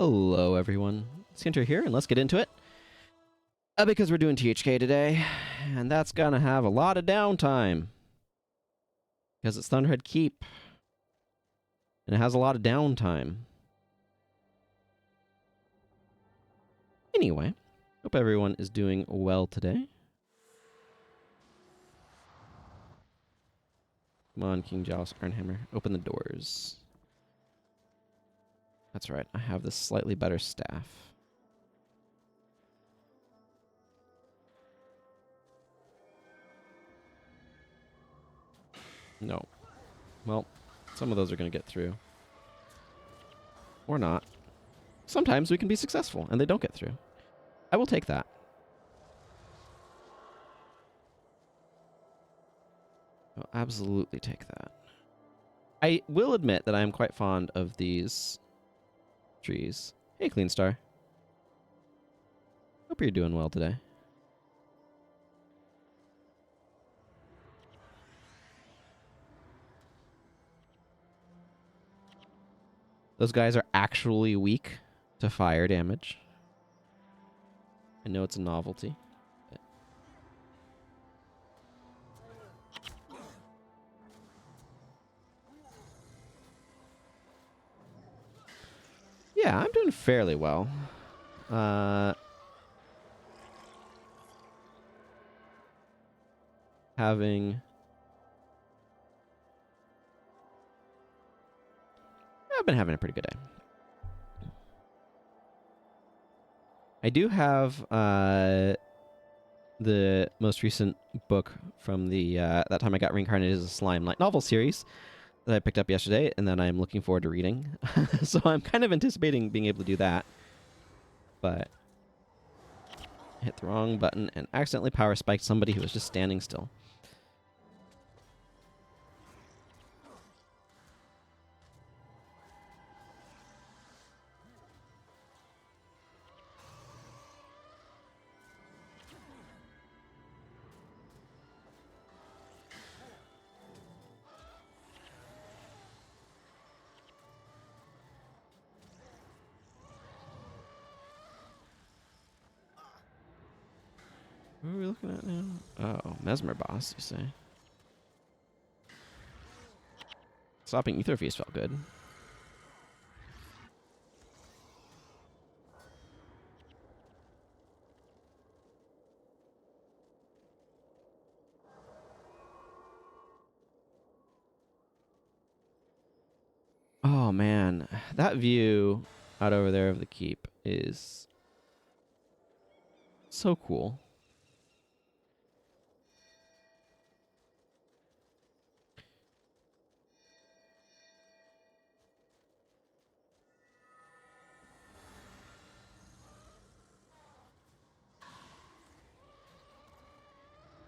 Hello, everyone. Skinter here, and let's get into it. Because we're doing THK today, and that's gonna have a lot of downtime. Because it's Thunderhead Keep, and it has a lot of downtime. Anyway, hope everyone is doing well today. Come on, King Joust, Ironhammer, open the doors. That's right, I have this slightly better staff. No. Well, some of those are going to get through. Or not. Sometimes we can be successful, and they don't get through. I will take that. I'll absolutely take that. I will admit that I am quite fond of these trees. Hey, Clean Star. Hope you're doing well today. Those guys are actually weak to fire damage. I know it's a novelty. Yeah, I'm doing fairly well. I've been having a pretty good day. I do have the most recent book from the That Time I Got Reincarnated as a Slime light novel series that I picked up yesterday, and that I'm looking forward to reading. So I'm kind of anticipating being able to do that. But I hit the wrong button and accidentally power spiked somebody who was just standing still. What are we looking at now? Oh, Mesmer Boss, you say? Stopping Ether Feast felt good. Oh, man. That view out over there of the keep is so cool.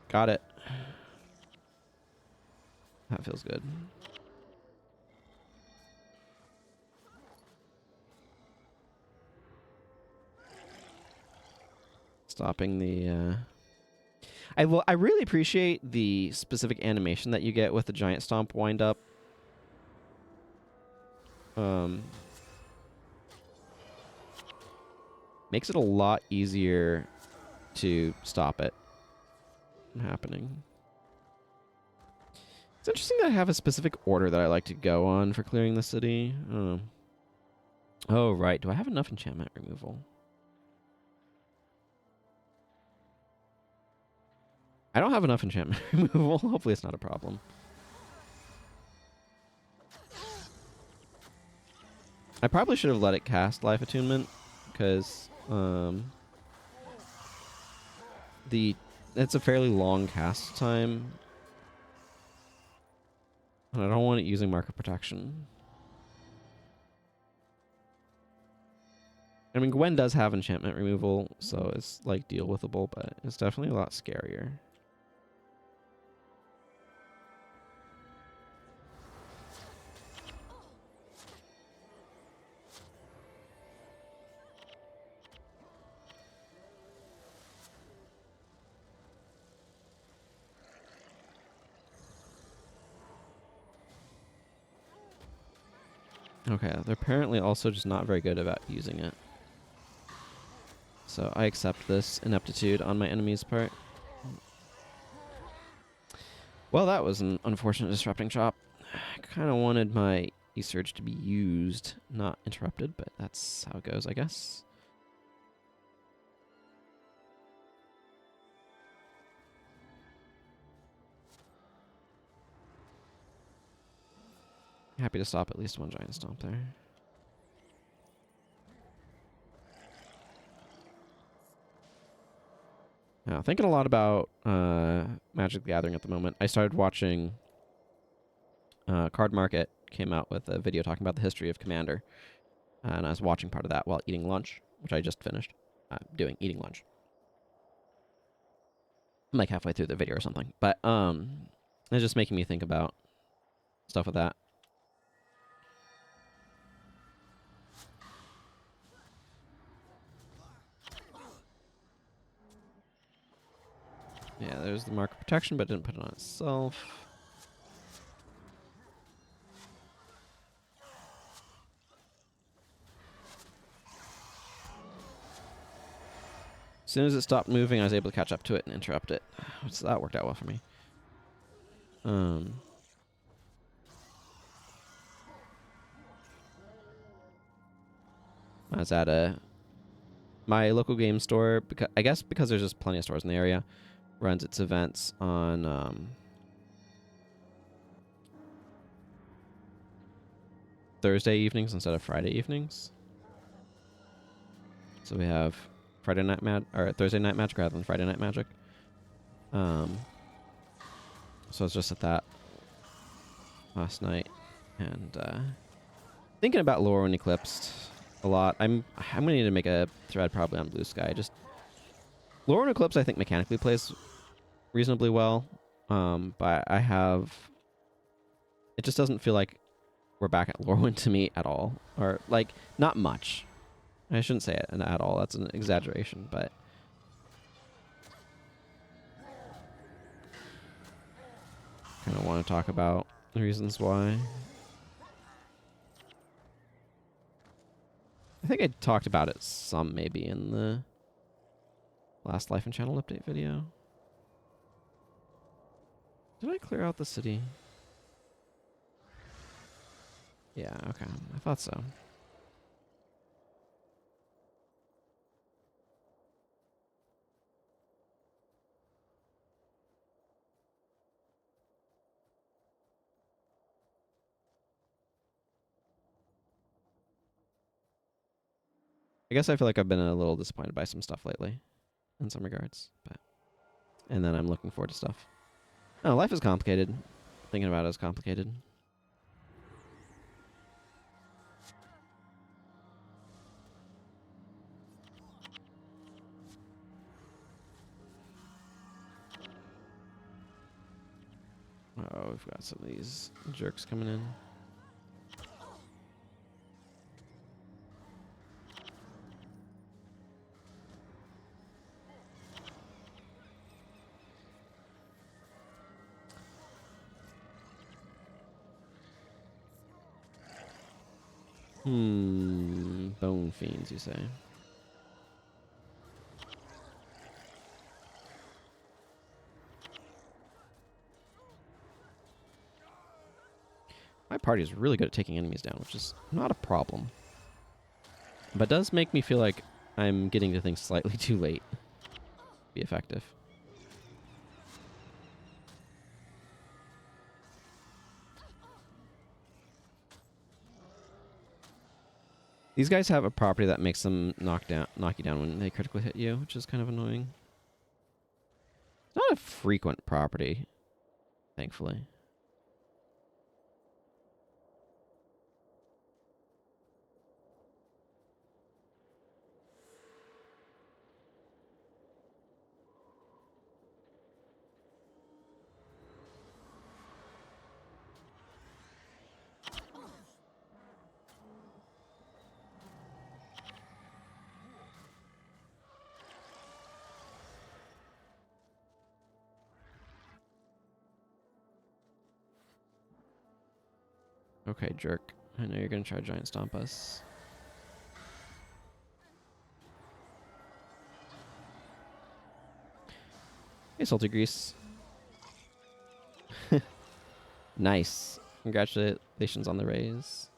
Got it. That feels good. Stopping the... I really appreciate the specific animation that you get with the giant stomp wind up. Makes it a lot easier to stop it from happening. It's interesting that I have a specific order that I like to go on for clearing the city. I don't know. Oh, right. Do I have enough enchantment removal? I don't have enough enchantment removal. Hopefully it's not a problem. I probably should have let it cast Life Attunement, because it's a fairly long cast time. And I don't want it using Mark of Protection. I mean, Gwen does have enchantment removal, so it's, like, deal-withable, but it's definitely a lot scarier. Okay, they're apparently also just not very good about using it. So I accept this ineptitude on my enemy's part. Well, that was an unfortunate disrupting chop. I kind of wanted my E-Surge to be used, not interrupted, but that's how it goes, I guess. Happy to stop at least one giant stomp there. Now, thinking a lot about Magic the Gathering at the moment. I started watching Card Market came out with a video talking about the history of Commander, and I was watching part of that while eating lunch, which I just finished eating lunch. I'm like halfway through the video or something, but it's just making me think about stuff with that. Yeah, there's the mark of protection, but didn't put it on itself. As soon as it stopped moving, I was able to catch up to it and interrupt it. So that worked out well for me. I was at my local game store, because I guess because there's just plenty of stores in the area, runs its events on Thursday evenings instead of Friday evenings. So we have Thursday Night Magic rather than Friday Night Magic. So I was just at that last night, and thinking about Lore and Eclipsed a lot. I'm gonna need to make a thread probably on Blue Sky. Just Lore and Eclipse, I think mechanically plays reasonably well, but it just doesn't feel like we're back at Lorwyn to me at all, or like not much. I shouldn't say it at all. That's an exaggeration, but kind of want to talk about the reasons why. I think I talked about it some maybe in the last Life and Channel update video. Did I clear out the city? Yeah, okay. I thought so. I guess I feel like I've been a little disappointed by some stuff lately, in some regards, and then I'm looking forward to stuff. Oh, life is complicated. Thinking about it is complicated. Oh, we've got some of these jerks coming in. Bone fiends, you say? My party is really good at taking enemies down, which is not a problem. But does make me feel like I'm getting to things slightly too late to be effective. These guys have a property that makes them knock you down when they critically hit you, which is kind of annoying. It's not a frequent property, thankfully. Okay, jerk. I know you're gonna try to giant stomp us. Hey, Salty Grease. Nice. Congratulations on the raise.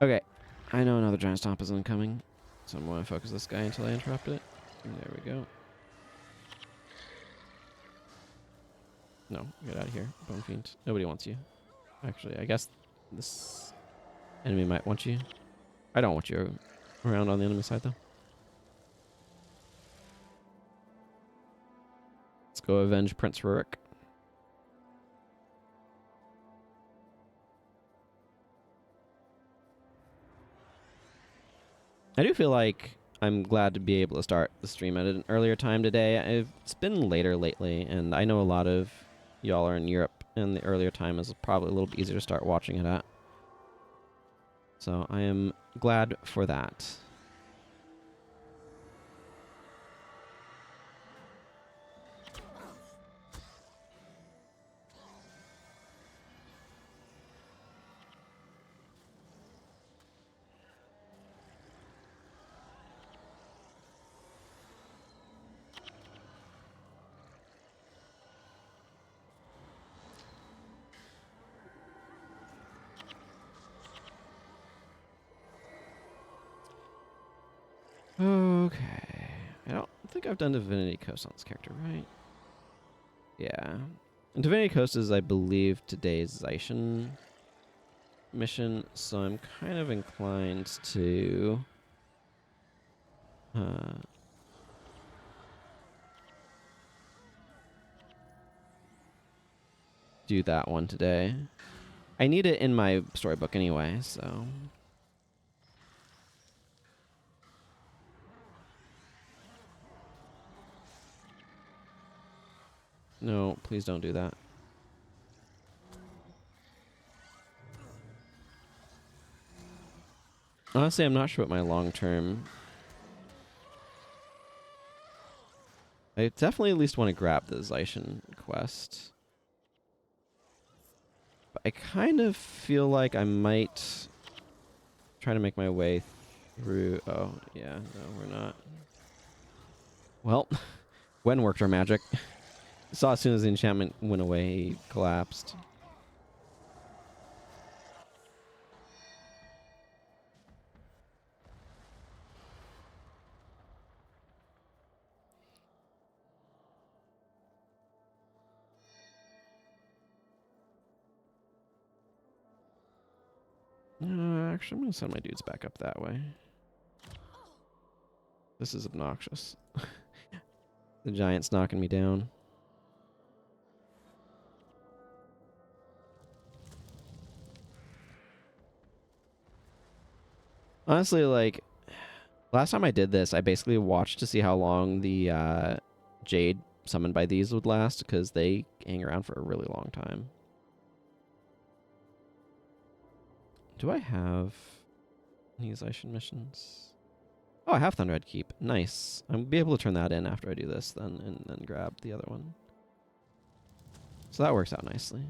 Okay. I know another giant stomp is incoming, so I'm going to focus this guy until I interrupt it. There we go. No, get out of here, Bone Fiend. Nobody wants you. Actually, I guess this enemy might want you. I don't want you around on the enemy side, though. Let's go avenge Prince Rurik. I do feel like I'm glad to be able to start the stream at an earlier time today. It's been later lately, and I know a lot of y'all are in Europe, and the earlier time is probably a little bit easier to start watching it at. So I am glad for that. Okay. I don't think I've done Divinity Coast on this character, right? Yeah. And Divinity Coast is, I believe, today's Zaishin mission, so I'm kind of inclined to do that one today. I need it in my storybook anyway, so... No, please don't do that. Honestly, I'm not sure what my long-term... I definitely at least want to grab the Zaishin quest. But I kind of feel like I might try to make my way through... Oh, yeah, no, we're not. Well, when worked our magic. Saw as soon as the enchantment went away, he collapsed. Actually, I'm going to send my dudes back up that way. This is obnoxious. The giant's knocking me down. Honestly, like, last time I did this, I basically watched to see how long the Jade summoned by these would last, because they hang around for a really long time. Do I have any Zaishin missions? Oh, I have Thunderhead Keep. Nice. I'll be able to turn that in after I do this then, and then grab the other one. So that works out nicely.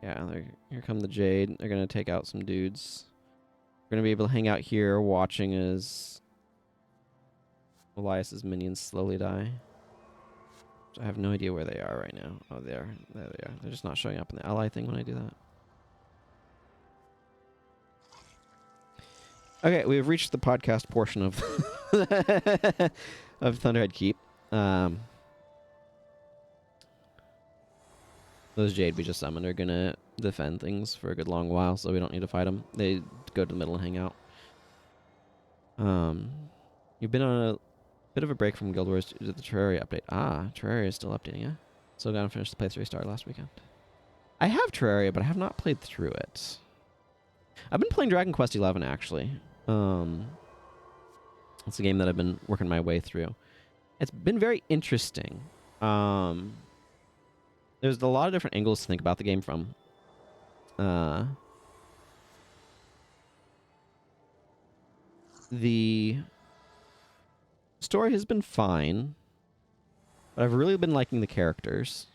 Yeah, here come the Jade. They're going to take out some dudes. We're going to be able to hang out here watching as Elias's minions slowly die. I have no idea where they are right now. Oh, there they are. They're just not showing up in the ally thing when I do that. Okay, we've reached the podcast portion of of Thunderhead Keep. Those Jade we just summoned are gonna defend things for a good long while, so we don't need to fight them. They go to the middle and hang out. You've been on a bit of a break from Guild Wars due to the Terraria update. Ah, Terraria is still updating, yeah? Still gotta finish the playthrough start last weekend. I have Terraria, but I have not played through it. I've been playing Dragon Quest XI, actually. It's a game that I've been working my way through. It's been very interesting. There's a lot of different angles to think about the game from. the story has been fine, but I've really been liking the characters.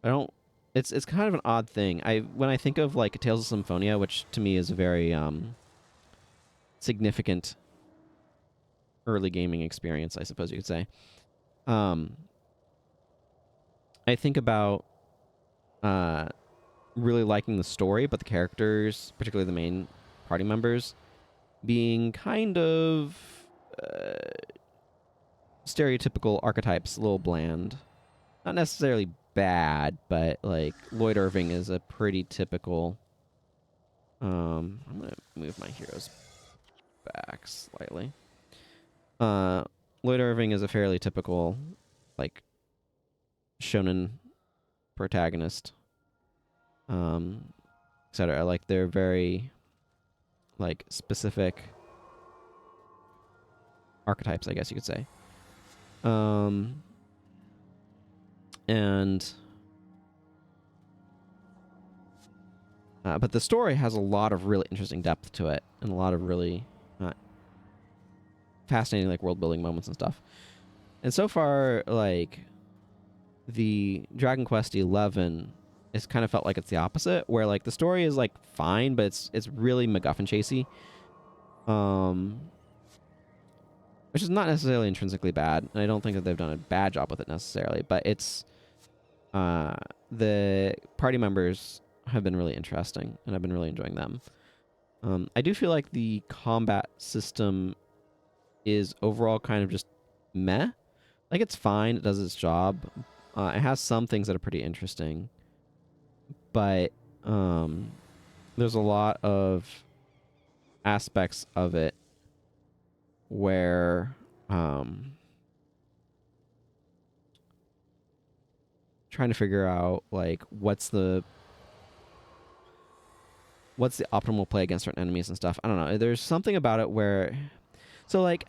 I don't. It's kind of an odd thing. When I think of like Tales of Symphonia, which to me is a very significant early gaming experience, I suppose you could say. Um, I think about uh, really liking the story, but the characters, particularly the main party members, being kind of uh, stereotypical archetypes, a little bland. Not necessarily bad, but like Lloyd Irving is a pretty typical. I'm gonna move my heroes back slightly. Uh, Lloyd Irving is a fairly typical, like, shonen protagonist. Etc. Like they're very, like, specific archetypes, I guess you could say. And but the story has a lot of really interesting depth to it, and a lot of really fascinating, like, world building moments and stuff. And so far, like, the Dragon Quest XI, it's kind of felt like it's the opposite, where like the story is like fine, but it's really MacGuffin chasey, which is not necessarily intrinsically bad. And I don't think that they've done a bad job with it necessarily, but it's the party members have been really interesting, and I've been really enjoying them. I do feel like the combat system is overall kind of just meh. Like, it's fine, it does its job. It has some things that are pretty interesting, but there's a lot of aspects of it where trying to figure out like what's the optimal play against certain enemies and stuff. I don't know. There's something about it where, so like,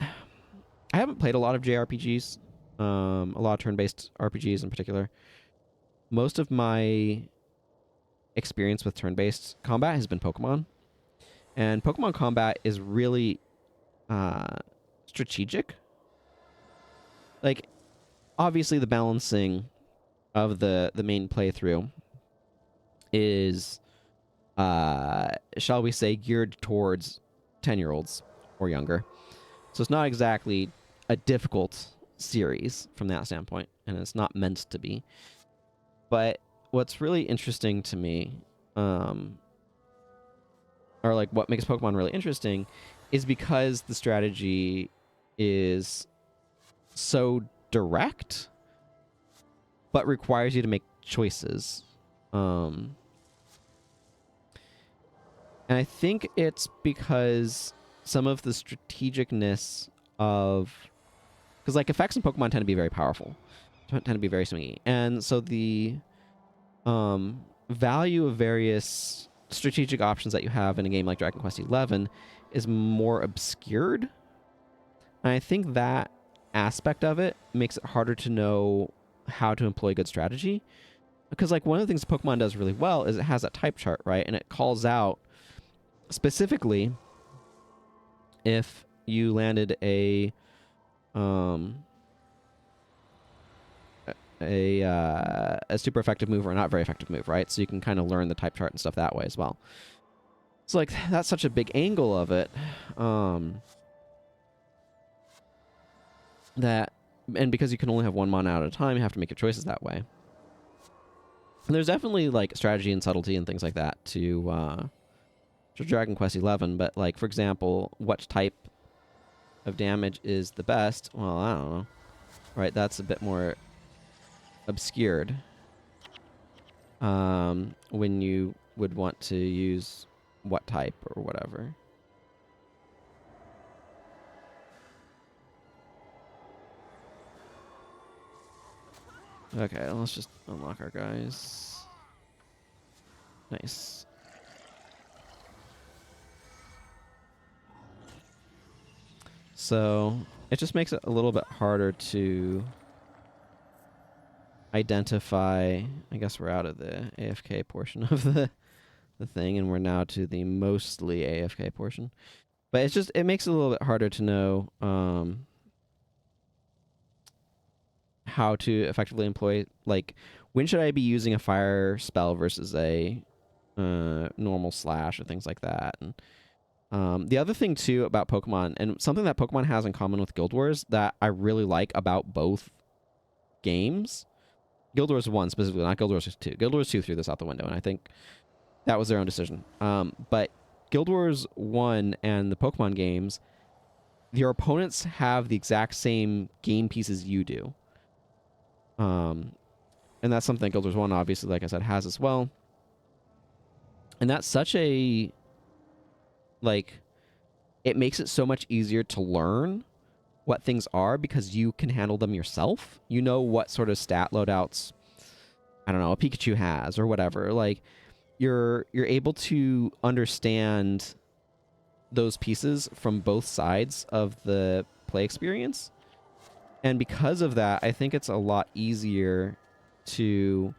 I haven't played a lot of JRPGs, a lot of turn-based RPGs in particular. Most of my experience with turn-based combat has been Pokemon, and Pokemon combat is really strategic. Like, obviously, the balancing of the main playthrough is, shall we say, geared towards 10-year-olds or younger. So it's not exactly a difficult series from that standpoint, and it's not meant to be. But what's really interesting to me, or like what makes Pokemon really interesting, is because the strategy is so direct, but requires you to make choices. And I think it's because some of the strategicness of, because like effects in Pokemon tend to be very powerful, tend to be very swingy, and so the value of various strategic options that you have in a game like Dragon Quest XI is more obscured. And I think that aspect of it makes it harder to know how to employ good strategy. Because like one of the things Pokemon does really well is it has that type chart, right? And it calls out specifically if you landed a super effective move or a not very effective move, right? So you can kind of learn the type chart and stuff that way as well. So like that's such a big angle of it, that, and because you can only have one mana at a time, you have to make your choices that way. And there's definitely like strategy and subtlety and things like that to Dragon Quest XI, but like, for example, what type of damage is the best? Well, I don't know. Right, that's a bit more obscured. When you would want to use what type or whatever. Okay, let's just unlock our guys. Nice. So it just makes it a little bit harder to identify. I guess we're out of the AFK portion of the thing, and we're now to the mostly AFK portion. But it makes it a little bit harder to know how to effectively employ, like, when should I be using a fire spell versus a normal slash or things like that. And the other thing too about Pokemon, and something that Pokemon has in common with Guild Wars that I really like about both games, Guild Wars 1 specifically, not Guild Wars 2. Guild Wars 2 threw this out the window, and I think that was their own decision. But Guild Wars 1 and the Pokemon games, your opponents have the exact same game pieces you do. And that's something Guild Wars 1, obviously, like I said, has as well. And that's such a, like, it makes it so much easier to learn what things are because you can handle them yourself. You know what sort of stat loadouts, I don't know, a Pikachu has or whatever. Like, you're able to understand those pieces from both sides of the play experience. And because of that, I think it's a lot easier to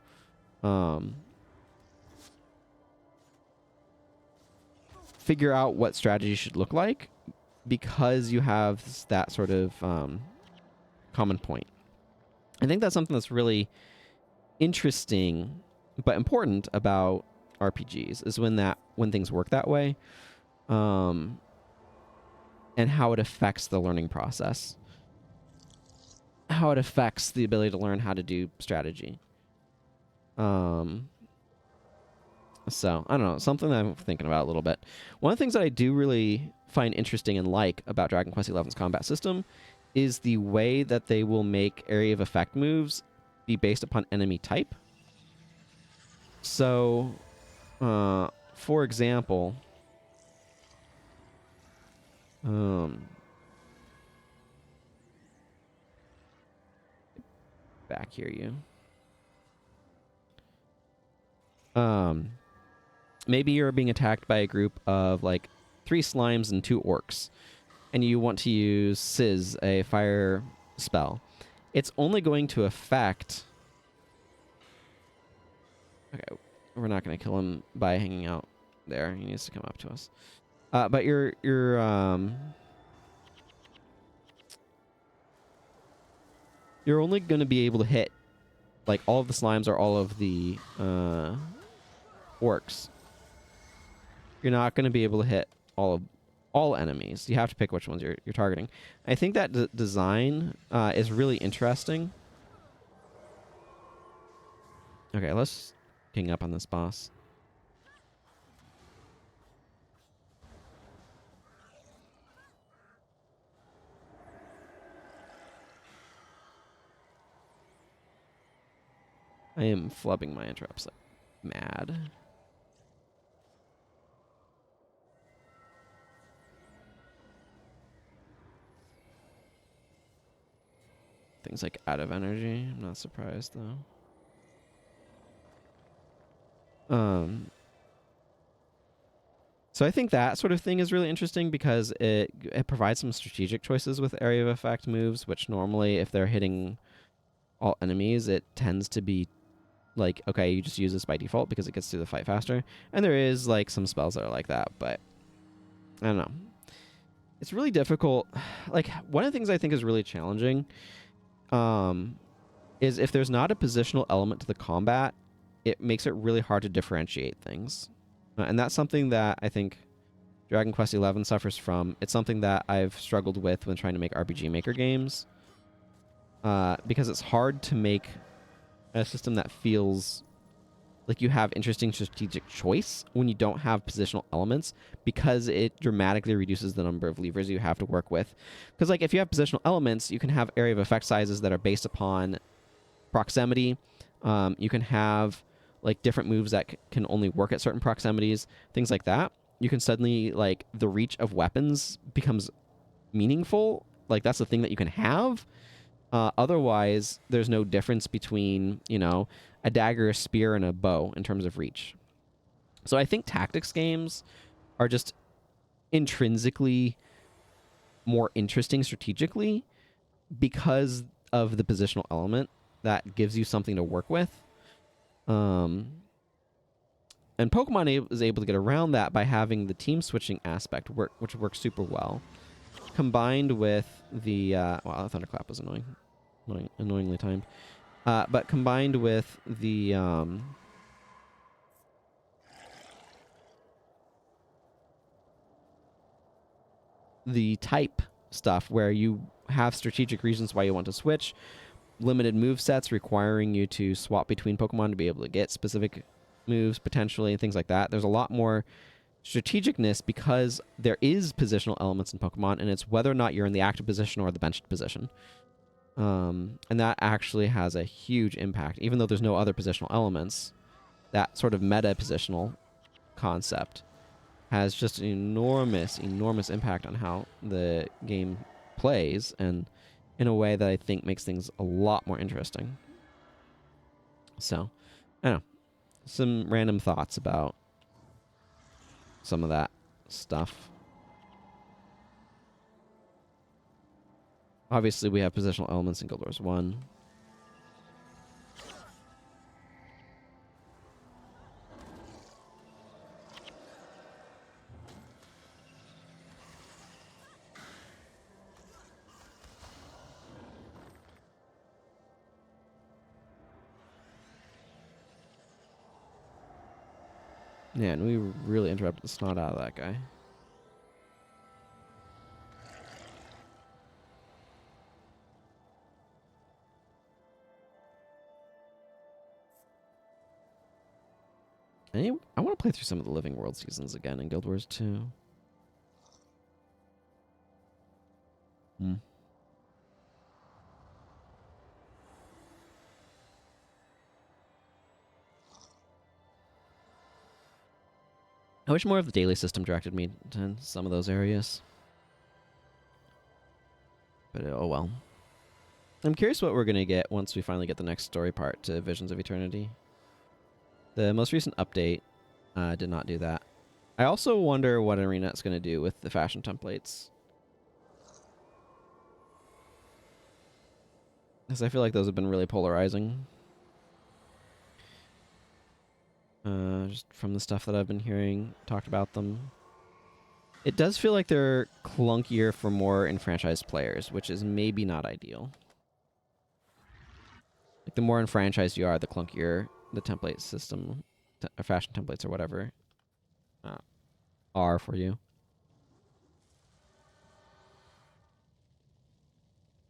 figure out what strategy should look like because you have that sort of common point. I think that's something that's really interesting but important about RPGs is when things work that way, and how it affects the learning process, how it affects the ability to learn how to do strategy. So, I don't know, something that I'm thinking about a little bit. One of the things that I do really find interesting and like about Dragon Quest XI's combat system is the way that they will make area of effect moves be based upon enemy type. So, for example, back here, you. Maybe you're being attacked by a group of like 3 slimes and 2 orcs, and you want to use Sizz, a fire spell. It's only going to affect... Okay, we're not going to kill him by hanging out there. He needs to come up to us. But you're only going to be able to hit like all of the slimes or all of the orcs. You're not going to be able to hit all enemies. You have to pick which ones you're targeting. I think that design is really interesting. Okay, let's ping up on this boss. I am flubbing my interrupts like mad. Things like out of energy. I'm not surprised though. So I think that sort of thing is really interesting because it provides some strategic choices with area of effect moves, which normally if they're hitting all enemies, it tends to be like, okay, you just use this by default because it gets through the fight faster. And there is like some spells that are like that, but I don't know. It's really difficult. Like, one of the things I think is really challenging is if there's not a positional element to the combat, it makes it really hard to differentiate things. And that's something that I think Dragon Quest XI suffers from. It's something that I've struggled with when trying to make RPG Maker games. Because it's hard to make a system that feels like you have interesting strategic choice when you don't have positional elements, because it dramatically reduces the number of levers you have to work with. Because like if you have positional elements, you can have area of effect sizes that are based upon proximity. You can have like different moves that can only work at certain proximities, things like that. You can suddenly, like, the reach of weapons becomes meaningful. Like, that's the thing that you can have. Otherwise, there's no difference between, you know, a dagger, a spear, and a bow in terms of reach. So I think tactics games are just intrinsically more interesting strategically because of the positional element that gives you something to work with. And Pokemon is able to get around that by having the team switching aspect work, which works super well, combined with the well, Thunderclap was annoyingly timed, but combined with the type stuff where you have strategic reasons why you want to switch, limited move sets requiring you to swap between Pokemon to be able to get specific moves potentially and things like that. There's a lot more strategicness because there is positional elements in Pokemon, and it's whether or not you're in the active position or the benched position. And that actually has a huge impact. Even though there's no other positional elements, that sort of meta positional concept has just an enormous impact on how the game plays, and in a way that I think makes things a lot more interesting. So, I don't know. Some random thoughts about some of that stuff. Obviously, we have positional elements in Guild Wars 1. Yeah, and we really interrupted the snot out of that guy. I want to play through some of the Living World seasons again in Guild Wars 2. Hmm. I wish more of the daily system directed me to some of those areas. But oh well. I'm curious what we're going to get once we finally get the next story part to Visions of Eternity. The most recent update did not do that. I also wonder what Arena is going to do with the fashion templates. Because I feel like those have been really polarizing. Just from the stuff that I've been hearing talked about them. It does feel like they're clunkier for more enfranchised players, which is maybe not ideal. Like the more enfranchised you are, the clunkier the template system, fashion templates or whatever, are for you.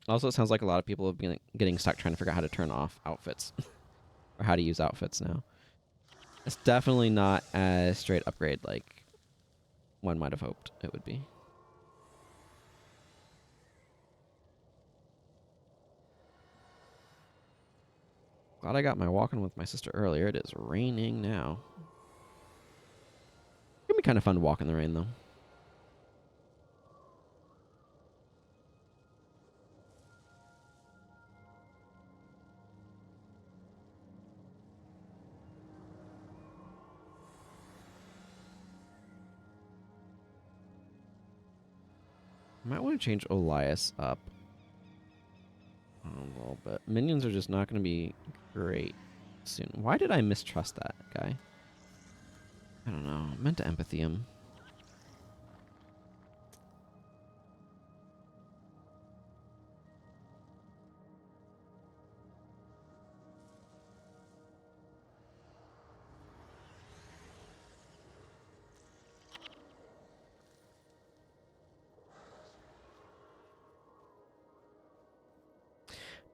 Also, it sounds like a lot of people have been getting stuck trying to figure out how to turn off outfits or how to use outfits now. It's definitely not a straight upgrade like one might have hoped it would be. Glad I got my walking with my sister earlier. It is raining now. It'd be kind of fun to walk in the rain, though. Might want to change Elias up a little bit. Minions are just not going to be great soon. Why did I mistrust that guy? I don't know. I meant to empathy him.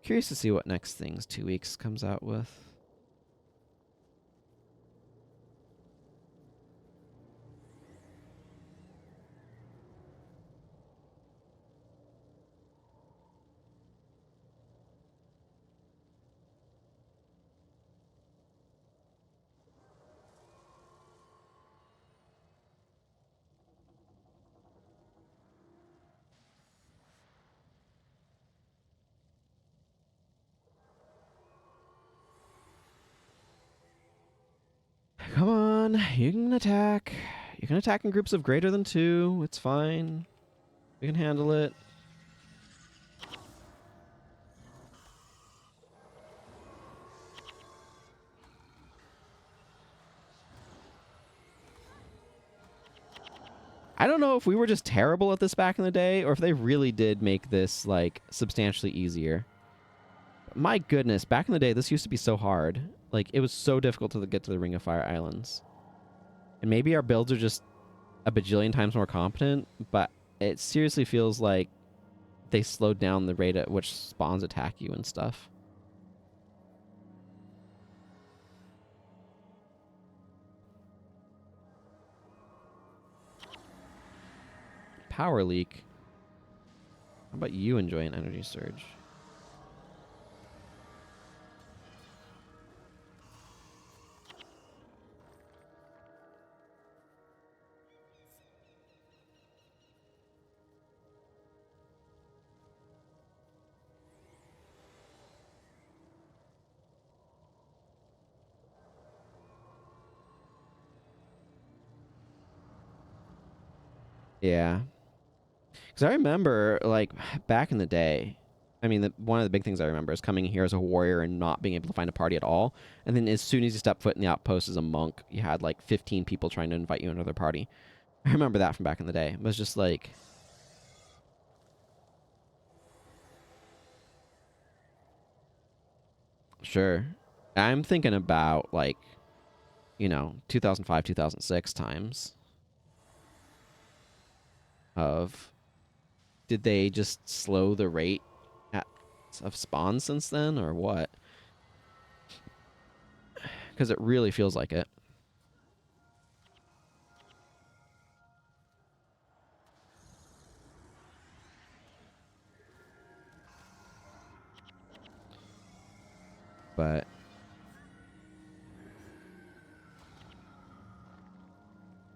Curious to see what next things 2 weeks comes out with. Come on, you can attack. You can attack in groups of greater than 2. It's fine. We can handle it. I don't know if we were just terrible at this back in the day or if they really did make this, like, substantially easier. My goodness, back in the day, this used to be so hard. Like, it was so difficult to get to the Ring of Fire Islands. And maybe our builds are just a bajillion times more competent, but it seriously feels like they slowed down the rate at which spawns attack you and stuff. Power leak. How about you enjoy an energy surge? Yeah. Because I remember, like, back in the day, I mean, one of the big things I remember is coming here as a warrior and not being able to find a party at all. And then as soon as you step foot in the outpost as a monk, you had, like, 15 people trying to invite you into their party. I remember that from back in the day. It was just like... Sure. I'm thinking about, like, 2005, 2006 times of... Did they just slow the rate of spawn since then, or what? Because it really feels like it. But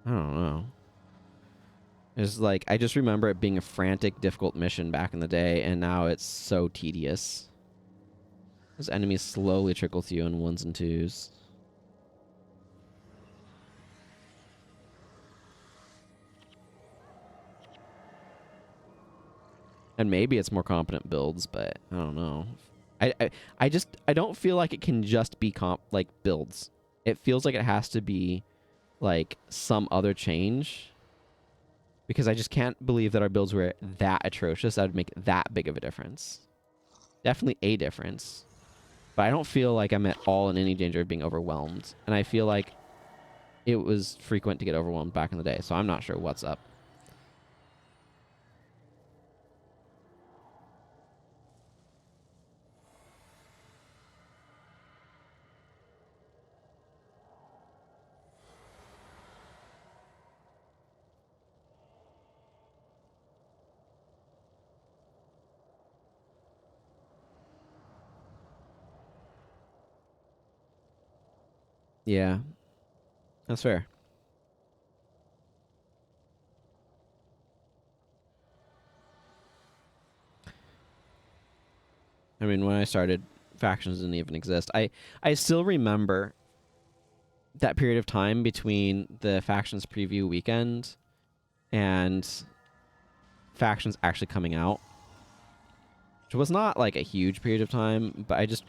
I don't know. It's like, I just remember it being a frantic, difficult mission back in the day, and now it's so tedious. Those enemies slowly trickle to you in ones and twos. And maybe it's more competent builds, but I don't know. I don't feel like it can just be like builds. It feels like it has to be like some other change, because I just can't believe that our builds were that atrocious that would make that big of a difference. Definitely a difference, but I don't feel like I'm at all in any danger of being overwhelmed. And I feel like it was frequent to get overwhelmed back in the day, so I'm not sure what's up. Yeah, that's fair. I mean, when I started, factions didn't even exist. I still remember that period of time between the factions preview weekend and factions actually coming out, which was not like a huge period of time, but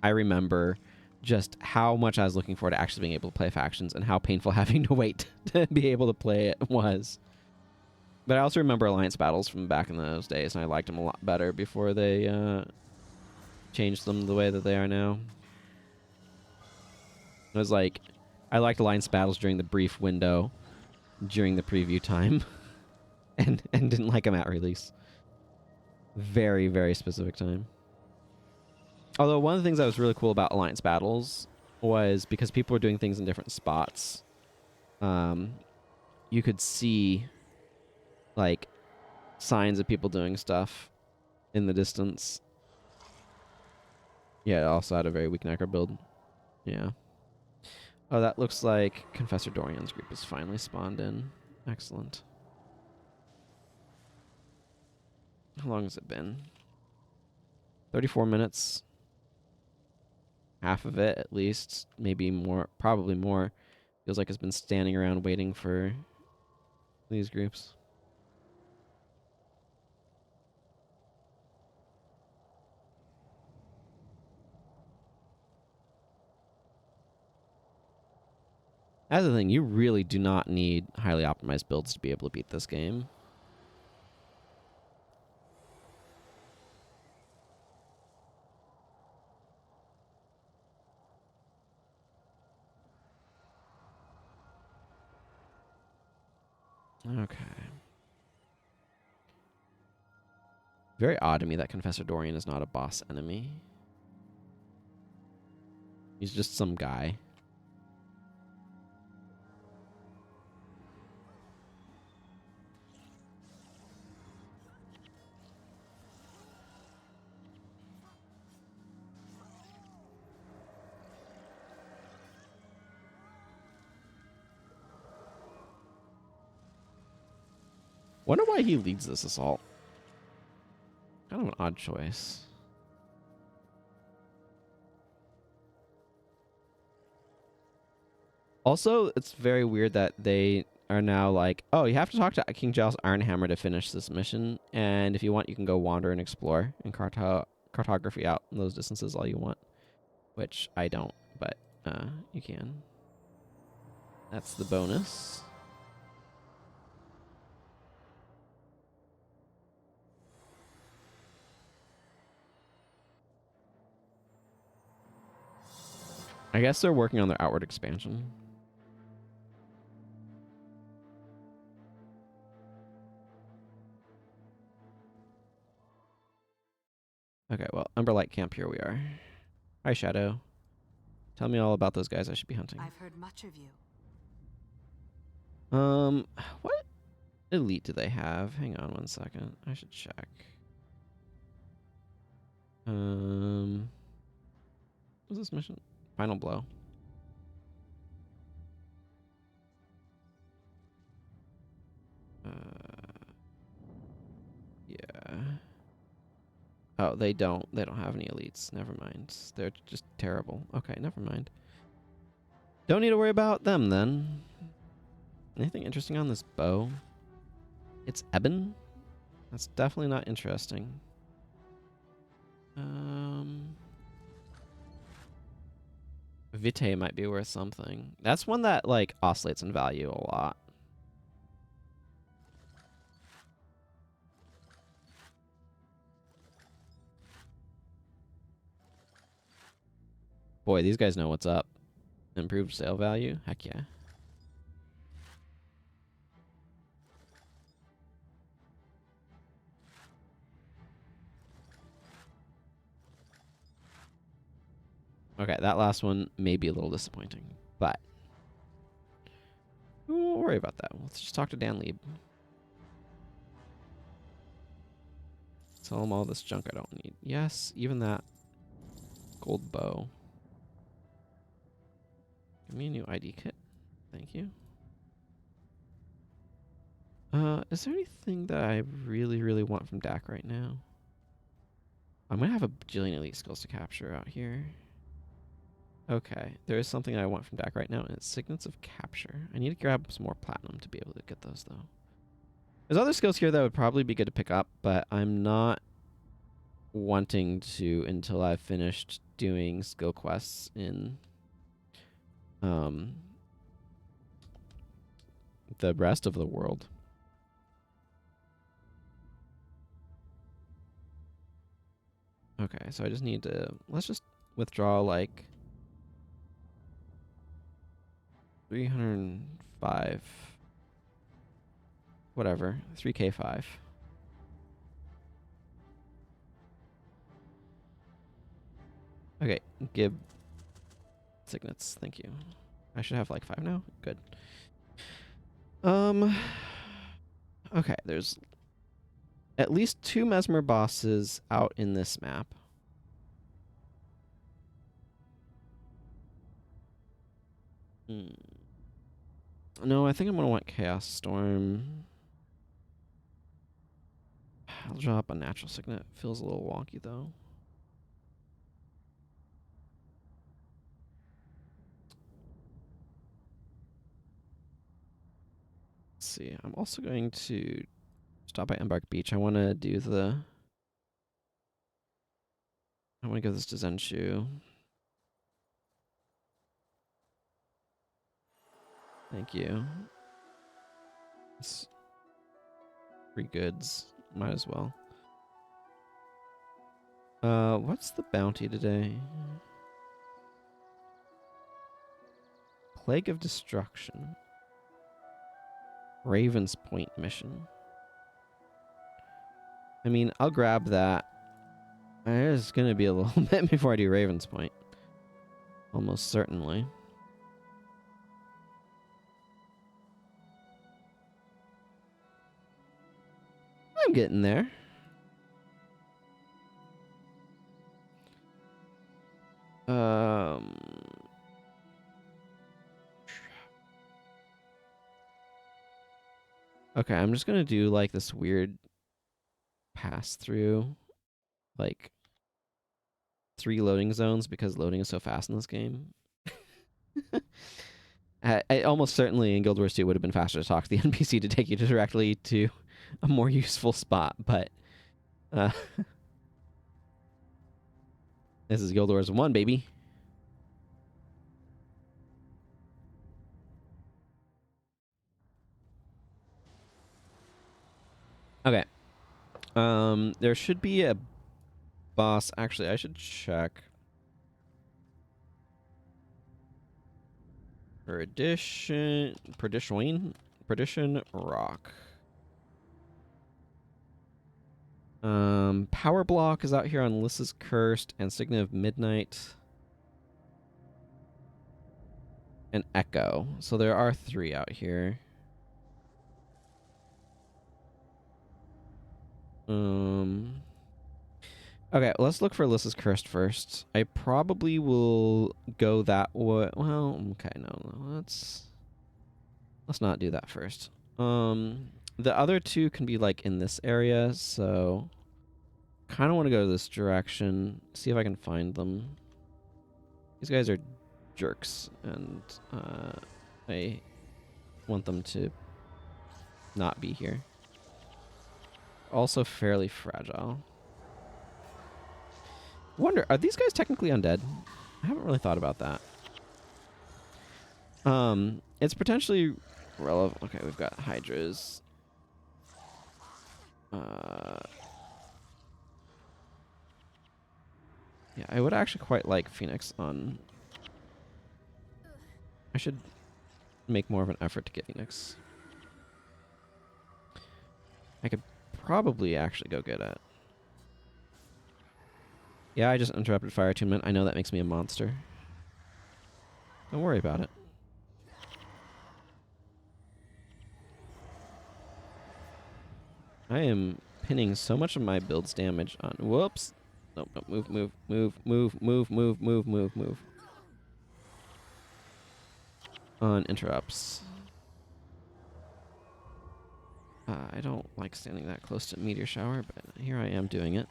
I remember just how much I was looking forward to actually being able to play factions and how painful having to wait to be able to play it was. But I also remember alliance battles from back in those days, and I liked them a lot better before they changed them the way that they are now. It was like, I liked alliance battles during the brief window during the preview time, and didn't like them at release. Very, very specific time. Although one of the things that was really cool about alliance battles was because people were doing things in different spots. You could see like signs of people doing stuff in the distance. Yeah, it also had a very weak Necro build. Yeah. Oh, that looks like Confessor Dorian's group has finally spawned in. Excellent. How long has it been? 34 minutes. Half of it, at least. Maybe more. Probably more. Feels like it's been standing around waiting for these groups. That's the thing. You really do not need highly optimized builds to be able to beat this game. Okay. Very odd to me that Confessor Dorian is not a boss enemy. He's just some guy. Wonder why he leads this assault. Kind of an odd choice. Also, it's very weird that they are now like, oh, you have to talk to King Giles Ironhammer to finish this mission, and if you want, you can go wander and explore and cartography out those distances all you want, which I don't, but you can. That's the bonus. I guess they're working on their outward expansion. Okay, well, Umberlight Camp, here we are. Hi, Shadow. Tell me all about those guys I should be hunting. I've heard much of you. What elite do they have? Hang on one second. I should check. What's this mission? Final blow. Yeah. Oh, they don't have any elites. Never mind. They're just terrible. Okay, never mind. Don't need to worry about them then. Anything interesting on this bow? It's ebon? That's definitely not interesting. Vitae might be worth something. That's one that like oscillates in value a lot. Boy, these guys know what's up. Improved sale value? Heck yeah. Okay, that last one may be a little disappointing, but we won't worry about that. Let's just talk to Dan Lieb. Sell him all this junk I don't need. Yes, even that gold bow. Give me a new ID kit. Thank you. Is there anything that I really, really want from DAC right now? I'm gonna have a bajillion elite skills to capture out here. Okay, there is something I want from DAC right now, and it's Signets of Capture. I need to grab some more platinum to be able to get those, though. There's other skills here that would probably be good to pick up, but I'm not wanting to until I've finished doing skill quests in the rest of the world. Okay, so I just need to... Let's just withdraw, like... 305... Whatever. 3K5. Okay, give... Signets, thank you. I should have, like, 5 now? Good. Okay, there's... at least 2 Mesmer bosses out in this map. No, I think I'm going to want Chaos Storm. I'll drop a Natural Signet. Feels a little wonky, though. Let's see. I'm also going to stop by Embark Beach. I want to do the... I want to give this to Zenshu. Thank you. It's free goods. Might as well. What's the bounty today? Plague of Destruction. Raven's Point mission. I mean, I'll grab that. There's gonna be a little bit before I do Raven's Point. Almost certainly. I'm getting there. Okay, I'm just gonna do like this weird pass through, like 3 loading zones because loading is so fast in this game. I almost certainly in Guild Wars 2 would have been faster to talk to the NPC to take you directly to a more useful spot, but this is Guild Wars 1, baby. Okay. There should be a boss. Actually, I should check. Perdition Rock. Power Block is out here on Lys's Cursed and Signet of Midnight. And Echo. So there are 3 out here. Okay, let's look for Lys's Cursed first. I probably will go that way. Well, okay, no, let's not do that first. The other 2 can be like in this area, so kind of want to go this direction, see if I can find them. These guys are jerks, and I want them to not be here. Also fairly fragile. Wonder, are these guys technically undead? I haven't really thought about that. It's potentially relevant. Okay, we've got Hydras. Yeah, I would actually quite like Phoenix on... I should make more of an effort to get Phoenix. I could probably actually go get it. Yeah, I just interrupted fire attunement. I know that makes me a monster. Don't worry about it. I am pinning so much of my build's damage on... Whoops! Nope, nope, move. On interrupts. I don't like standing that close to meteor shower, but here I am doing it.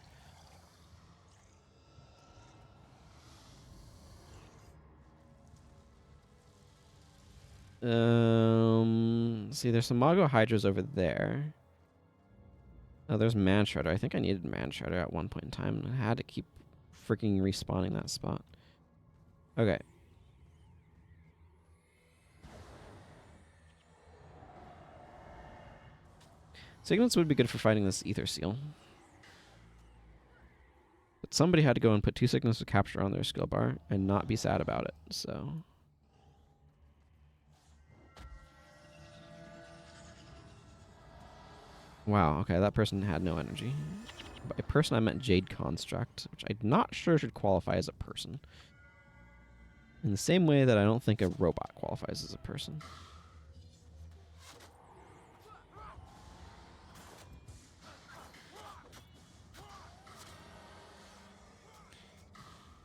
See, there's some Mago Hydras over there. Oh, there's Man Shredder. I think I needed Man Shredder at one point in time. I had to keep freaking respawning that spot. Okay. Signets would be good for fighting this Ether Seal. But somebody had to go and put 2 Signets of Capture on their skill bar and not be sad about it, so... Wow, okay, that person had no energy. By person, I meant Jade Construct, which I'm not sure should qualify as a person. In the same way that I don't think a robot qualifies as a person.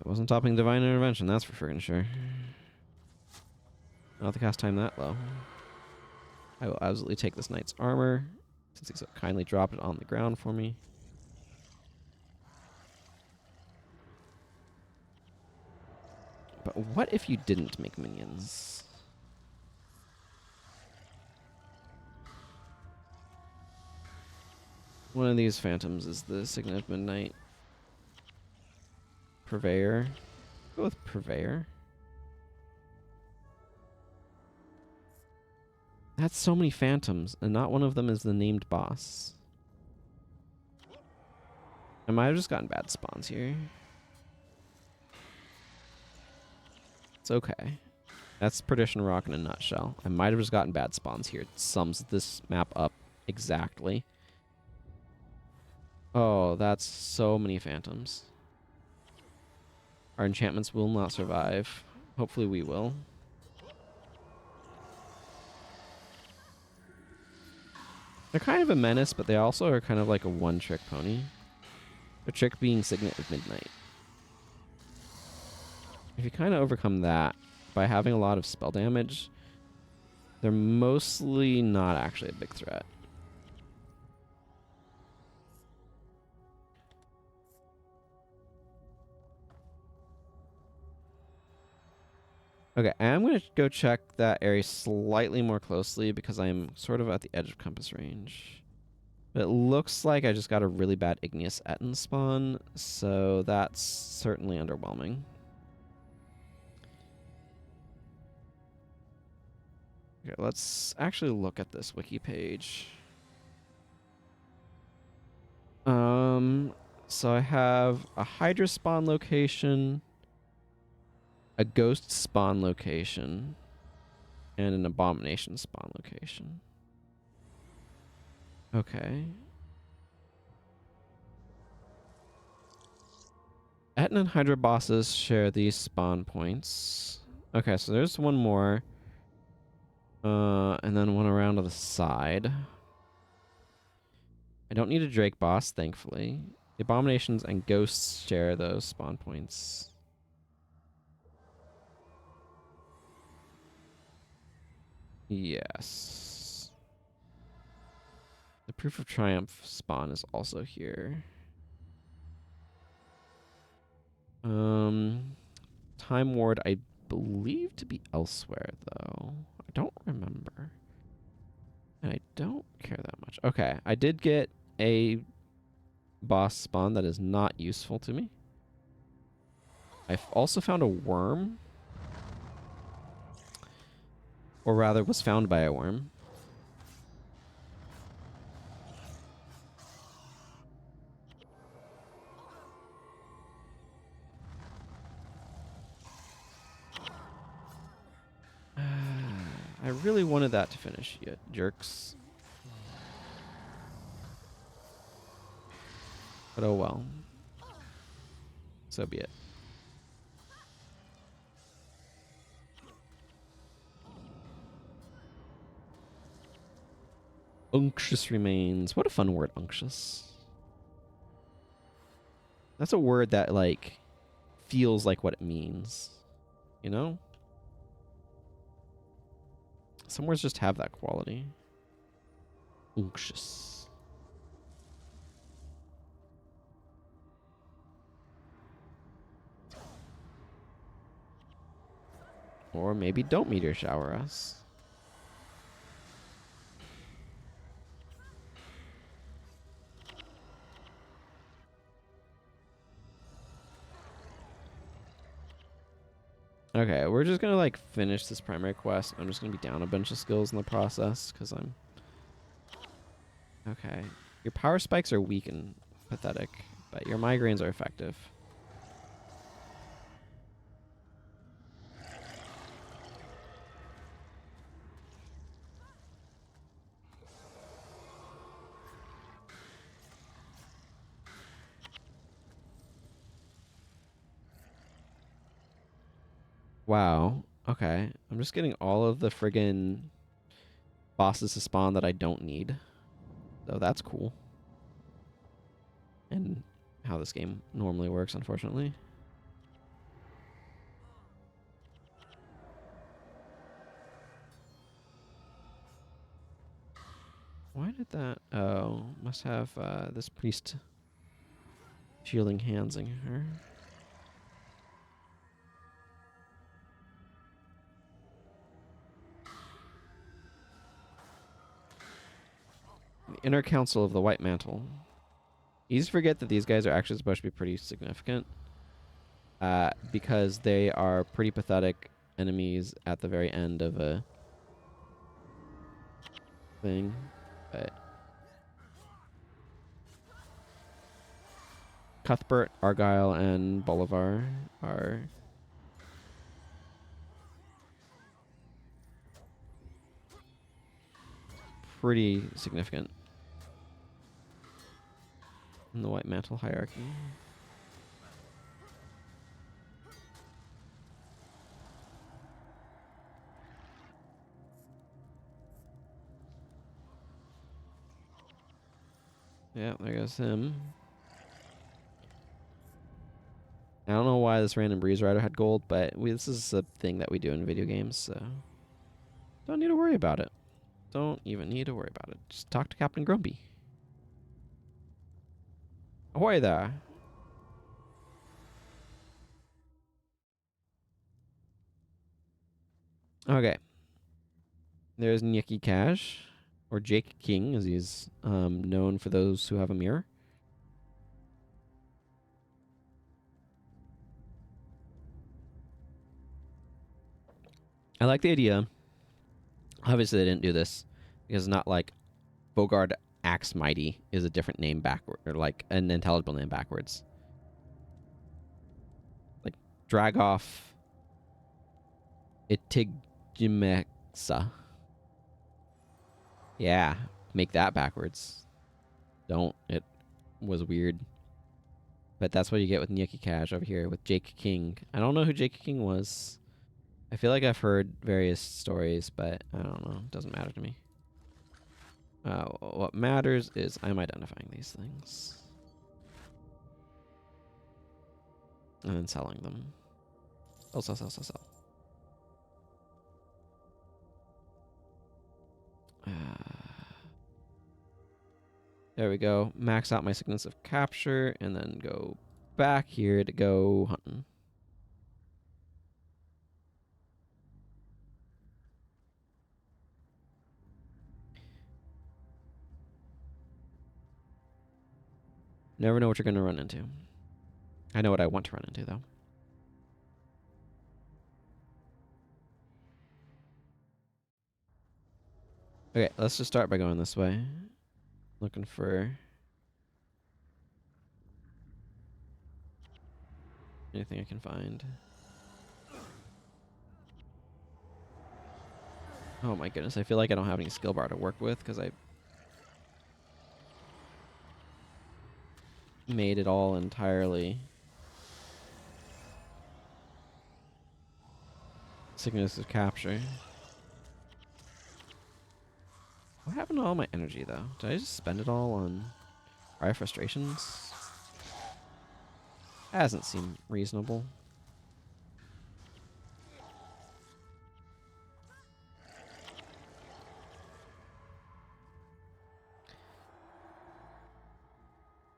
It wasn't topping Divine Intervention, that's for friggin' sure. Not the cast time that low. I will absolutely take this knight's armor, since he so kindly dropped it on the ground for me. But what if you didn't make minions? One of these phantoms is the Signet of Midnight. Purveyor. Go with Purveyor. That's so many phantoms, and not one of them is the named boss. I might have just gotten bad spawns here. It's okay. That's Perdition Rock in a nutshell. I might have just gotten bad spawns here. It sums this map up exactly. Oh, that's so many phantoms. Our enchantments will not survive. Hopefully we will. They're kind of a menace, but they also are kind of like a one-trick pony. The trick being Signet of Midnight. If you kind of overcome that by having a lot of spell damage, they're mostly not actually a big threat. Okay, I'm going to go check that area slightly more closely because I'm sort of at the edge of compass range. But it looks like I just got a really bad Igneous Etten spawn, so that's certainly underwhelming. Okay, let's actually look at this wiki page. So I have a Hydra spawn location, a Ghost spawn location, and an Abomination spawn location. Okay. Etten and Hydra bosses share these spawn points. Okay, so there's one more. And then one around to the side. I don't need a Drake boss, thankfully. The Abominations and Ghosts share those spawn points. Yes. The Proof of Triumph spawn is also here. Time Ward, I believe to be elsewhere, though. I don't remember. And I don't care that much. Okay, I did get a boss spawn that is not useful to me. I've also found a worm. Or rather, was found by a worm. I really wanted that to finish, you jerks. But oh well. So be it. Unctuous remains. What a fun word, unctuous. That's a word that, like, feels like what it means. You know? Some words just have that quality. Unctuous. Or maybe don't meteor shower us. Okay, we're just gonna like finish this primary quest. I'm just gonna be down a bunch of skills in the process because I'm... Okay. Your power spikes are weak and pathetic, but your migraines are effective. Wow. Okay. I'm just getting all of the friggin' bosses to spawn that I don't need. So that's cool. And how this game normally works, unfortunately. Why did that... Oh, must have this priest shielding hands in her. The Inner Council of the White Mantle. Easy to forget that these guys are actually supposed to be pretty significant. Because they are pretty pathetic enemies at the very end of a thing, but Cuthbert, Argyle, and Bolivar are pretty significant in the White Mantle hierarchy. Yeah, there goes him. I don't know why this random Breeze Rider had gold, but this is a thing that we do in video games, so don't need to worry about it. Don't even need to worry about it. Just talk to Captain Grumpy. Ahoy there. Okay. There's Nyeki Cash, or Jake King, as he's known for those who have a mirror. I like the idea. Obviously, they didn't do this because it's not like Bogard Axe Mighty is a different name backward, or like an intelligible name backwards. Like Dragoff Itigmexa. Yeah, make that backwards. Don't. It was weird. But that's what you get with Nyeki Cash over here with Jake King. I don't know who Jake King was. I feel like I've heard various stories, but I don't know. It doesn't matter to me. What matters is I'm identifying these things. And then selling them. Oh, sell. There we go. Max out my sickness of capture, and then go back here to go hunting. Never know what you're going to run into. I know what I want to run into, though. Okay, let's just start by going this way. Looking for anything I can find. Oh my goodness, I feel like I don't have any skill bar to work with because I made it all entirely sickness of capture. What happened to all my energy, though? Did I just spend it all on Fire Frustrations? That doesn't seem reasonable.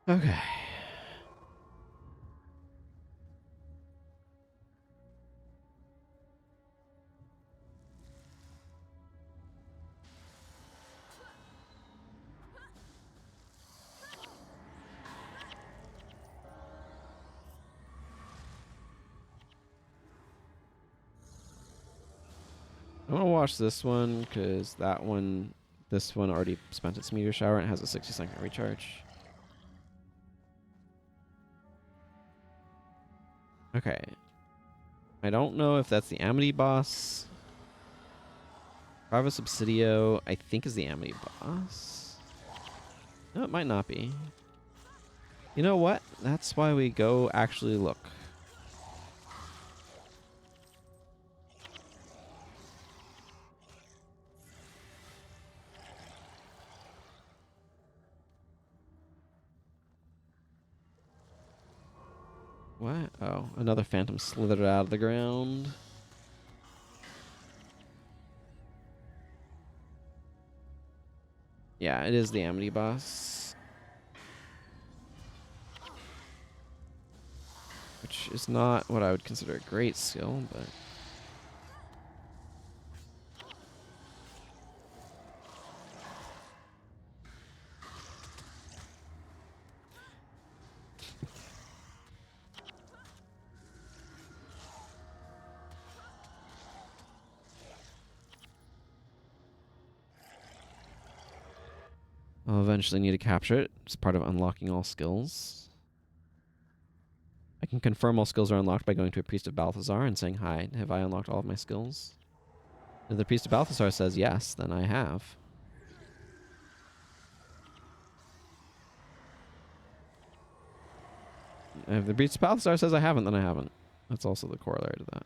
Okay. I want to watch this one because this one already spent its meteor shower and it has a 60-second recharge. Okay. I don't know if that's the Amity boss. Bravo Subsidio, I think, is the Amity boss. No, it might not be. You know what? That's why we go actually look. What? Oh, another phantom slithered out of the ground. Yeah, it is the Amity boss. Which is not what I would consider a great skill, but... I'll eventually need to capture it. It's part of unlocking all skills. I can confirm all skills are unlocked by going to a Priest of Balthazar and saying, hi, have I unlocked all of my skills? If the Priest of Balthazar says yes, then I have. If the Priest of Balthazar says I haven't, then I haven't. That's also the corollary to that.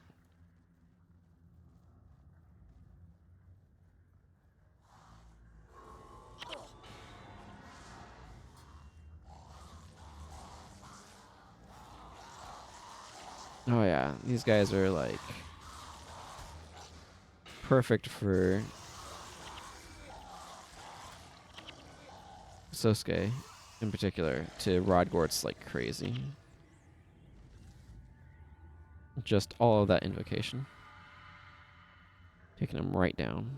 Oh yeah, these guys are like perfect for Sosuke in particular to rod Gort's like crazy. Just all of that invocation. Taking him right down.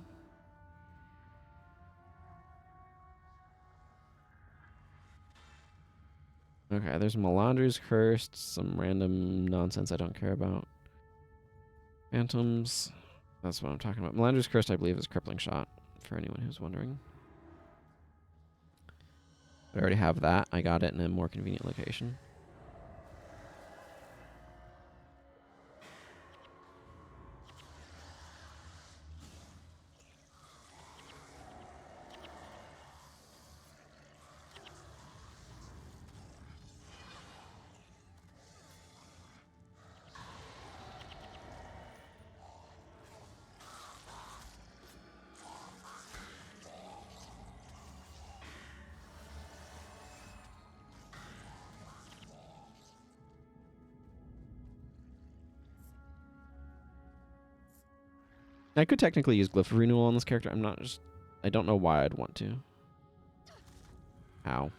Okay, there's Melandri's Cursed, some random nonsense I don't care about. Phantoms, that's what I'm talking about. Melandri's Cursed, I believe, is Crippling Shot, for anyone who's wondering. I already have that. I got it in a more convenient location. I could technically use Glyph of Renewal on this character. I don't know why I'd want to. How?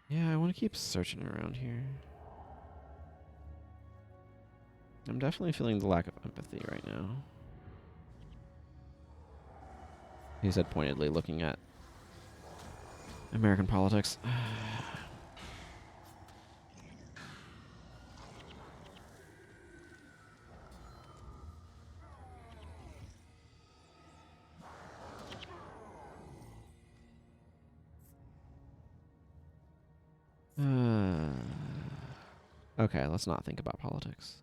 Yeah, I want to keep searching around here. I'm definitely feeling the lack of empathy right now. He said pointedly, looking at American politics. Okay, let's not think about politics.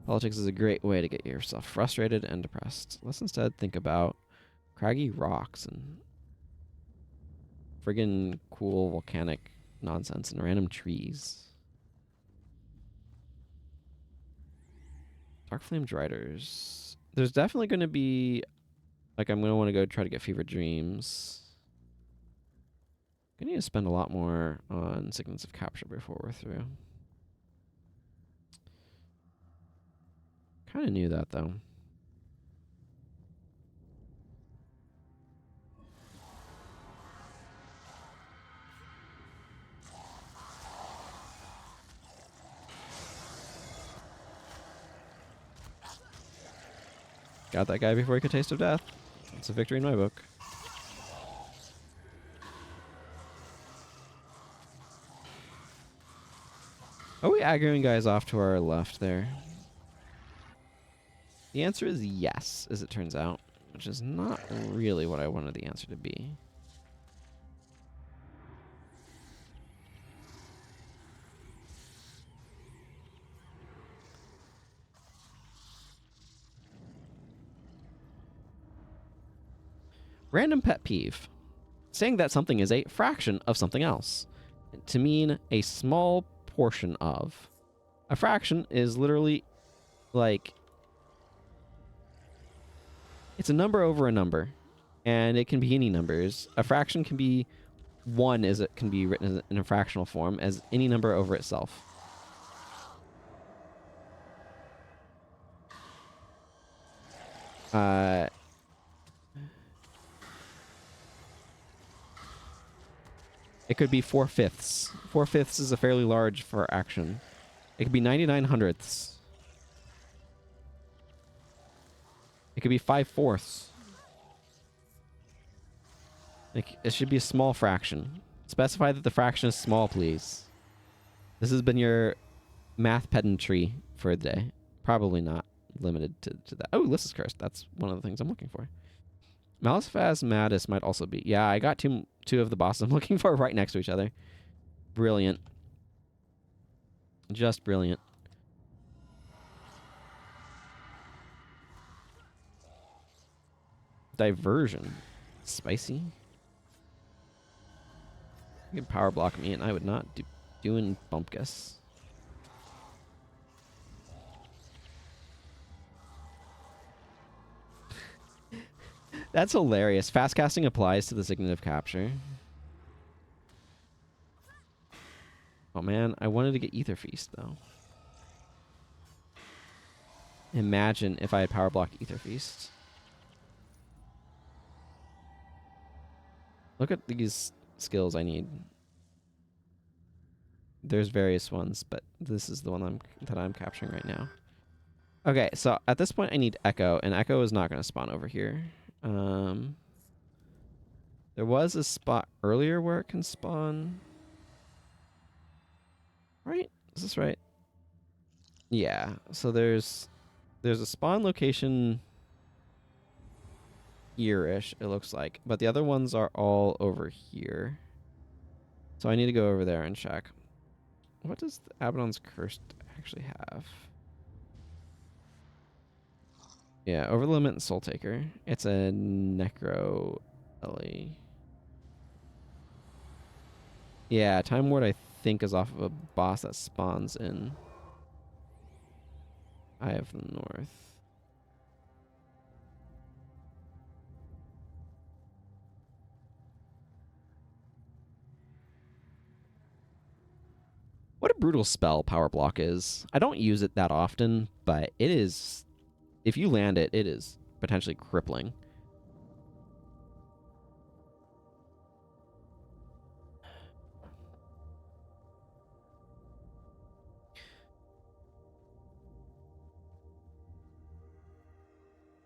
Politics is a great way to get yourself frustrated and depressed. Let's instead think about craggy rocks and friggin' cool volcanic nonsense and random trees. Dark Flame Driders. There's definitely going to be... Like, I'm going to want to go try to get Fever Dreams. I need to spend a lot more on Signals of Capture before we're through. Kind of knew that, though. Got that guy before he could taste of death. It's a victory in my book. Are we aggroing guys off to our left there? The answer is yes, as it turns out, which is not really what I wanted the answer to be. Random pet peeve. Saying that something is a fraction of something else. To mean a small portion of. A fraction is literally like... It's a number over a number. And it can be any numbers. A fraction can be 1 as it can be written in a fractional form as any number over itself. It could be 4/5. 4/5 is a fairly large fraction. It could be 99 hundredths. It could be 5/4. Like, it should be a small fraction. Specify that the fraction is small, please. This has been your math pedantry for the day. Probably not limited to that. Oh, Ulysses Cursed. That's one of the things I'm looking for. Malphasmatus might also be. Yeah, I got two of the bosses I'm looking for right next to each other. Brilliant. Just brilliant. Diversion. Spicy. You can power block me and I would not do doing bumpkus. That's hilarious. Fast casting applies to the Signet of Capture. Oh man, I wanted to get Ether Feast though. Imagine if I had power blocked Ether Feast. Look at these skills I need. There's various ones, but this is the one that I'm capturing right now. Okay, so at this point I need Echo, and Echo is not going to spawn over here. There was a spot earlier where it can spawn. Right? Is this right? Yeah. So there's a spawn location here-ish, it looks like. But the other ones are all over here. So I need to go over there and check. What does the Abaddon's Curse actually have? Yeah, Over the Limit and Soul Taker. It's a Necro LA. Yeah, Time Ward I think is off of a boss that spawns in Eye of the North. What a brutal spell Power Block is. I don't use it that often, but it is... If you land it, it is potentially crippling.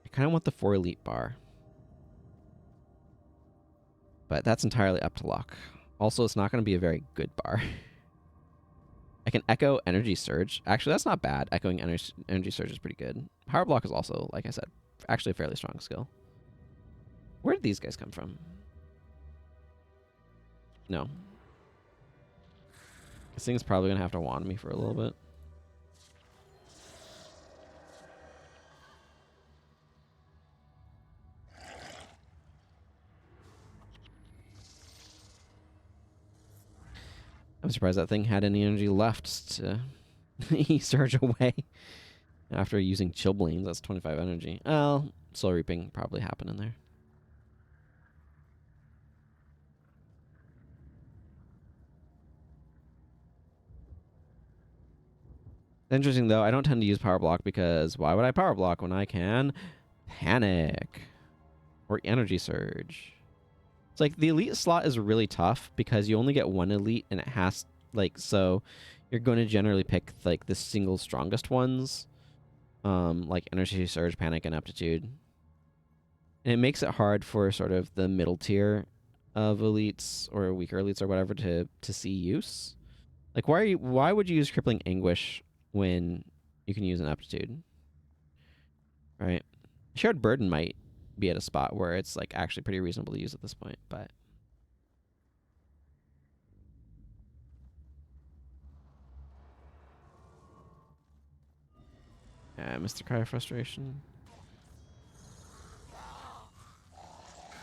I kind of want the 4 Elite bar. But that's entirely up to luck. Also, it's not going to be a very good bar. I can Echo Energy Surge. Actually, that's not bad. Echoing Energy Surge is pretty good. Power Block is also, like I said, actually a fairly strong skill. Where did these guys come from? No. This thing's probably going to have to wand me for a little bit. I'm surprised that thing had any energy left to surge away after using Chillblains. That's 25 energy. Well, Soul Reaping probably happened in there. Interesting, though, I don't tend to use Power Block because why would I Power Block when I can Panic or Energy Surge? It's like the Elite slot is really tough because you only get one Elite and it has, like, so you're going to generally pick, like, the single strongest ones, like Energy Surge, Panic, and Aptitude. And it makes it hard for sort of the middle tier of elites or weaker elites or whatever to see use. Like, why would you use Crippling Anguish when you can use an Aptitude? Right? Shared Burden might be at a spot where it's like actually pretty reasonable to use at this point, but Mr. Cry of Frustration.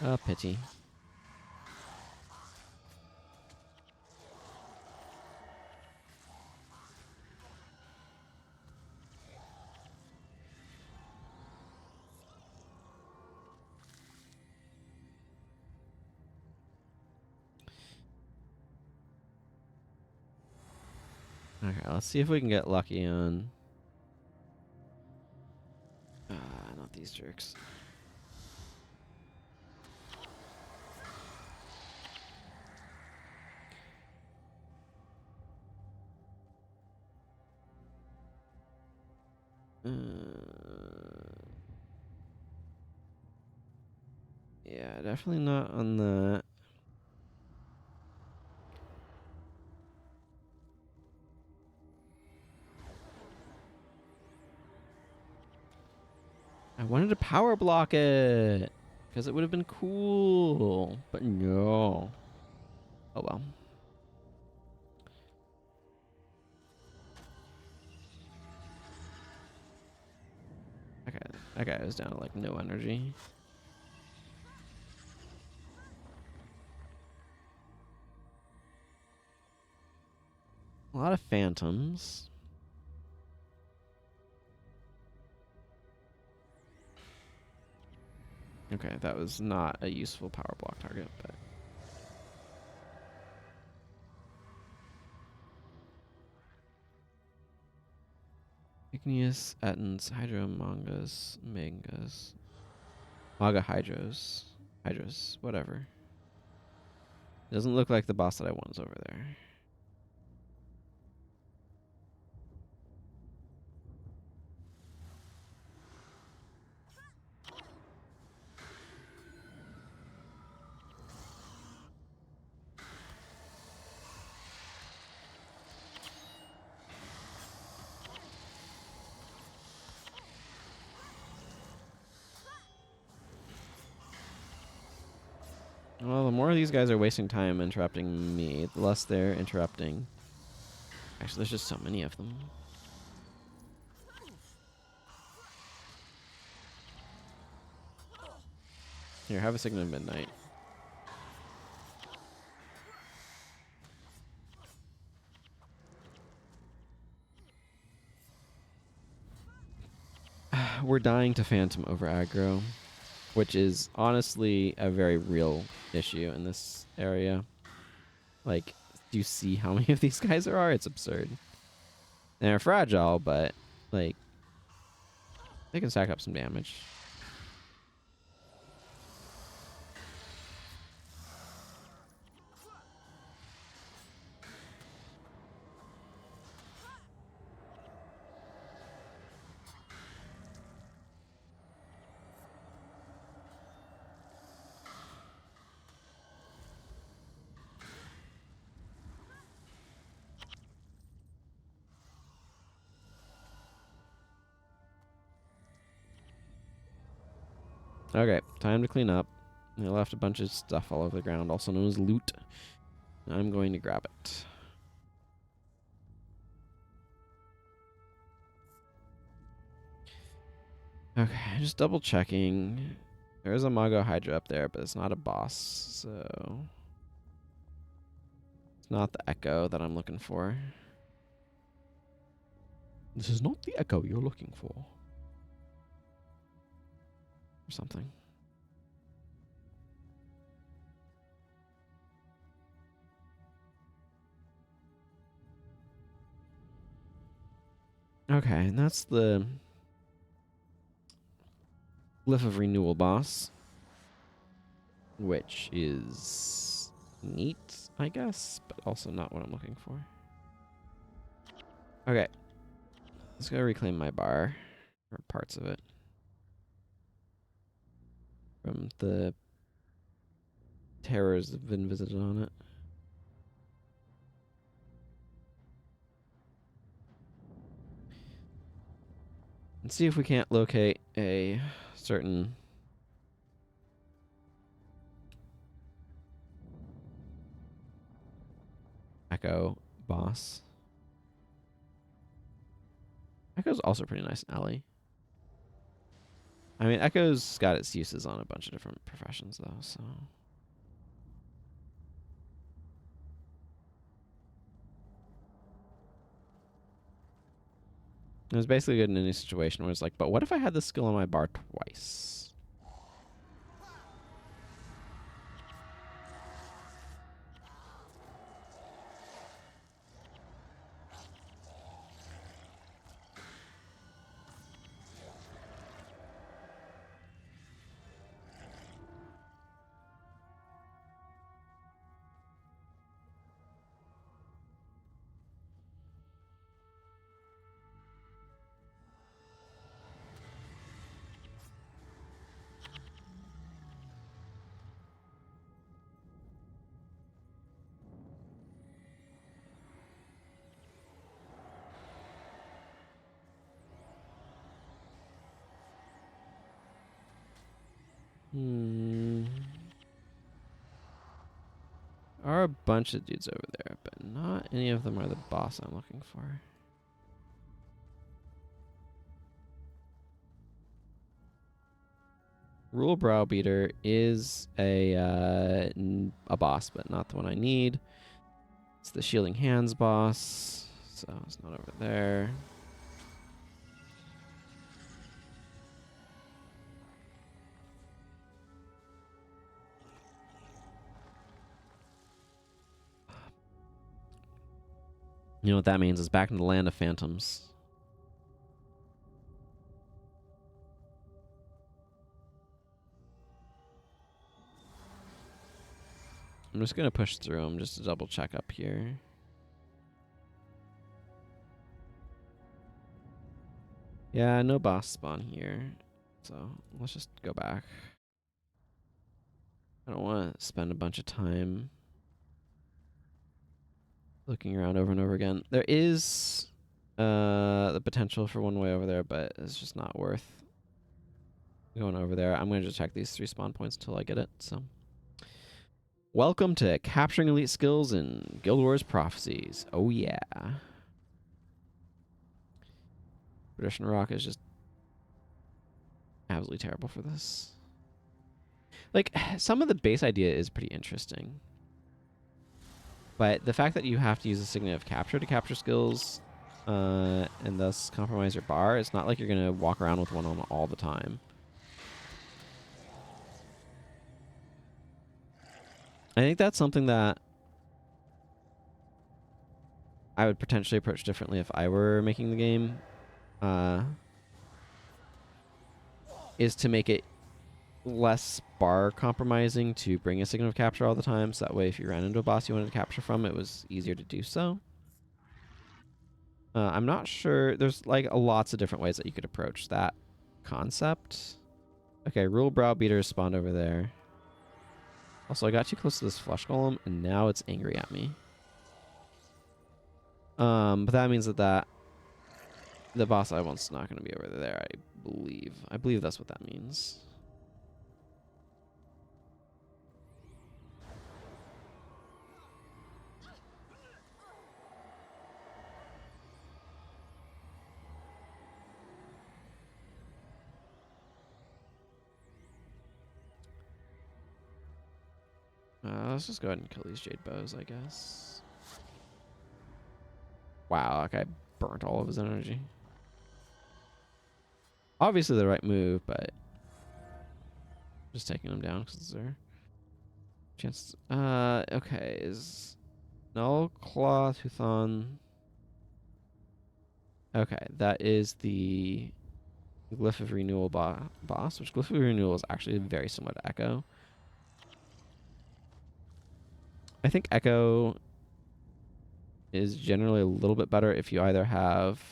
Oh, pity. Okay, let's see if we can get lucky on... not these jerks. Yeah, definitely not on that. I wanted to power block it because it would have been cool, but no. Oh well. Okay, that guy was down to like no energy. A lot of phantoms. Okay, that was not a useful power block target, but Igneous, Ettins, Hydro, Mangas, Mangas, Maga Hydros, Hydros, whatever. Doesn't look like the boss that I want is over there. Well, the more these guys are wasting time interrupting me, the less they're interrupting. Actually, there's just so many of them. Here, have a Sigma of Midnight. We're dying to Phantom over aggro, which is honestly a very real issue in this area. Like, do you see how many of these guys there are? It's absurd. They're fragile, but, like, they can stack up some damage. Okay, time to clean up. I left a bunch of stuff all over the ground, also known as loot. I'm going to grab it. Okay, just double checking. There is a Mago Hydra up there, but it's not a boss, so it's not the Echo that I'm looking for. This is not the Echo you're looking for. Or something. Okay, and that's the Glyph of Renewal boss, which is neat, I guess, but also not what I'm looking for. Okay, let's go reclaim my bar, or parts of it, from the terrors that have been visited on it. And see if we can't locate a certain Echo boss. Echo's also pretty nice in Ellie. I mean, Echo's got its uses on a bunch of different professions, though, so... It was basically good in any situation where it's like, but what if I had this skill on my bar twice? Hmm. Are a bunch of dudes over there, but not any of them are the boss I'm looking for. Rule Browbeater is a boss, but not the one I need. It's the Shielding Hands boss, so it's not over there. You know what that means is back in the land of phantoms. I'm just going to push through them just to double check up here. Yeah, no boss spawn here. So let's just go back. I don't want to spend a bunch of time looking around over and over again. There is the potential for one way over there, but it's just not worth going over there. I'm going to just check these 3 spawn points until I get it. So, welcome to capturing elite skills in Guild Wars Prophecies. Oh yeah. Tradition Rock is just absolutely terrible for this. Like, some of the base idea is pretty interesting. But the fact that you have to use a Signet of Capture to capture skills and thus compromise your bar, it's not like you're going to walk around with one on all the time. I think that's something that I would potentially approach differently if I were making the game. Is to make it less bar compromising to bring a Signet of Capture all the time, so that way if you ran into a boss you wanted to capture from, it was easier to do so. I'm not sure. There's like lots of different ways that you could approach that concept. Okay, Rule Browbeater spawned over there. Also, I got too close to this flesh golem, and now it's angry at me. But that means that the boss I want's not going to be over there, I believe. I believe that's what that means. Let's just go ahead and kill these jade bows, I guess. Wow, that guy burnt all of his energy. Obviously the right move, but just taking him down because it's their chance. Okay, is Null Claw Tuthon. Okay, that is the Glyph of Renewal boss, which Glyph of Renewal is actually very similar to Echo. I think Echo is generally a little bit better if you either have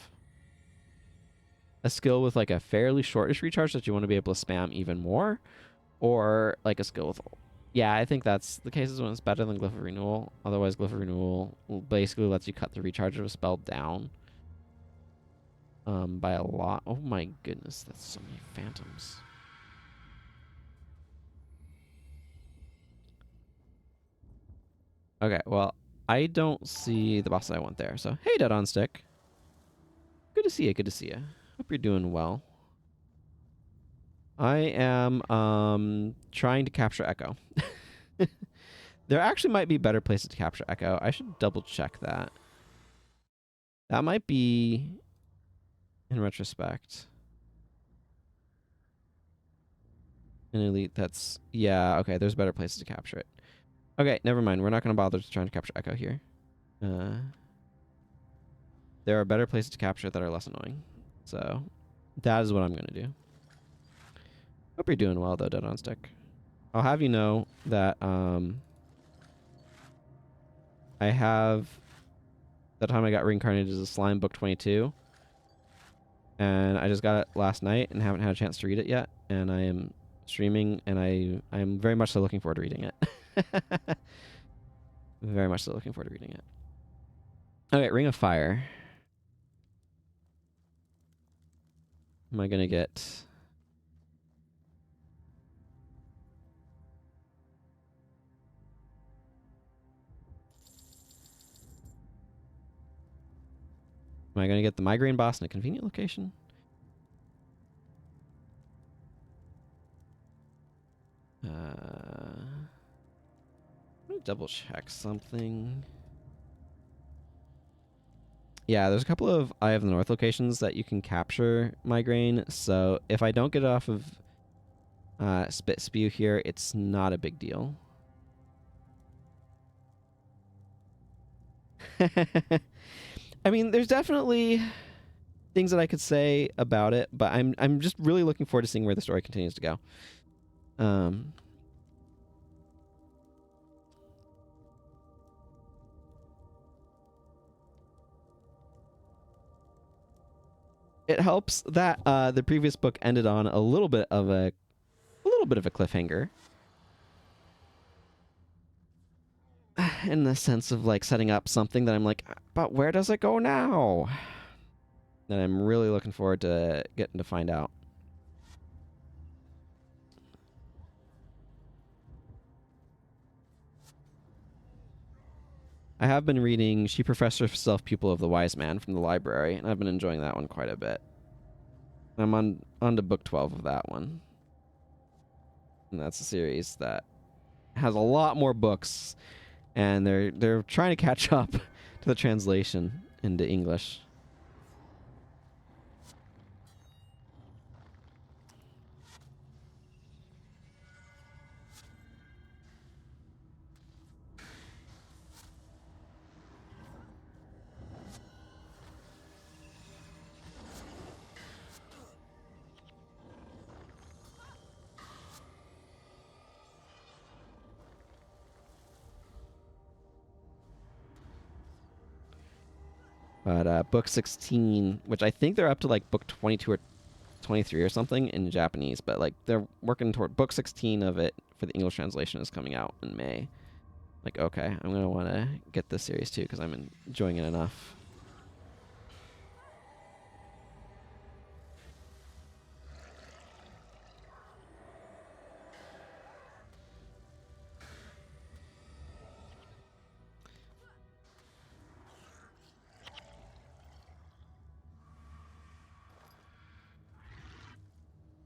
a skill with like a fairly shortish recharge that you want to be able to spam even more, or like a skill with... Yeah, I think that's the cases when it's better than Glyph of Renewal. Otherwise, Glyph of Renewal basically lets you cut the recharge of a spell down by a lot. Oh my goodness, that's so many phantoms. Okay, well, I don't see the boss I want there. So, hey, Dead on Stick. Good to see you. Good to see you. Hope you're doing well. I am trying to capture Echo. There actually might be better places to capture Echo. I should double check that. That might be, in retrospect, an elite that's... Yeah, okay, there's better places to capture it. Okay, never mind. We're not going to bother trying to capture Echo here. There are better places to capture it that are less annoying. So, that is what I'm going to do. Hope you're doing well, though, Dead on Stick. I'll have you know that I have... The time I got reincarnated as a slime, book 22. And I just got it last night and haven't had a chance to read it yet. And I am streaming, and I'm very much so looking forward to reading it. Very much so looking forward to reading it. Okay, Ring of Fire. Am I going to get... Am I going to get the migraine boss in a convenient location? Let me double check something. Yeah, there's a couple of Eye of the North locations that you can capture migraine. So if I don't get it off of Spit Spew here, it's not a big deal. I mean, there's definitely things that I could say about it, but I'm just really looking forward to seeing where the story continues to go. It helps that the previous book ended on a little bit of a cliffhanger, in the sense of like setting up something that I'm like, but where does it go now? That I'm really looking forward to getting to find out. I have been reading She Professor Herself Pupil of the Wise Man from the library, and I've been enjoying that one quite a bit. I'm on to book 12 of that one. And that's a series that has a lot more books, and they're trying to catch up to the translation into English. But book 16, which I think they're up to like book 22 or 23 or something in Japanese, but like they're working toward book 16 of it for the English translation is coming out in May. Like, okay, I'm going to want to get this series too because I'm enjoying it enough.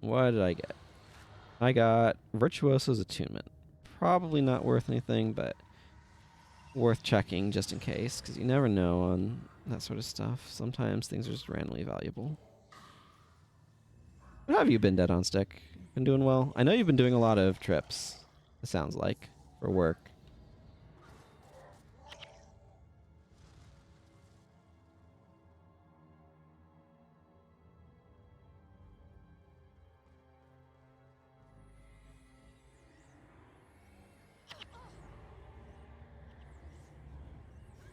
What did I get? I got Virtuoso's Attunement. Probably not worth anything, but worth checking just in case, because you never know on that sort of stuff. Sometimes things are just randomly valuable. How have you been, Dead on Stick? Been doing well? I know you've been doing a lot of trips, it sounds like, for work.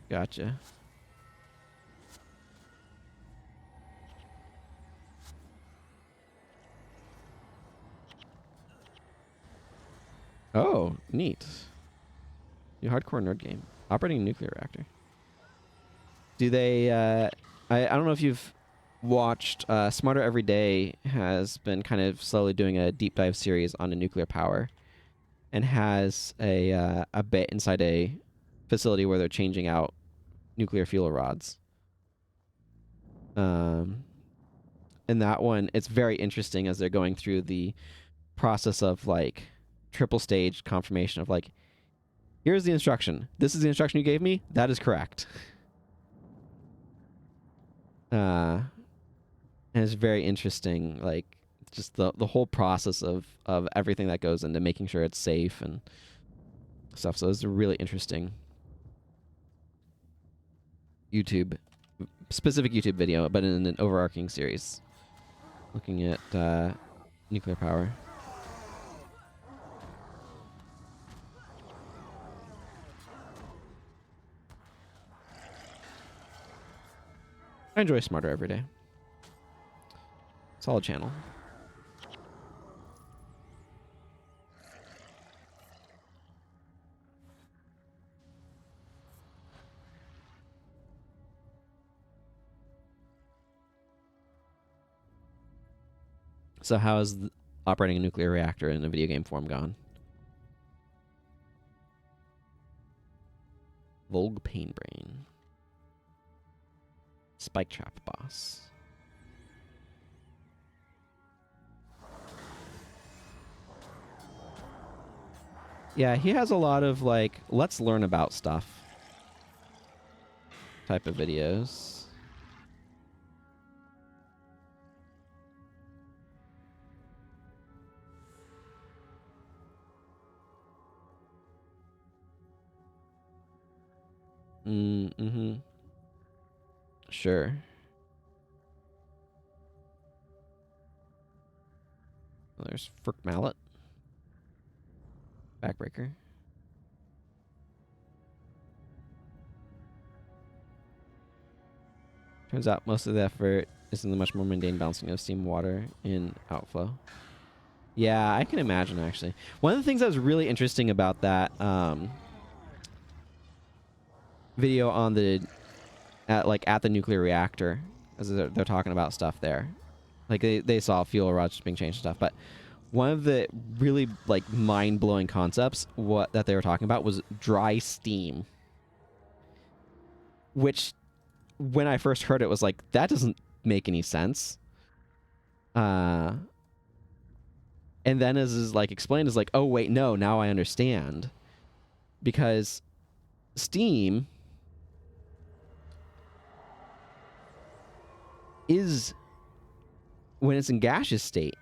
Gotcha. Oh, neat. New hardcore nerd game. Operating a nuclear reactor. Do they, I don't know if you've watched, Smarter Every Day has been kind of slowly doing a deep dive series on a nuclear power and has a bit inside a facility where they're changing out nuclear fuel rods. And that one, it's very interesting as they're going through the process of like triple stage confirmation of like, here's the instruction. This is the instruction you gave me. That is correct. And it's very interesting, like just the whole process of everything that goes into making sure it's safe and stuff. So it's a really interesting YouTube, specific YouTube video, but in an overarching series, looking at nuclear power. I enjoy Smarter Every Day. Solid channel. So how is operating a nuclear reactor in a video game form gone? Volg Painbrain. Spike trap boss. Yeah, he has a lot of like, let's learn about stuff type of videos. Mm-hmm. Sure. Well, there's Frick Mallet. Backbreaker. Turns out most of the effort is in the much more mundane balancing of steam, water, in outflow. Yeah, I can imagine, actually. One of the things that was really interesting about that video on the at the nuclear reactor, as they're talking about stuff there, like they saw fuel rods being changed and stuff, but one of the really like mind-blowing concepts that they were talking about was dry steam, which when I first heard it was like, that doesn't make any sense. And then as is like explained, is like, oh wait, no, now I understand, because steam is, when it's in gaseous state,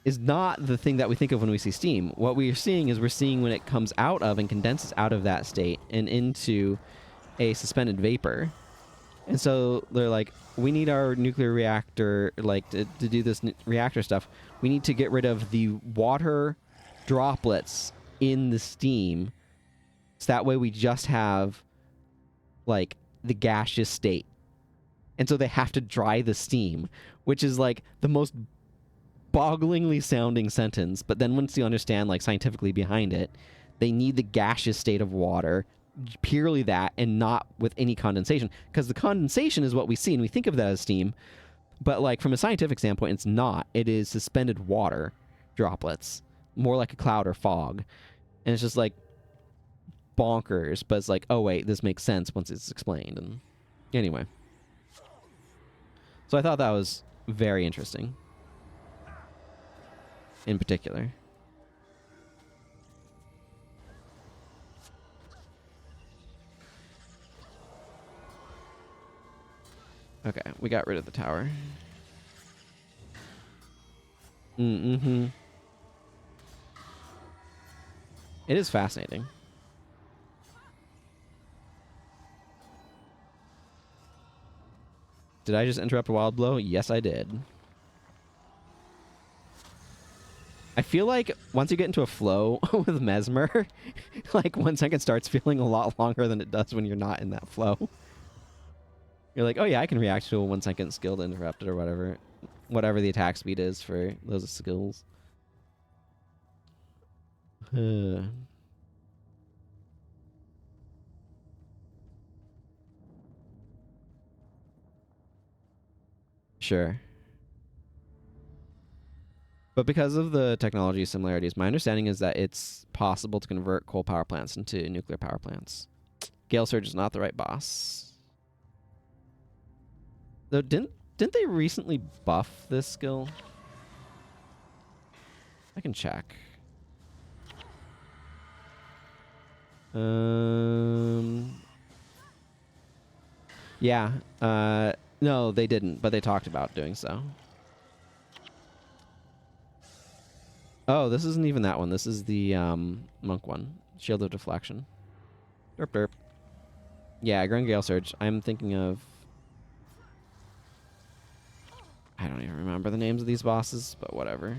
is not the thing that we think of when we see steam. What we're seeing is when it comes out of and condenses out of that state and into a suspended vapor. And so they're like, we need our nuclear reactor, like to do this reactor stuff, we need to get rid of the water droplets in the steam, so that way we just have like the gaseous state. And so they have to dry the steam, which is like the most bogglingly sounding sentence. But then once you understand like scientifically behind it, they need the gaseous state of water, purely that, and not with any condensation, because the condensation is what we see and we think of that as steam, but like from a scientific standpoint, it's not. It is suspended water droplets, more like a cloud or fog. And it's just like bonkers, but it's like, oh wait, this makes sense once it's explained. And anyway, so I thought that was very interesting in particular. Okay, we got rid of the tower. Mm-hmm. It is fascinating. Did I just interrupt a wild blow? Yes, I did. I feel like once you get into a flow with Mesmer, like 1 second starts feeling a lot longer than it does when you're not in that flow. You're like, oh yeah, I can react to a 1 second skill to interrupt it or whatever. Whatever the attack speed is for those skills. Sure. But because of the technology similarities, my understanding is that it's possible to convert coal power plants into nuclear power plants. Gale Surge is not the right boss. Though didn't they recently buff this skill? I can check. Yeah. No, they didn't, but they talked about doing so. Oh, this isn't even that one. This is the monk one. Shield of Deflection. Derp derp. Yeah, Grand Gale Surge. I'm thinking of... I don't even remember the names of these bosses, but whatever.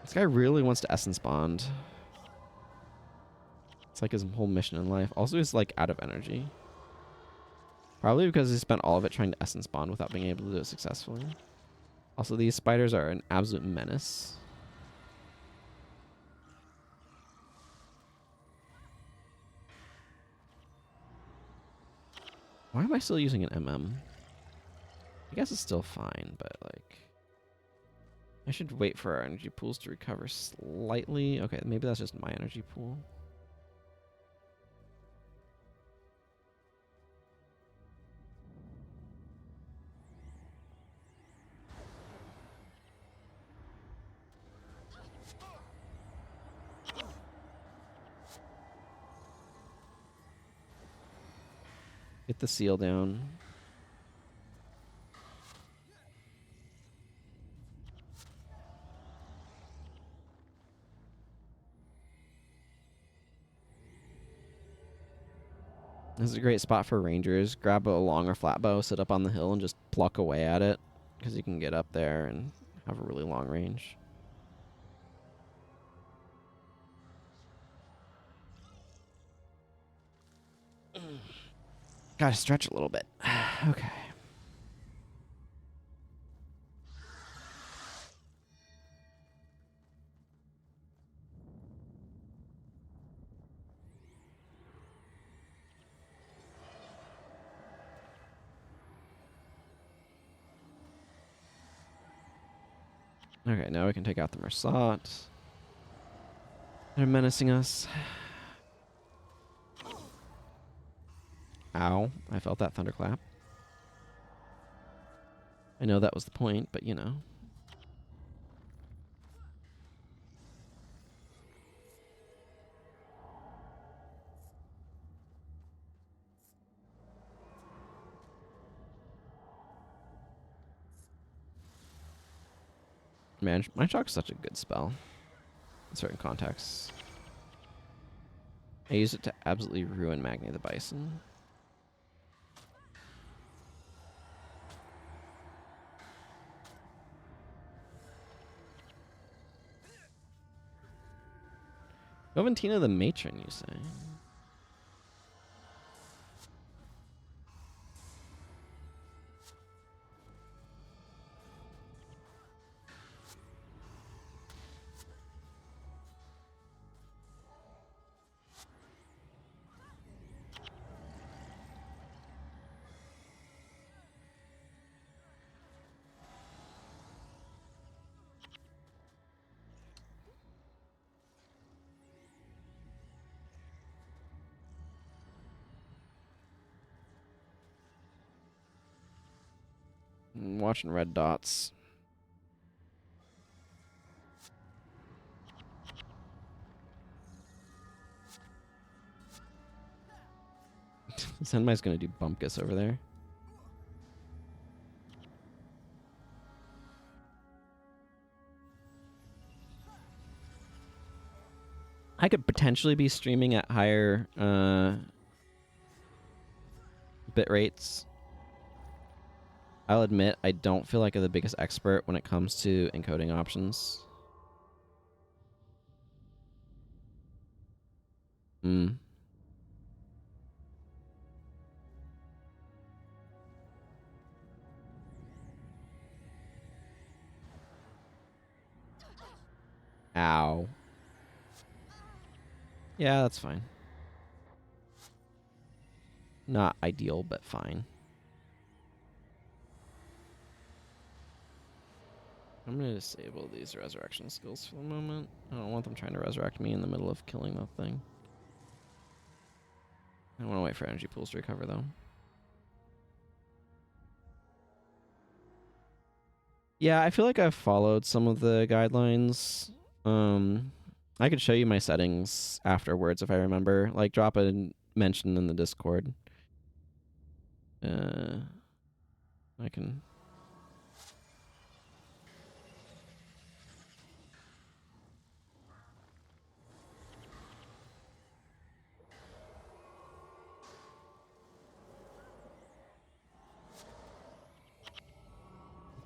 This guy really wants to essence bond. It's like his whole mission in life. Also, he's like out of energy. Probably because he spent all of it trying to essence bond without being able to do it successfully. Also, these spiders are an absolute menace. Why am I still using an MM? guess it's still fine, but like I should wait for our energy pools to recover slightly. Okay, maybe that's just my energy pool. Get the seal down. This is a great spot for rangers. Grab a long or flat bow, sit up on the hill, and just pluck away at it. Because you can get up there and have a really long range. Gotta stretch a little bit. Okay. Okay, now we can take out the Mersat. They're menacing us. Ow. I felt that thunderclap. I know that was the point, but you know. Man, Mind Shock's such a good spell in certain contexts. I use it to absolutely ruin Magni the Bison. Goventina the Matron, you say? I'm watching red dots. Senmai's gonna do Bumpkus over there. I could potentially be streaming at higher bit rates. I'll admit I don't feel like I'm the biggest expert when it comes to encoding options. Hmm. Ow. Yeah, that's fine. Not ideal, but fine. I'm gonna disable these resurrection skills for the moment. I don't want them trying to resurrect me in the middle of killing that thing. I want to wait for energy pools to recover, though. Yeah, I feel like I've followed some of the guidelines. I could show you my settings afterwards if I remember. Like, drop a mention in the Discord. I can...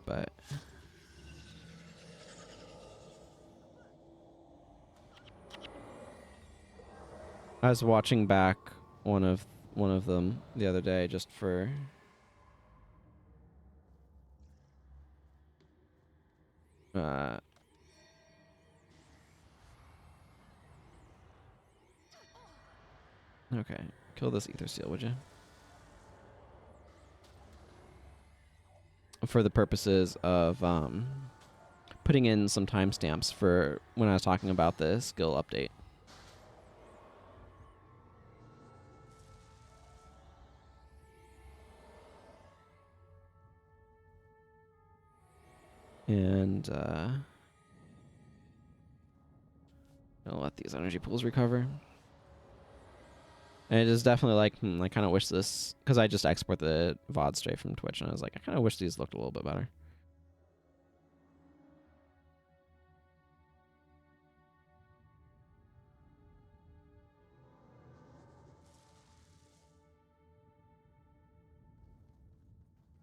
But... I was watching back one of them the other day just for... Okay. Kill this ether seal, would you? for the purposes of putting in some timestamps for when I was talking about the skill update. And I'll let these energy pools recover. And it is definitely like, I kind of wish this, because I just export the VOD straight from Twitch, and I was like, I kind of wish these looked a little bit better.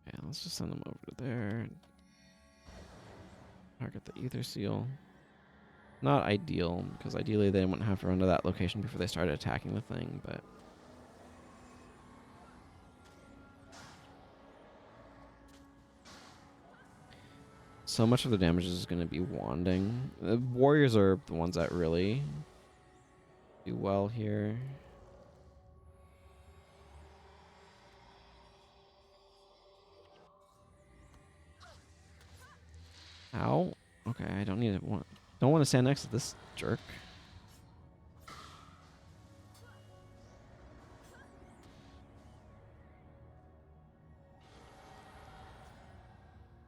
Yeah, let's just send them over to there. Target the ether seal. Not ideal, because ideally they wouldn't have to run to that location before they started attacking the thing, but... So much of the damage is going to be wanding. The warriors are the ones that really do well here. Ow. Okay, I don't need to don't want to stand next to this jerk.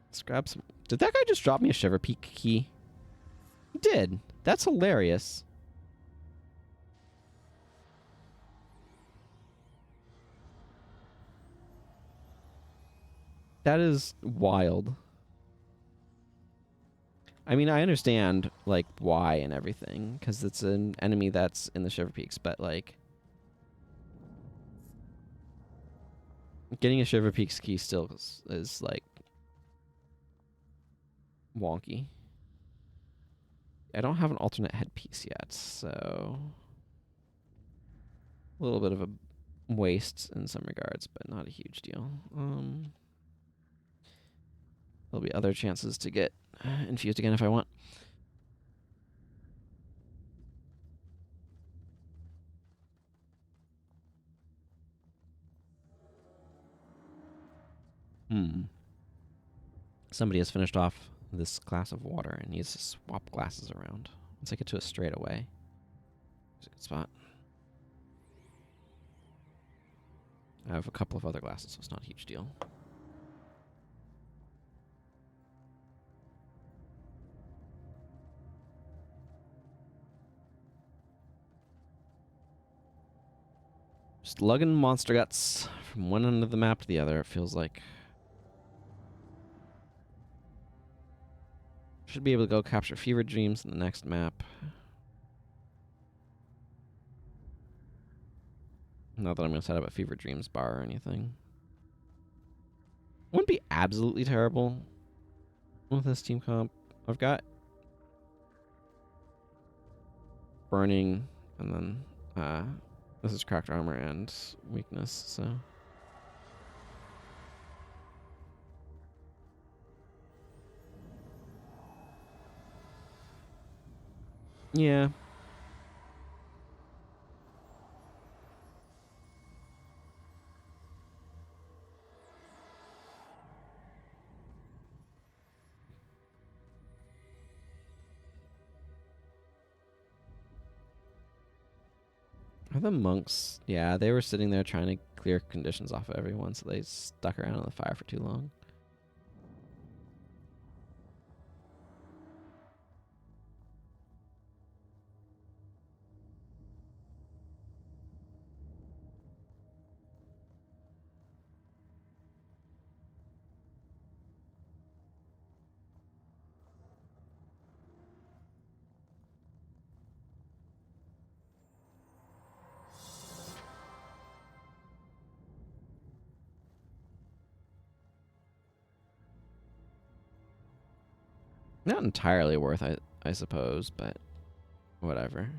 Let's grab some. Did that guy just drop me a Shiver Peak key? He did. That's hilarious. That is wild. I mean, I understand, like, why and everything, because it's an enemy that's in the Shiver Peaks, but, like, getting a Shiver Peaks key still is like, wonky. I don't have an alternate headpiece yet, so... A little bit of a waste in some regards, but not a huge deal. There'll be other chances to get infused again if I want. Somebody has finished off this glass of water and needs to swap glasses around. Let's take it to a straightaway. It's a good spot. I have a couple of other glasses, so it's not a huge deal. Just lugging monster guts from one end of the map to the other, it feels like. Should be able to go capture Fever Dreams in the next map. Not that I'm going to set up a Fever Dreams bar or anything. Wouldn't be absolutely terrible with this team comp. I've got Burning, and then this is Cracked Armor and Weakness, so... Yeah. Are the monks? Yeah, they were sitting there trying to clear conditions off of everyone, so they stuck around in the fire for too long. Not entirely worth, I suppose, but whatever.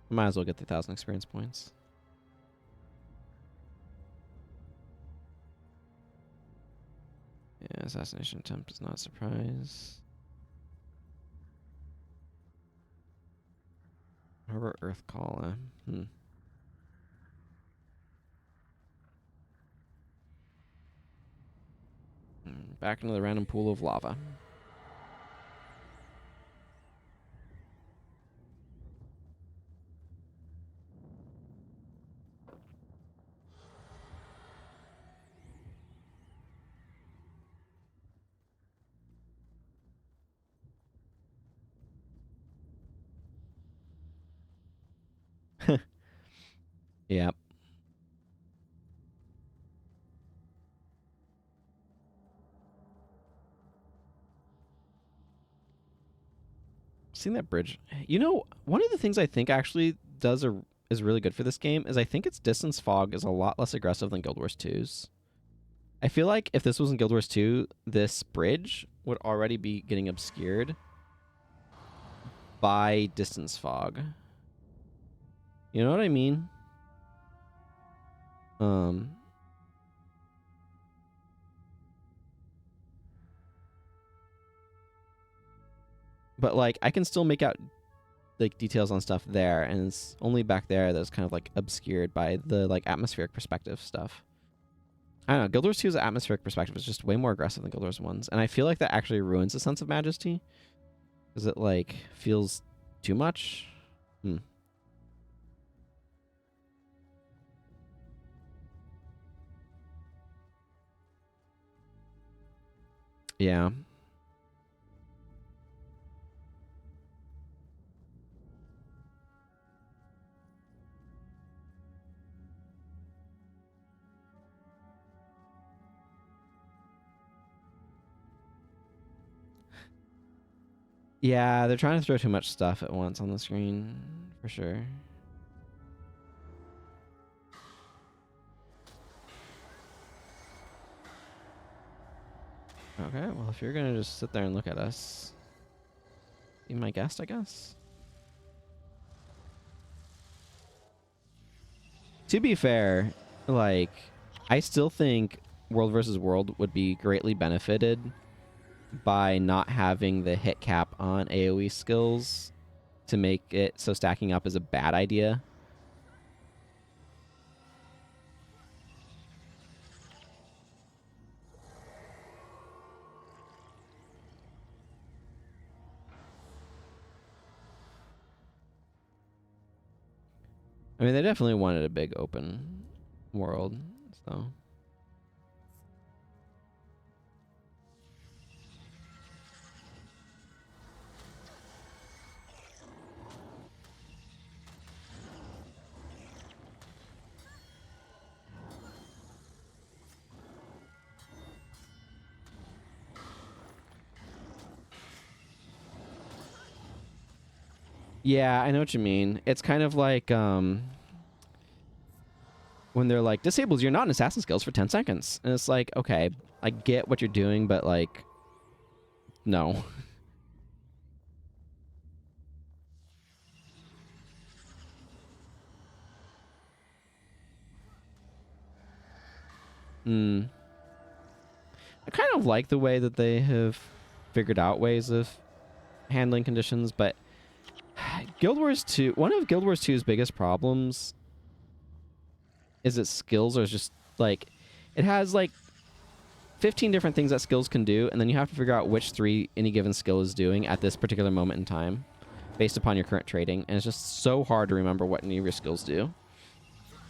Might as well get the 1,000 experience points. Yeah, assassination attempt is not a surprise. Harbor Earth Call. back into the random pool of lava. Yep. Seeing that bridge. You know, one of the things I think actually is really good for this game is I think its distance fog is a lot less aggressive than Guild Wars 2's. I feel like if this was in Guild Wars 2, this bridge would already be getting obscured by distance fog. You know what I mean? But like I can still make out like details on stuff there, and it's only back there that's kind of like obscured by the like atmospheric perspective stuff. I don't know. Guild Wars 2's atmospheric perspective is just way more aggressive than Guild Wars 1's, and I feel like that actually ruins the sense of majesty because it like feels too much. Yeah. Yeah, they're trying to throw too much stuff at once on the screen, for sure. Okay, well, if you're gonna just sit there and look at us, be my guest, I guess. To be fair, like, I still think World versus World would be greatly benefited by not having the hit cap on AoE skills to make it so stacking up is a bad idea. I mean, they definitely wanted a big open world, so... Yeah, I know what you mean. It's kind of like when they're like, disables your non-assassin skills for 10 seconds. And it's like, okay, I get what you're doing, but like, no. I kind of like the way that they have figured out ways of handling conditions, but Guild Wars 2, one of Guild Wars 2's biggest problems is its skills are just like, it has like 15 different things that skills can do, and then you have to figure out which 3 any given skill is doing at this particular moment in time based upon your current trading, and it's just so hard to remember what any of your skills do.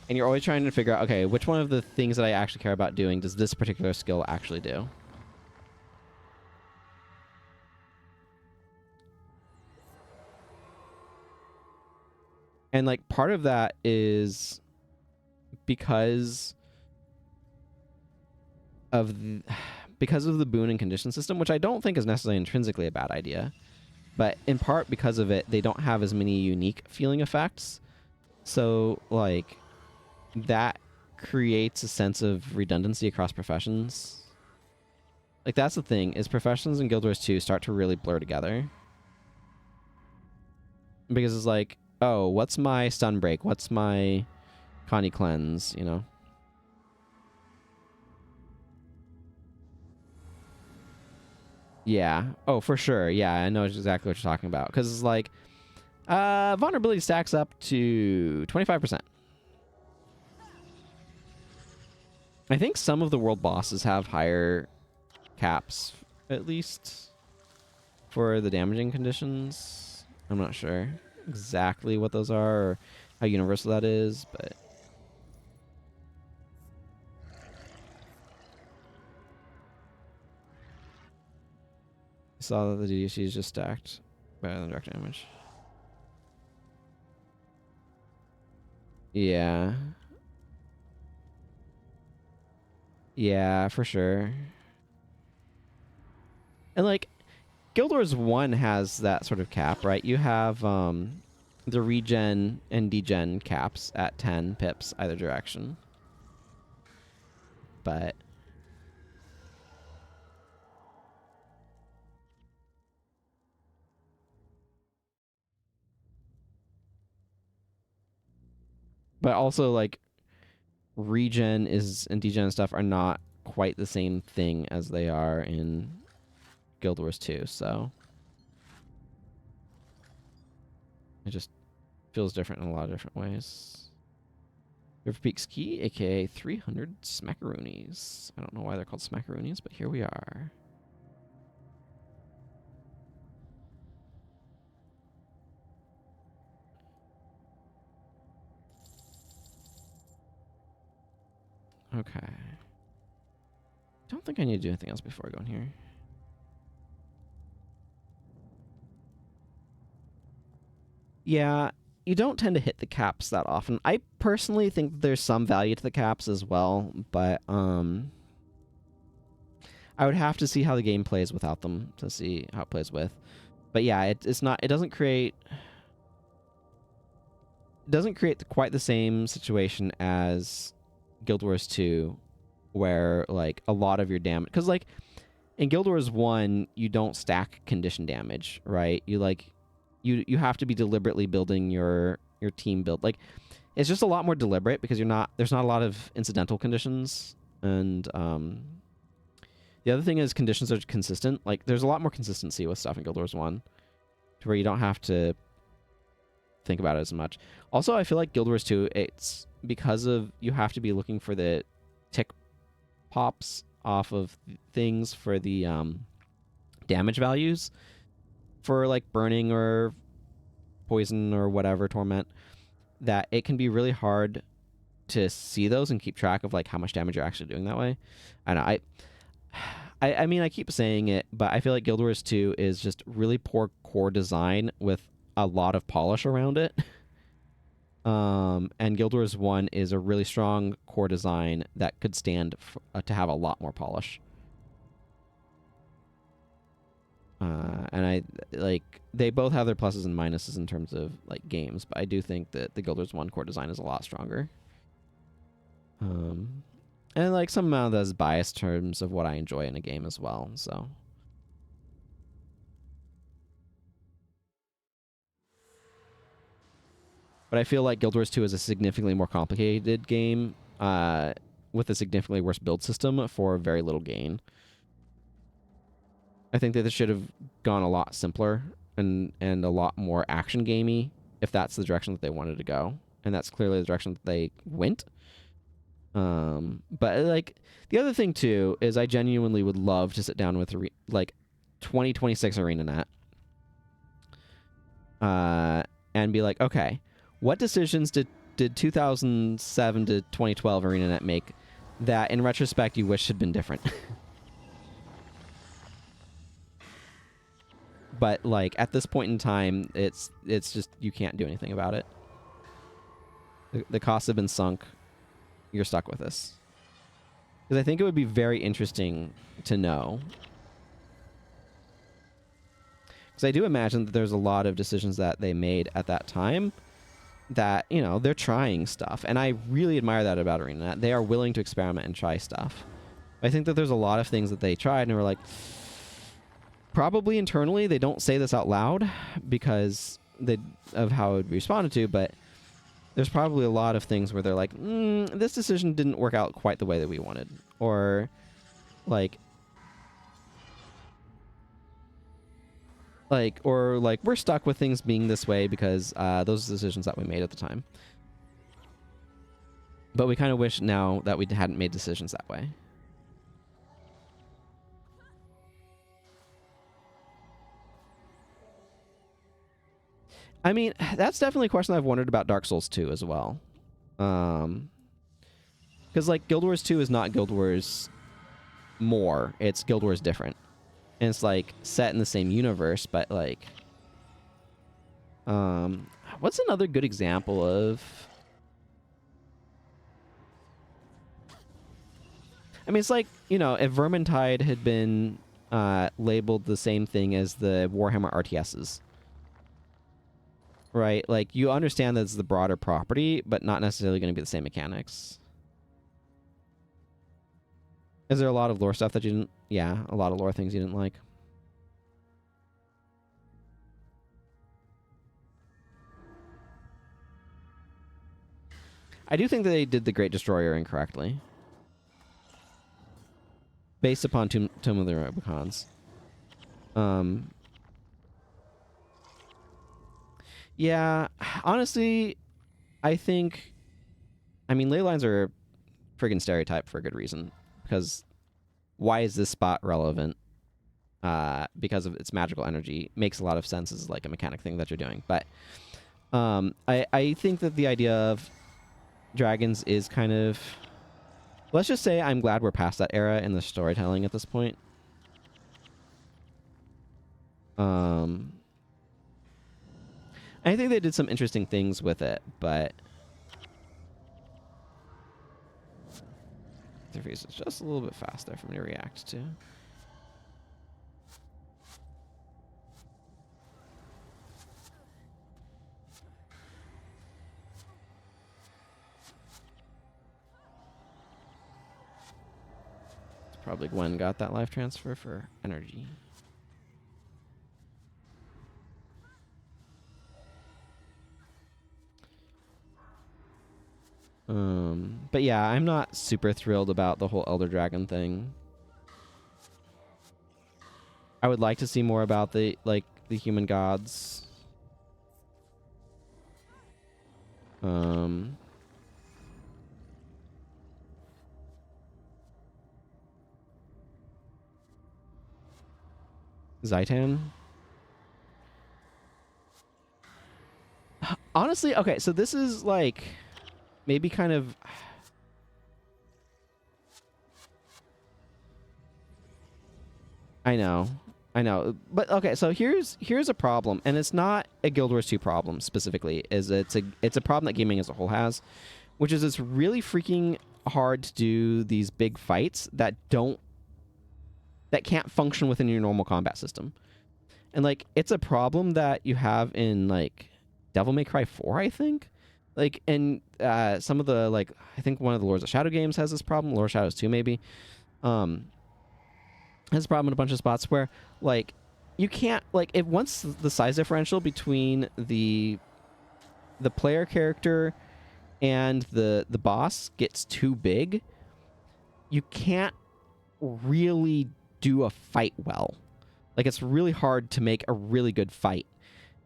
And you're always trying to figure out, okay, which one of the things that I actually care about doing does this particular skill actually do? And like part of that is because of the boon and condition system, which I don't think is necessarily intrinsically a bad idea, but in part because of it, they don't have as many unique feeling effects. So like that creates a sense of redundancy across professions. Like that's the thing, is professions in Guild Wars 2 start to really blur together. Because it's like, oh, what's my stun break? What's my Connie cleanse, you know? Yeah. Oh, for sure. Yeah, I know exactly what you're talking about. Because it's like, vulnerability stacks up to 25%. I think some of the world bosses have higher caps, at least for the damaging conditions. I'm not sure exactly what those are or how universal that is, but I saw that the DDC is just stacked better than direct damage. Yeah. Yeah, for sure. And like Guild Wars 1 has that sort of cap, right? You have the regen and degen caps at 10 pips either direction. But also like regen is and degen stuff are not quite the same thing as they are in Guild Wars 2, so it just feels different in a lot of different ways. River Peak Ski, aka 300 smackaroonies. I don't know why they're called smackaroonies, but here we are. Okay. Don't think I need to do anything else before I go in here. Yeah, you don't tend to hit the caps that often. I personally think there's some value to the caps as well, but I would have to see how the game plays without them to see how it plays with. But yeah, it's not. It doesn't create quite the same situation as Guild Wars 2, where like a lot of your damage, because like in Guild Wars 1, you don't stack condition damage, right? You like you have to be deliberately building your team build. Like it's just a lot more deliberate because there's not a lot of incidental conditions. And the other thing is conditions are consistent. Like there's a lot more consistency with stuff in Guild Wars 1 to where you don't have to think about it as much. Also, I feel like Guild Wars 2, it's because of you have to be looking for the tick pops off of things for the damage values for like burning or poison or whatever torment, that it can be really hard to see those and keep track of like how much damage you're actually doing that way. And I mean, I keep saying it, but I feel like Guild Wars 2 is just really poor core design with a lot of polish around it. And Guild Wars 1 is a really strong core design that could stand to have a lot more polish. And I like they both have their pluses and minuses in terms of like games, but I do think that the Guild Wars 1 core design is a lot stronger. And like some amount of that is biased in terms of what I enjoy in a game as well. So, but I feel like Guild Wars 2 is a significantly more complicated game with a significantly worse build system for very little gain. I think that this should have gone a lot simpler and a lot more action gamey if that's the direction that they wanted to go, and that's clearly the direction that they went. But like the other thing too is I genuinely would love to sit down with like 2026 ArenaNet and be like, okay, what decisions did 2007 to 2012 ArenaNet make that in retrospect you wish had been different? But like at this point in time, it's just you can't do anything about it. The costs have been sunk. You're stuck with this. Because I think it would be very interesting to know. Because I do imagine that there's a lot of decisions that they made at that time that, you know, they're trying stuff. And I really admire that about ArenaNet. They are willing to experiment and try stuff. I think that there's a lot of things that they tried and were like, probably internally they don't say this out loud because of how it would be responded to, but there's probably a lot of things where they're like, this decision didn't work out quite the way that we wanted. Or like we're stuck with things being this way because those are decisions that we made at the time. But we kind of wish now that we hadn't made decisions that way. I mean, that's definitely a question I've wondered about Dark Souls 2 as well. Because like Guild Wars 2 is not Guild Wars more, it's Guild Wars different. And it's like set in the same universe, but like what's another good example of, I mean, it's like, you know, if Vermintide had been labeled the same thing as the Warhammer RTSs, right? Like, you understand that it's the broader property, but not necessarily going to be the same mechanics. Is there a lot of lore stuff that you didn't... Yeah, a lot of lore things you didn't like. I do think that they did the Great Destroyer incorrectly. Based upon Tomb of the Rubicons. Yeah, honestly, I think... I mean, ley lines are a friggin' stereotype for a good reason. Because why is this spot relevant? Because of its magical energy. Makes a lot of sense as like a mechanic thing that you're doing. But I think that the idea of dragons is kind of... Let's just say I'm glad we're past that era in the storytelling at this point. I think they did some interesting things with it, but... Interface is just a little bit faster for me to react to. It's probably Gwen got that life transfer for energy. But yeah, I'm not super thrilled about the whole Elder Dragon thing. I would like to see more about the human gods. Zaitan. Honestly, okay, so this is like maybe kind of... I know. But okay, so here's a problem, and it's not a Guild Wars 2 problem specifically, is it's a problem that gaming as a whole has, which is it's really freaking hard to do these big fights that can't function within your normal combat system. And like it's a problem that you have in like Devil May Cry 4, I think. Like, and some of the, like, I think one of the Lords of Shadow games has this problem. Lord of Shadows 2, maybe. Has a problem in a bunch of spots where, like, you can't, like, if once the size differential between the player character and the boss gets too big, you can't really do a fight well. Like, it's really hard to make a really good fight.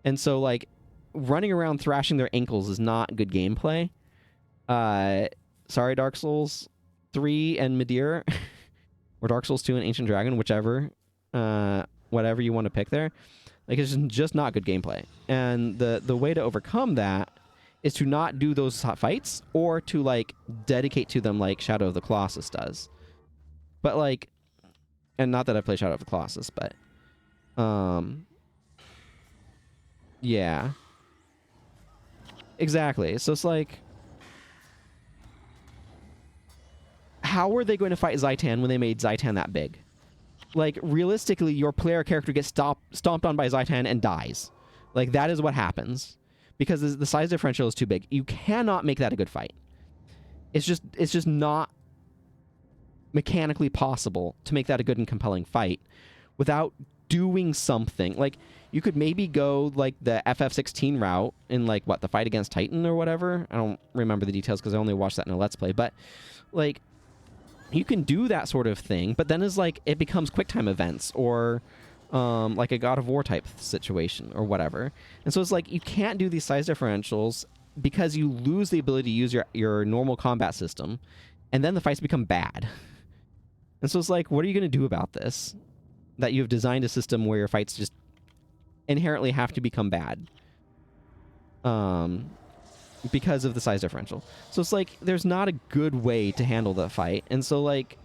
And so, like, running around thrashing their ankles is not good gameplay. Sorry, Dark Souls 3 and Midir, or Dark Souls 2 and Ancient Dragon, whichever, whatever you want to pick there. Like, it's just not good gameplay. And the way to overcome that is to not do those fights, or to, like, dedicate to them like Shadow of the Colossus does. But, like, and not that I play Shadow of the Colossus, but, yeah. Exactly. So it's like, how were they going to fight Zaitan when they made Zaitan that big? Like, realistically, your player character gets stomped on by Zaitan and dies. Like, that is what happens. Because the size differential is too big. You cannot make that a good fight. It's just not mechanically possible to make that a good and compelling fight without doing something. Like, you could maybe go, like, the FF16 route in, like, what, the fight against Titan or whatever? I don't remember the details because I only watched that in a Let's Play. But, like, you can do that sort of thing, but then it's like it becomes QuickTime events or like a God of War type situation or whatever. And so it's like you can't do these size differentials because you lose the ability to use your normal combat system, and then the fights become bad. And so it's like, what are you going to do about this? That you've designed a system where your fights just inherently have to become bad. Um, because of the size differential. So it's like there's not a good way to handle the fight. And so like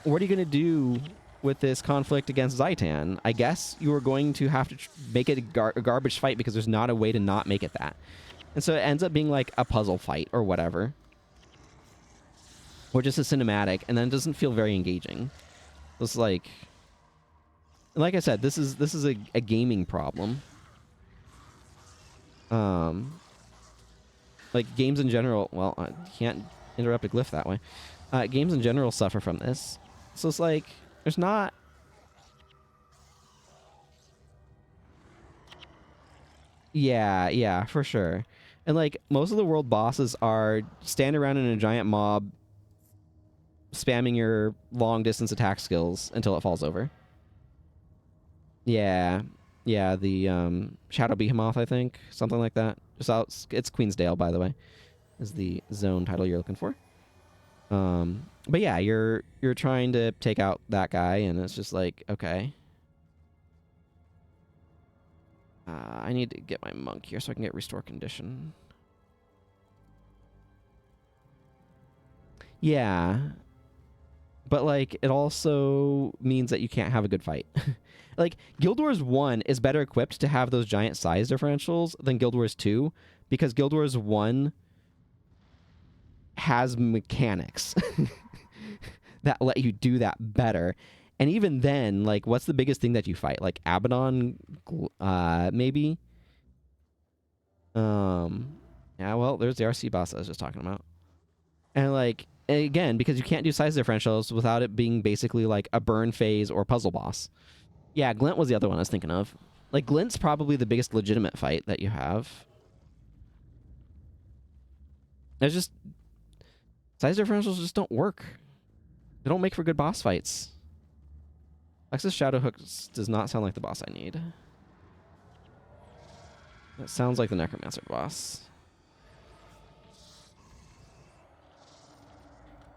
what are you going to do with this conflict against Zaitan? I guess you are going to have to make it a garbage fight because there's not a way to not make it that. And so it ends up being like a puzzle fight or whatever. Or just a cinematic, and then it doesn't feel very engaging. It's like I said, this is a gaming problem. Like games in general, well, I can't interrupt a glyph that way. Games in general suffer from this. So it's like, there's not... Yeah, for sure. And like, most of the world bosses are stand around in a giant mob, spamming your long distance attack skills until it falls over. Yeah. Yeah, the Shadow Behemoth, I think. Something like that. It's Queensdale, by the way, is the zone title you're looking for. But yeah, you're trying to take out that guy, and it's just like, okay. I need to get my monk here so I can get restore condition. Yeah. But like, it also means that you can't have a good fight. Like, Guild Wars 1 is better equipped to have those giant size differentials than Guild Wars 2, because Guild Wars 1 has mechanics that let you do that better. And even then, like, what's the biggest thing that you fight? Like Abaddon, maybe? Yeah, well, there's the RC boss I was just talking about. And like, again, because you can't do size differentials without it being basically like a burn phase or puzzle boss. Yeah, Glint was the other one I was thinking of. Like, Glint's probably the biggest legitimate fight that you have. There's just... size differentials just don't work. They don't make for good boss fights. Lexus Shadowhooks does not sound like the boss I need. That sounds like the Necromancer boss.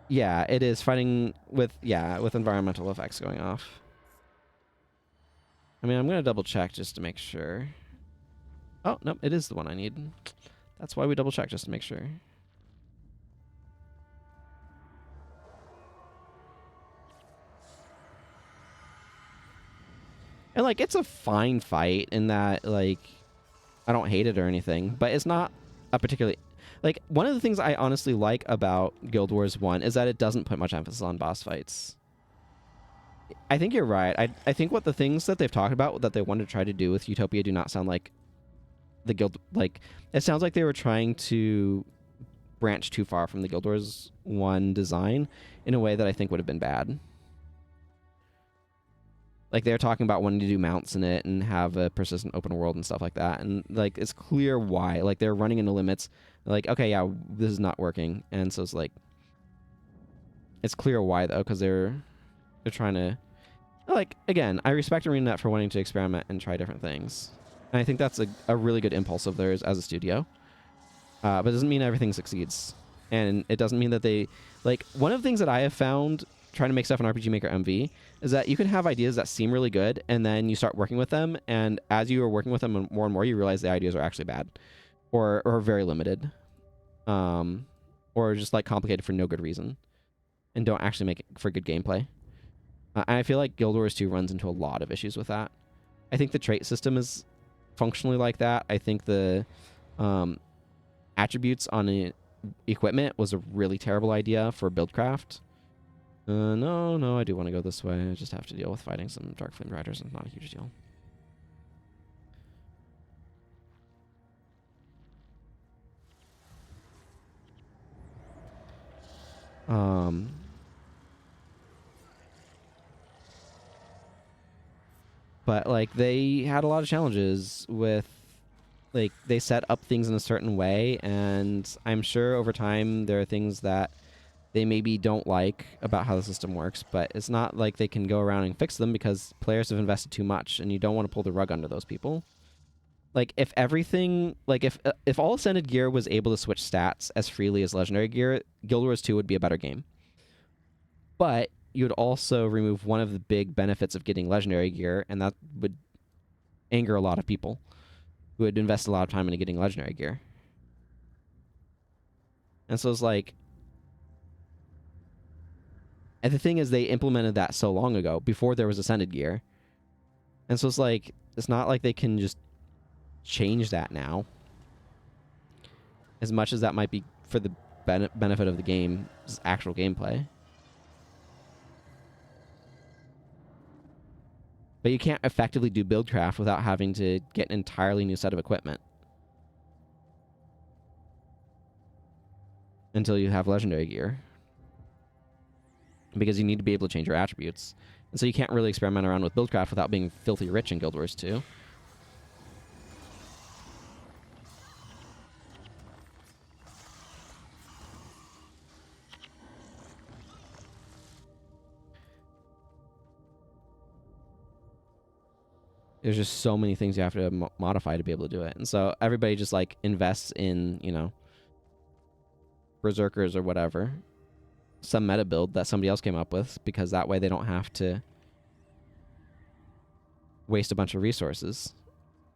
Yeah, it is fighting with environmental effects going off. I mean, I'm going to double check just to make sure. Oh, nope, it is the one I need. That's why we double check, just to make sure. And like, it's a fine fight in that, like, I don't hate it or anything, but it's not a particularly... Like, one of the things I honestly like about Guild Wars 1 is that it doesn't put much emphasis on boss fights. I think you're right. I think what the things that they've talked about that they wanted to try to do with Utopia do not sound like the Guild... Like, it sounds like they were trying to branch too far from the Guild Wars 1 design in a way that I think would have been bad. Like, they're talking about wanting to do mounts in it and have a persistent open world and stuff like that. And, like, it's clear why. Like, they're running into limits. They're like, okay, yeah, this is not working. And so it's like... It's clear why, though, because they're trying to... Like, again, I respect ArenaNet for wanting to experiment and try different things. And I think that's a really good impulse of theirs as a studio. But it doesn't mean everything succeeds. And it doesn't mean that they... Like, one of the things that I have found trying to make stuff in RPG Maker MV is that you can have ideas that seem really good, and then you start working with them, and as you are working with them more and more, you realize the ideas are actually bad. Or very limited. Or just, like, complicated for no good reason. And don't actually make it for good gameplay. And I feel like Guild Wars 2 runs into a lot of issues with that. I think the trait system is functionally like that. I think the attributes on equipment was a really terrible idea for Buildcraft. No, I do want to go this way. I just have to deal with fighting some Dark Flame Riders. It's not a huge deal. But, like, they had a lot of challenges with, like, they set up things in a certain way, and I'm sure over time there are things that they maybe don't like about how the system works, but it's not like they can go around and fix them because players have invested too much, and you don't want to pull the rug under those people. Like, if everything... Like, if all Ascended gear was able to switch stats as freely as Legendary gear, Guild Wars 2 would be a better game. But you would also remove one of the big benefits of getting Legendary gear, and that would anger a lot of people. who had invested a lot of time into getting legendary gear. And so it's like, and the thing is, they implemented that so long ago, before there was ascended gear. And so it's like, it's not like they can just change that now. As much as that might be for the benefit of the game's actual gameplay. But you can't effectively do buildcraft without having to get an entirely new set of equipment. Until you have legendary gear. Because you need to be able to change your attributes. And so you can't really experiment around with buildcraft without being filthy rich in Guild Wars 2. There's just so many things you have to modify to be able to do it. And so everybody just like invests in, you know, berserkers or whatever. Some meta build that somebody else came up with, because that way they don't have to waste a bunch of resources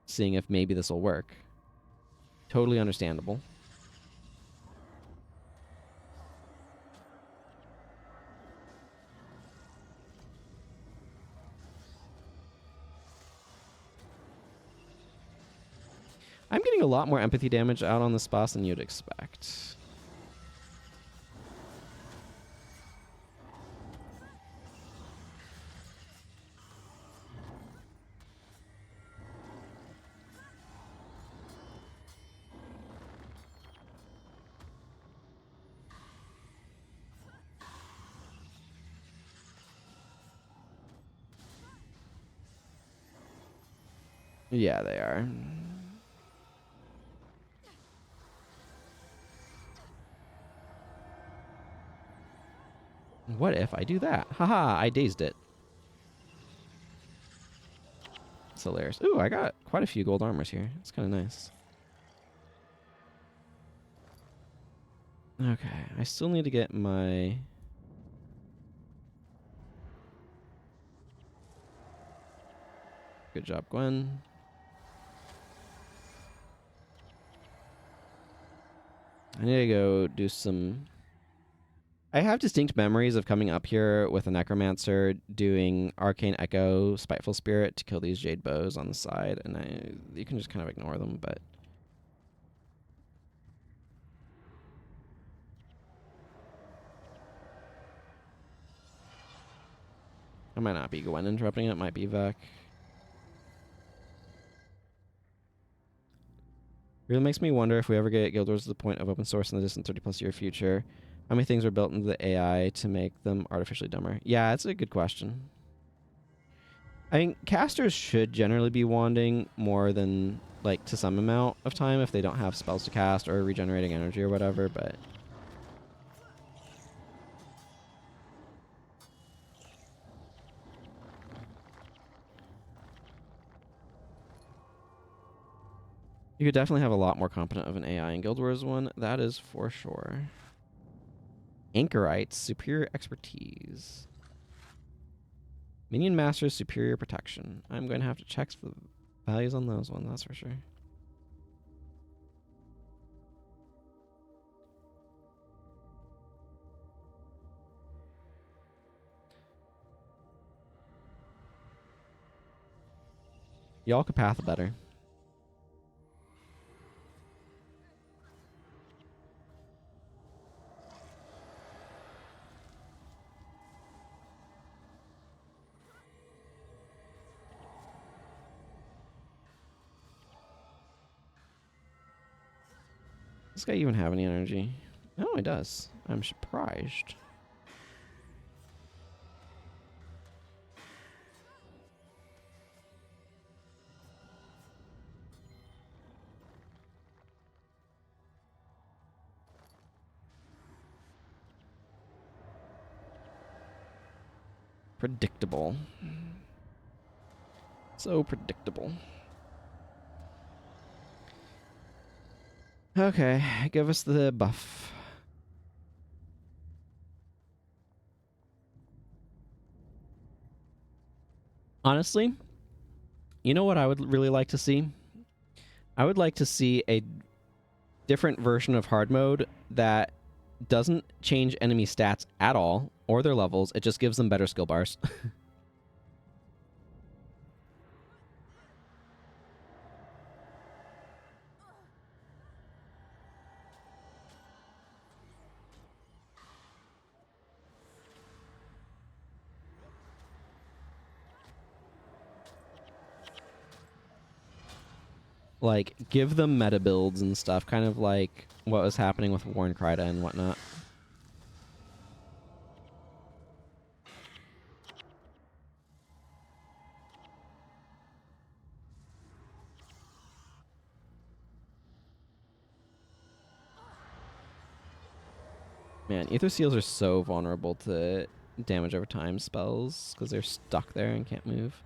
seeing if maybe this will work. Totally understandable. I'm getting a lot more empathy damage out on this boss than you'd expect. Yeah, they are. What if I do that? Haha, I dazed it. It's hilarious. Ooh, I got quite a few gold armors here. It's kind of nice. Okay, I still need to get my... Good job, Gwen. I need to go do some... I have distinct memories of coming up here with a necromancer, doing Arcane Echo, Spiteful Spirit to kill these jade bows on the side, and you can just kind of ignore them, but... It might not be Gwen interrupting it, might be Vec. Really makes me wonder if we ever get Guild Wars to the point of open source in the distant 30-plus year future. How many things are built into the AI to make them artificially dumber? Yeah, that's a good question. I mean, casters should generally be wanding more than, like, to some amount of time if they don't have spells to cast or regenerating energy or whatever, but... You could definitely have a lot more competent of an AI in Guild Wars 1. That is for sure. Anchorites, superior expertise. Minion Masters, superior protection. I'm going to have to check the values on those ones, that's for sure. Y'all could path better. Does this guy even have any energy? Oh, he does. I'm surprised. Predictable. So predictable. Okay, give us the buff. Honestly, you know what I would really like to see? I would like to see a different version of hard mode that doesn't change enemy stats at all or their levels. It just gives them better skill bars. Like, give them meta builds and stuff, kind of like what was happening with Warren Kryda and whatnot. Man, Ether Seals are so vulnerable to damage over time spells because they're stuck there and can't move.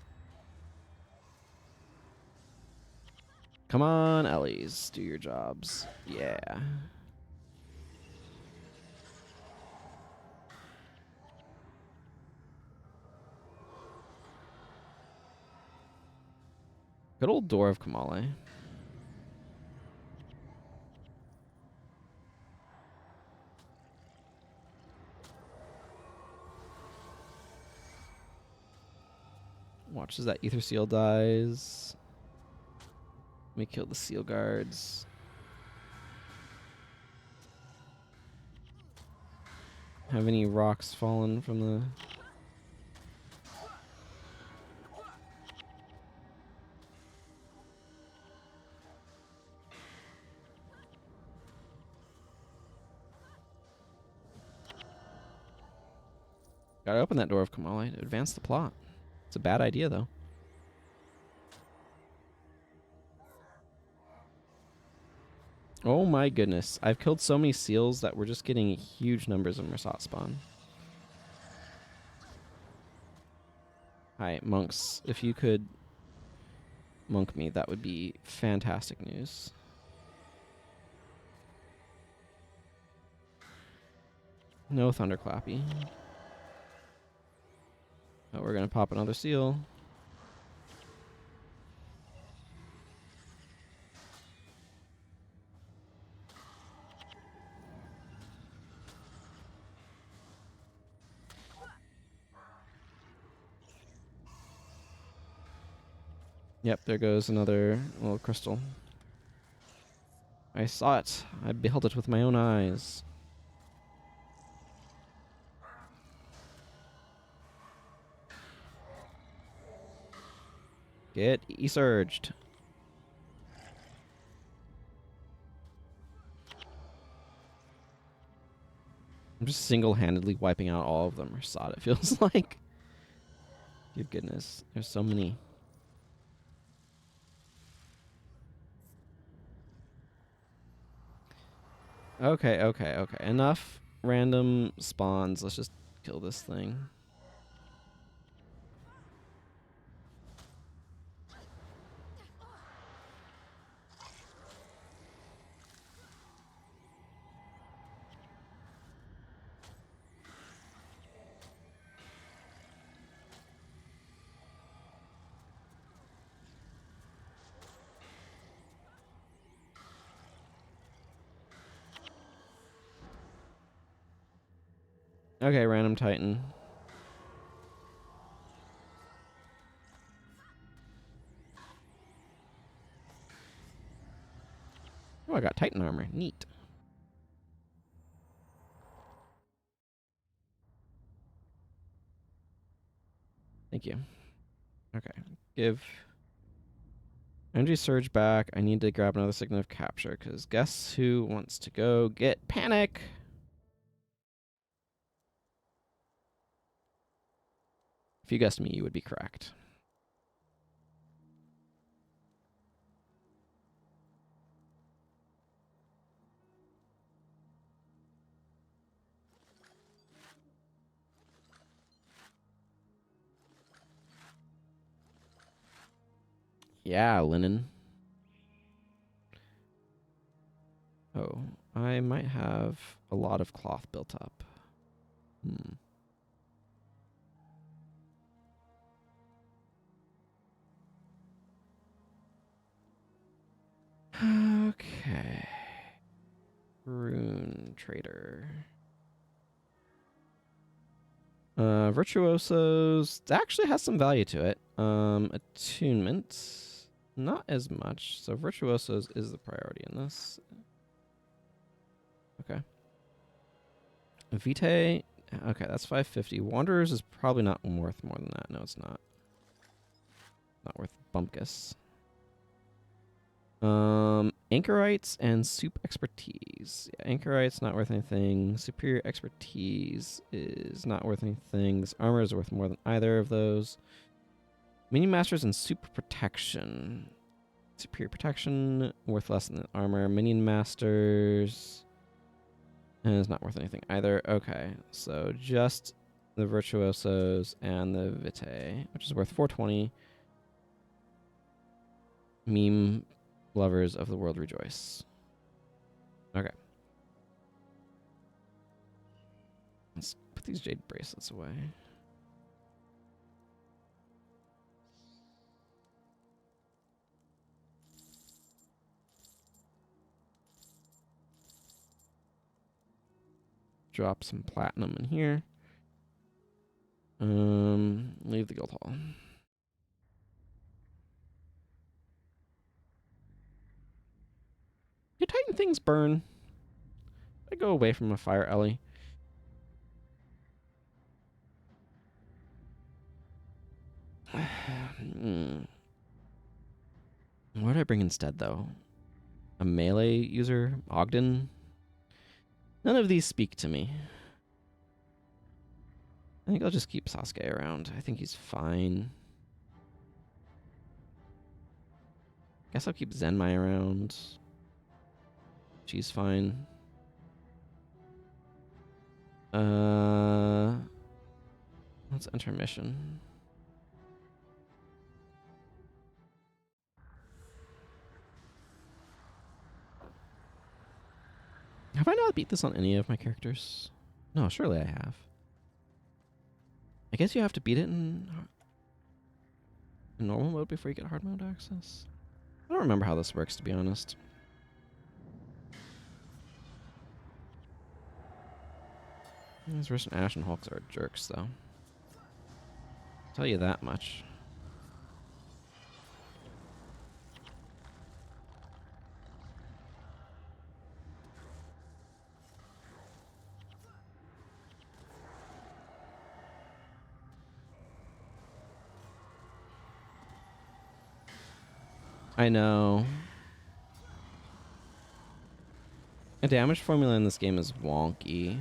Come on, Ellies. Do your jobs. Yeah. Good old Door of Kamale. Watches that Ether Seal dies. Let me kill the Seal Guards. Have any rocks fallen from the... Gotta open that Door of Kamale to advance the plot. It's a bad idea, though. Oh my goodness. I've killed so many seals that we're just getting huge numbers of Mersat spawn. Hi, monks. If you could monk me, that would be fantastic news. No Thunderclappy. Oh, we're gonna pop another seal. Yep, there goes another little crystal. I saw it. I beheld it with my own eyes. Get E-surged. I'm just single-handedly wiping out all of them. Mersat, it feels like. Good goodness. There's so many. Okay, okay, okay. Enough random spawns. Let's just kill this thing. Okay, random Titan. Oh, I got Titan armor. Neat. Thank you. Okay. Give energy surge back. I need to grab another Signet of Capture, because guess who wants to go get Panic? If you guessed me, you would be correct. Yeah, linen. Oh, I might have a lot of cloth built up. Hmm. Trader. Virtuosos actually has some value to it. Attunement, not as much. So Virtuosos is the priority in this. Okay. Vitae, okay, that's 550. Wanderers is probably not worth more than that. No, it's not. Not worth Bumpkus. Anchorites and Soup Expertise. Yeah, Anchorites not worth anything. Superior Expertise is not worth anything. This armor is worth more than either of those. Minion Masters and Super Protection. Superior Protection worth less than the armor. Minion Masters is not worth anything either. Okay, so just the Virtuosos and the Vitae, which is worth 420. Meme lovers of the world rejoice. Okay. Let's put these jade bracelets away. Drop some platinum in here. Leave the guild hall. Do Titan things burn? I go away from a fire Ellie. What do I bring instead, though? A melee user? Ogden? None of these speak to me. I think I'll just keep Sasuke around. I think he's fine. Guess I'll keep Zenmai around. She's fine. Let's intermission. Have I not beat this on any of my characters? No, surely I have. I guess you have to beat it in normal mode before you get hard mode access. I don't remember how this works, to be honest. These Risen Ashen Hulks are jerks, though. I'll tell you that much. I know. The damage formula in this game is wonky.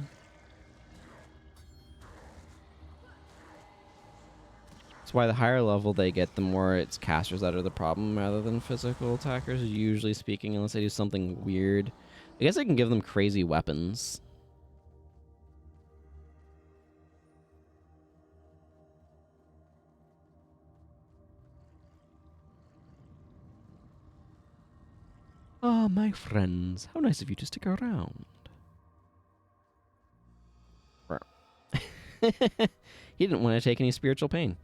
That's why the higher level they get, the more it's casters that are the problem rather than physical attackers, usually speaking, unless they do something weird. I guess I can give them crazy weapons. Ah, my friends, how nice of you to stick around. He didn't want to take any spiritual pain.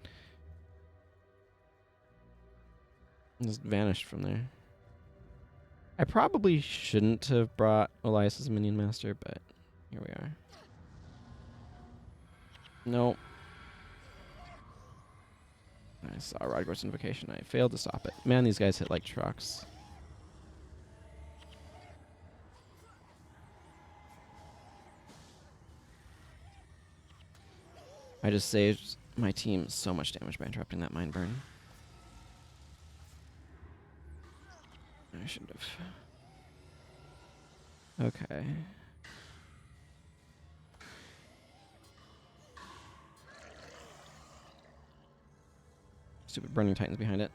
Just vanished from there. I probably shouldn't have brought Elias as a minion master, but here we are. Nope. I saw Rodgor's invocation. I failed to stop it. Man, these guys hit like trucks. I just saved my team so much damage by interrupting that mind burn. I should have. Okay. Stupid burning titans behind it.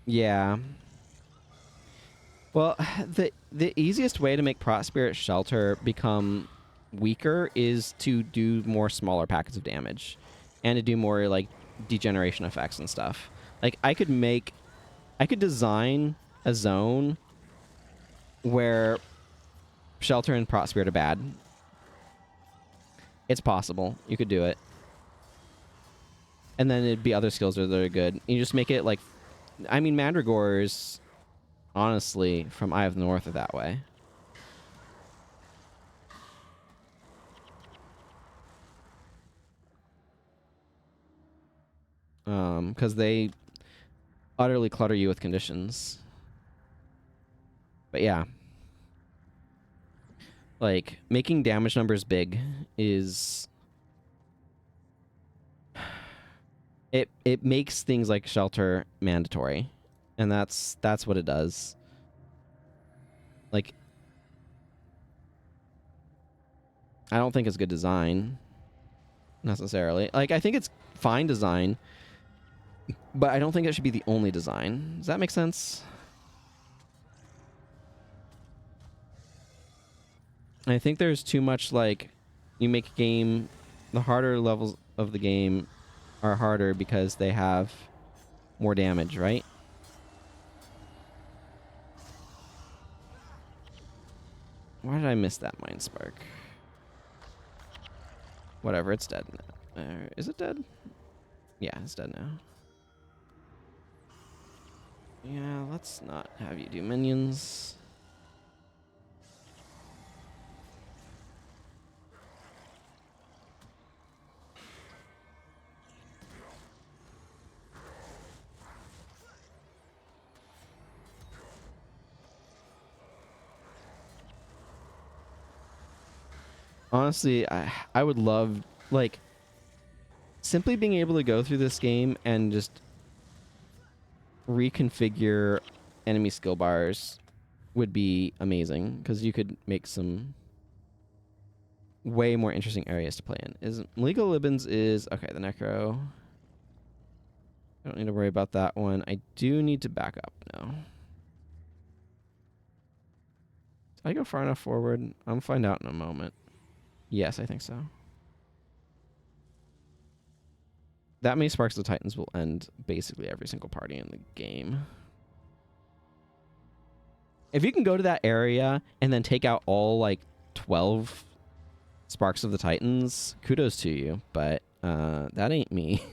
Yeah. Well, the easiest way to make Prot Spirit Shelter become weaker is to do more smaller packets of damage, and to do more like degeneration effects and stuff. Like I could design a zone where Shelter and Prot Spirit are bad. It's possible. You could do it. And then it'd be other skills that are good. You just make it like, I mean, Mandragore's honestly, from Eye of the North or that way. Because they utterly clutter you with conditions. But yeah, like making damage numbers big is it makes things like shelter mandatory, and that's what it does. Like, I don't think it's good design necessarily. Like, I think it's fine design, but I don't think it should be the only design. Does that make sense? I think there's too much, like, you make a game, the harder levels of the game are harder because they have more damage, right? Why did I miss that Mind Spark? Whatever, it's dead now. Is it dead? Yeah, it's dead now. Yeah, let's not have you do minions. Honestly, I would love, like, simply being able to go through this game and just reconfigure enemy skill bars would be amazing, because you could make some way more interesting areas to play in. Is Legal Libens is okay, the Necro. I don't need to worry about that one. I do need to back up now. Did I go far enough forward? I'll find out in a moment. Yes, I think so. That many Sparks of the Titans will end basically every single party in the game. If you can go to that area and then take out all, like, 12 Sparks of the Titans, kudos to you, but that ain't me.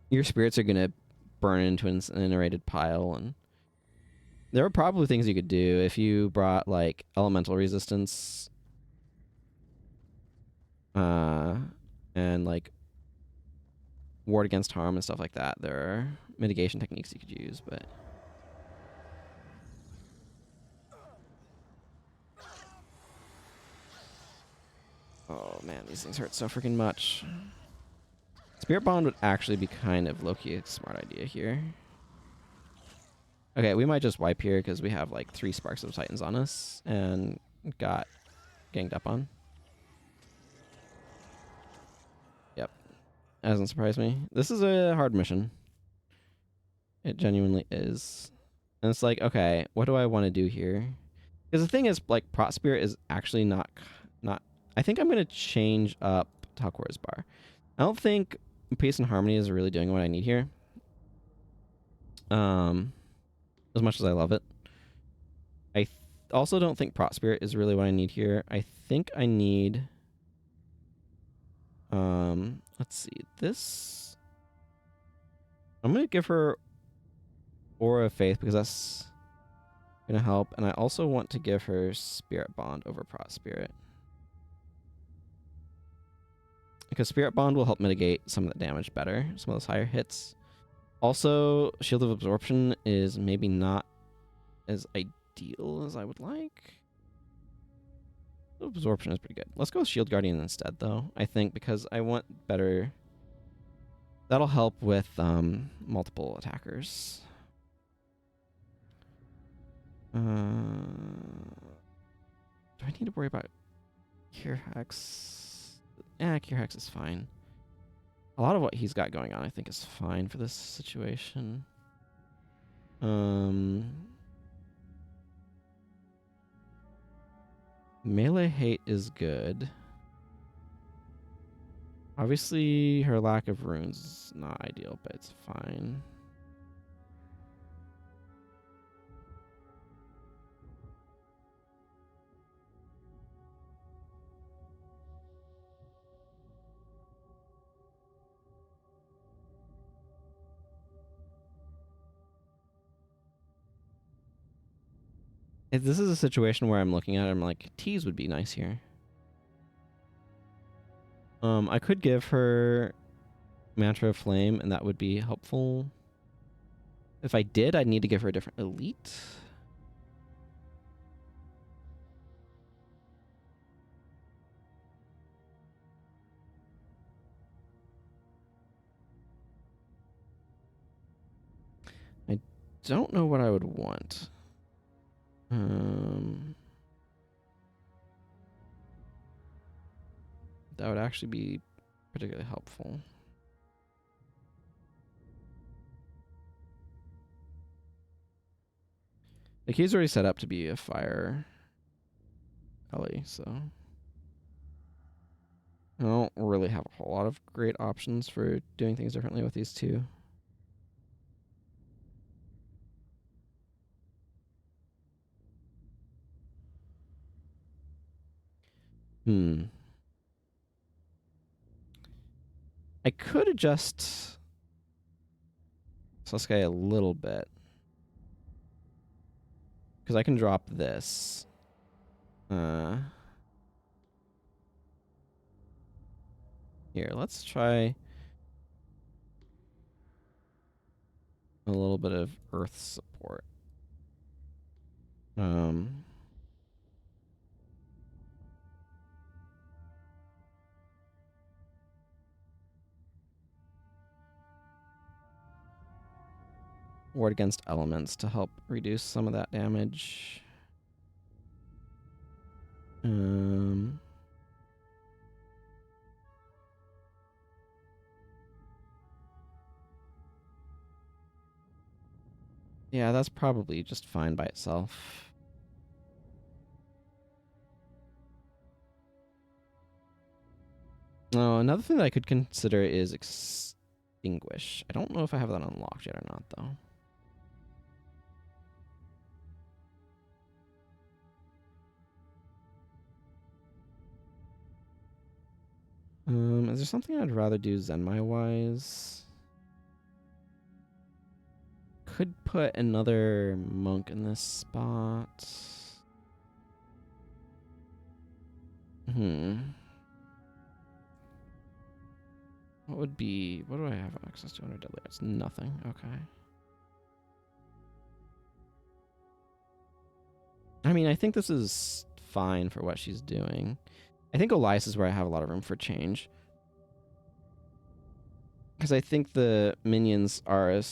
Your spirits are going to burn into an incinerated pile, and there are probably things you could do if you brought, like, elemental resistance and, like, ward against harm and stuff like that. There are mitigation techniques you could use, but oh man, these things hurt so freaking much. Spirit Bond would actually be kind of low-key a smart idea here. Okay, we might just wipe here because we have like 3 Sparks of Titans on us and got ganged up on. Yep. Doesn't surprise me. This is a hard mission. It genuinely is. And it's like, okay, what do I want to do here? Because the thing is, like, Prot Spirit is actually not... I think I'm going to change up Talkor's Bar. I don't think Peace and Harmony is really doing what I need here. As much as I love it. I also don't think Prot Spirit is really what I need here. I think I need... let's see. This... I'm going to give her Aura of Faith because that's going to help. And I also want to give her Spirit Bond over Prot Spirit. Because Spirit Bond will help mitigate some of the damage better. Some of those higher hits. Also, Shield of Absorption is maybe not as ideal as I would like. Absorption is pretty good. Let's go with Shield Guardian instead, though. I think because I want better... That'll help with multiple attackers. Do I need to worry about Cure Hex? Yeah, Cure Hex is fine. A lot of what he's got going on, I think, is fine for this situation. Melee hate is good. Obviously, her lack of runes is not ideal, but it's fine. This is a situation where I'm looking at it, I'm like, teas would be nice here. I could give her Mantra of Flame, and that would be helpful. If I did, I'd need to give her a different elite. I don't know what I would want. That would actually be particularly helpful. Like, he's already set up to be a fire Ellie, so I don't really have a whole lot of great options for doing things differently with these two. I could adjust Sasuke a little bit. Because I can drop this. Here, let's try a little bit of earth support. Ward against elements to help reduce some of that damage. Yeah, that's probably just fine by itself. Oh, another thing that I could consider is Extinguish. I don't know if I have that unlocked yet or not, though. Is there something I'd rather do Zenmai-wise? Could put another monk in this spot. What do I have access to under Deadly? It's nothing. Okay. I mean, I think this is fine for what she's doing. I think Elias is where I have a lot of room for change. Because I think the minions are an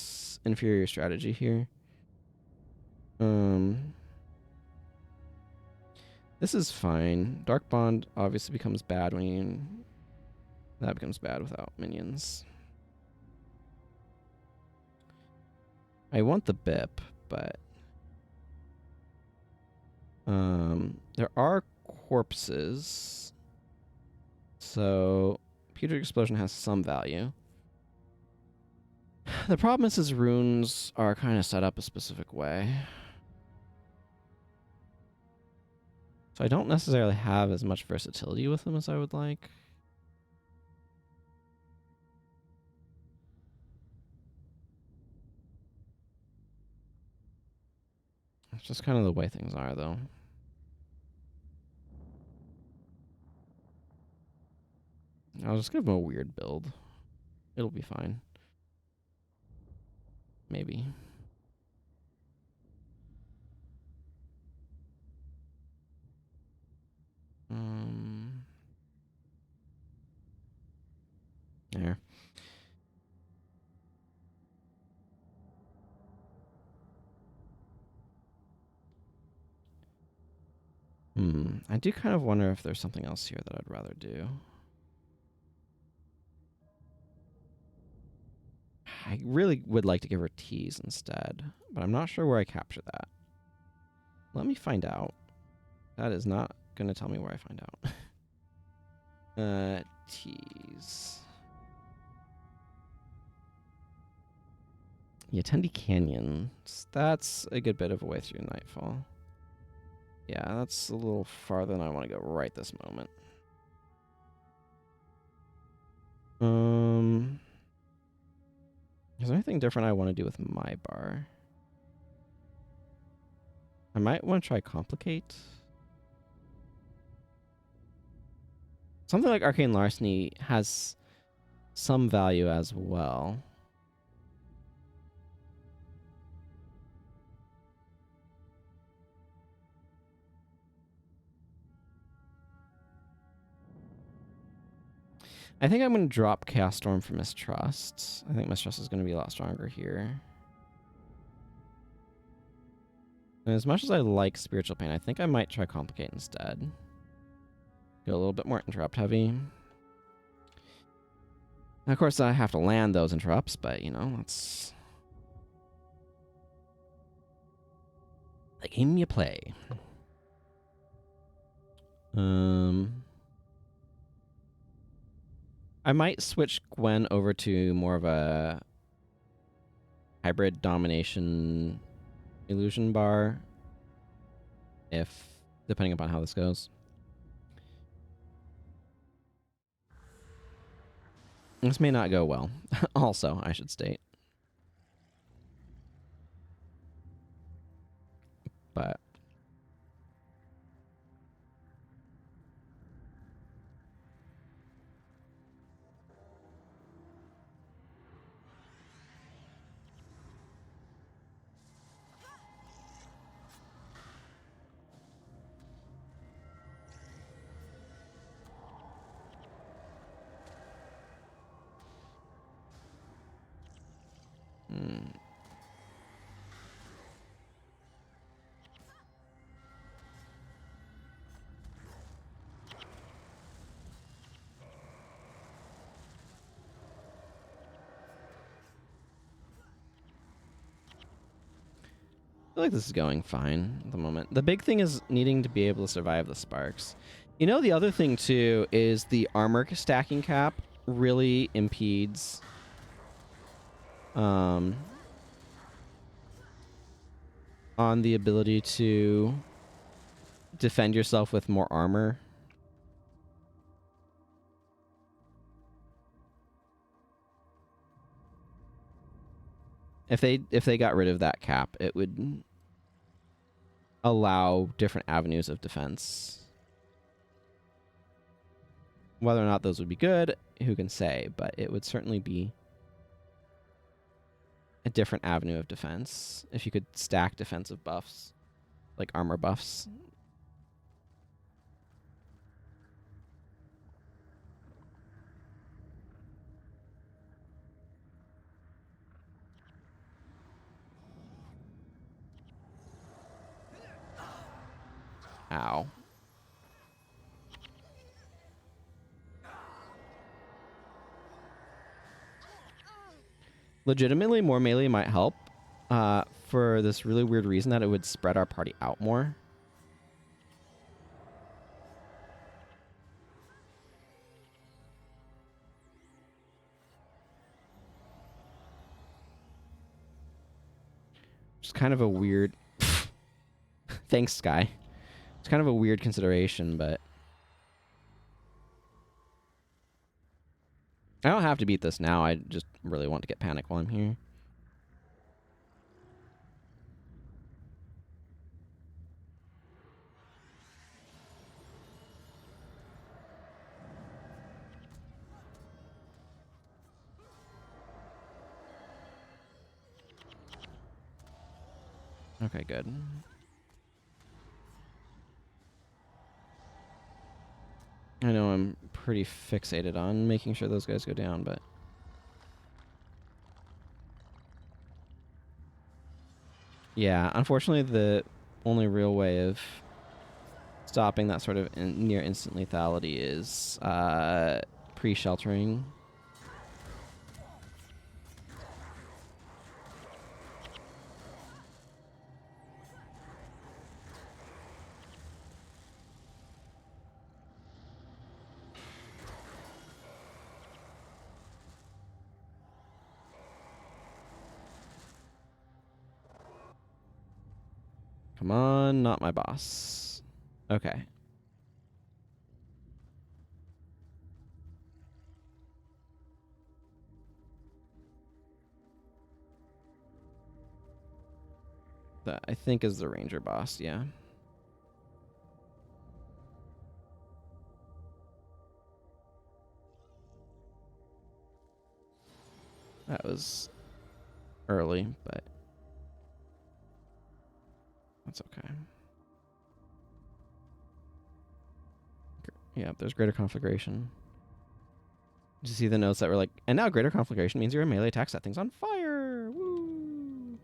inferior strategy here. This is fine. Dark Bond obviously becomes bad when that becomes bad without minions. I want the BIP, but there are corpses, so Putrid Explosion has some value. The problem is his runes are kind of set up a specific way. So I don't necessarily have as much versatility with them as I would like. It's just kind of the way things are, though. I'll just give him a weird build. It'll be fine. Maybe. There. I do kind of wonder if there's something else here that I'd rather do. I really would like to give her teas instead, but I'm not sure where I capture that. Let me find out. That is not going to tell me where I find out. Teas. Yatendi Canyon. That's a good bit of a way through Nightfall. Yeah, that's a little farther than I want to go right this moment. Is there anything different I want to do with my bar? I might want to try Complicate. Something like Arcane Larceny has some value as well. I think I'm going to drop Chaos Storm for Mistrust. I think Mistrust is going to be a lot stronger here. And as much as I like Spiritual Pain, I think I might try Complicate instead. Go a little bit more interrupt heavy. And of course, I have to land those interrupts, but, you know, that's the game you play. I might switch Gwen over to more of a hybrid domination illusion bar, depending upon how this goes. This may not go well. Also, I should state. But I feel like this is going fine at the moment. The big thing is needing to be able to survive the sparks. You know, the other thing, too, is the armor stacking cap really impedes on the ability to defend yourself with more armor. If they got rid of that cap, it would allow different avenues of defense. Whether or not those would be good, who can say, but it would certainly be a different avenue of defense if you could stack defensive buffs, like armor buffs. Ow. Legitimately, more melee might help for this really weird reason that it would spread our party out more. It's kind of a weird... Thanks, Sky. It's kind of a weird consideration, but... I don't have to beat this now. I just really want to get Panic while I'm here. Okay, good. I know I'm pretty fixated on making sure those guys go down, but... Yeah, unfortunately, the only real way of stopping that sort of near instant lethality is pre-sheltering. Come on, not my boss. Okay. That I think is the ranger boss, yeah. That was early, but that's okay. Yeah, there's greater conflagration. Did you see the notes that were like, and now greater conflagration means your melee attack set things on fire? Woo!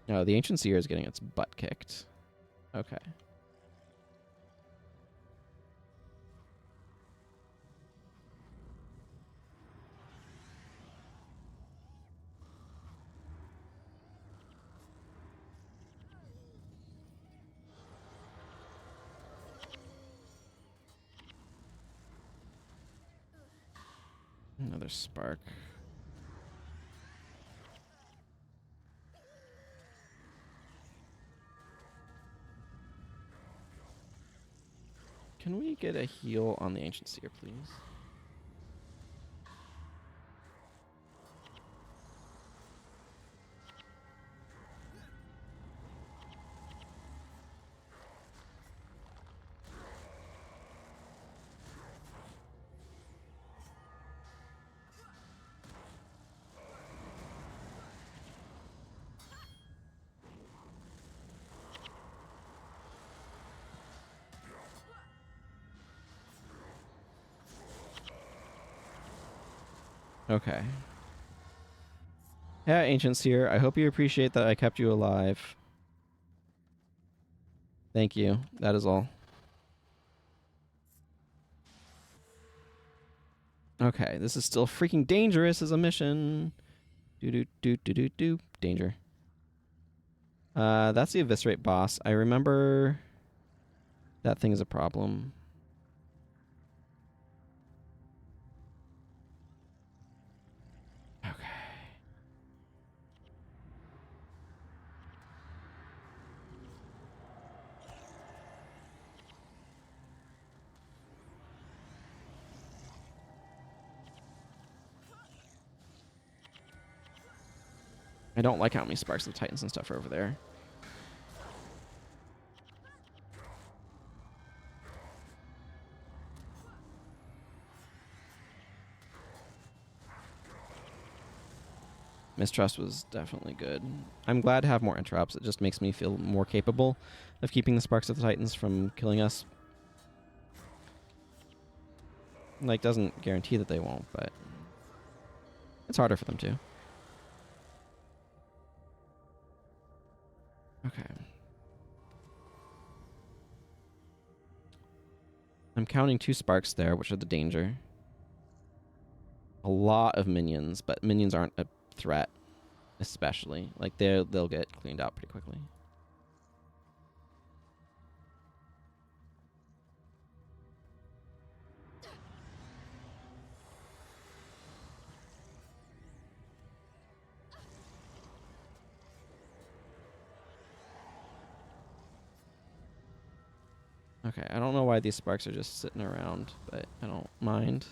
No, the Ancient Seer is getting its butt kicked. Okay. Another spark. Can we get a heal on the Ancient Seer, please? Okay. Yeah, Ancient Seer, I hope you appreciate that I kept you alive. Thank you. That is all. Okay, this is still freaking dangerous as a mission. Do. Danger. That's the Eviscerate boss. I remember that thing is a problem. Okay. I don't like how many Sparks of the Titans and stuff are over there. Mistrust was definitely good. I'm glad to have more interrupts. It just makes me feel more capable of keeping the Sparks of the Titans from killing us. Like, doesn't guarantee that they won't, but it's harder for them to. Okay. I'm counting 2 Sparks there, which are the danger. A lot of minions, but minions aren't a threat, especially. Like, they'll get cleaned out pretty quickly. Okay, I don't know why these Sparks are just sitting around, but I don't mind.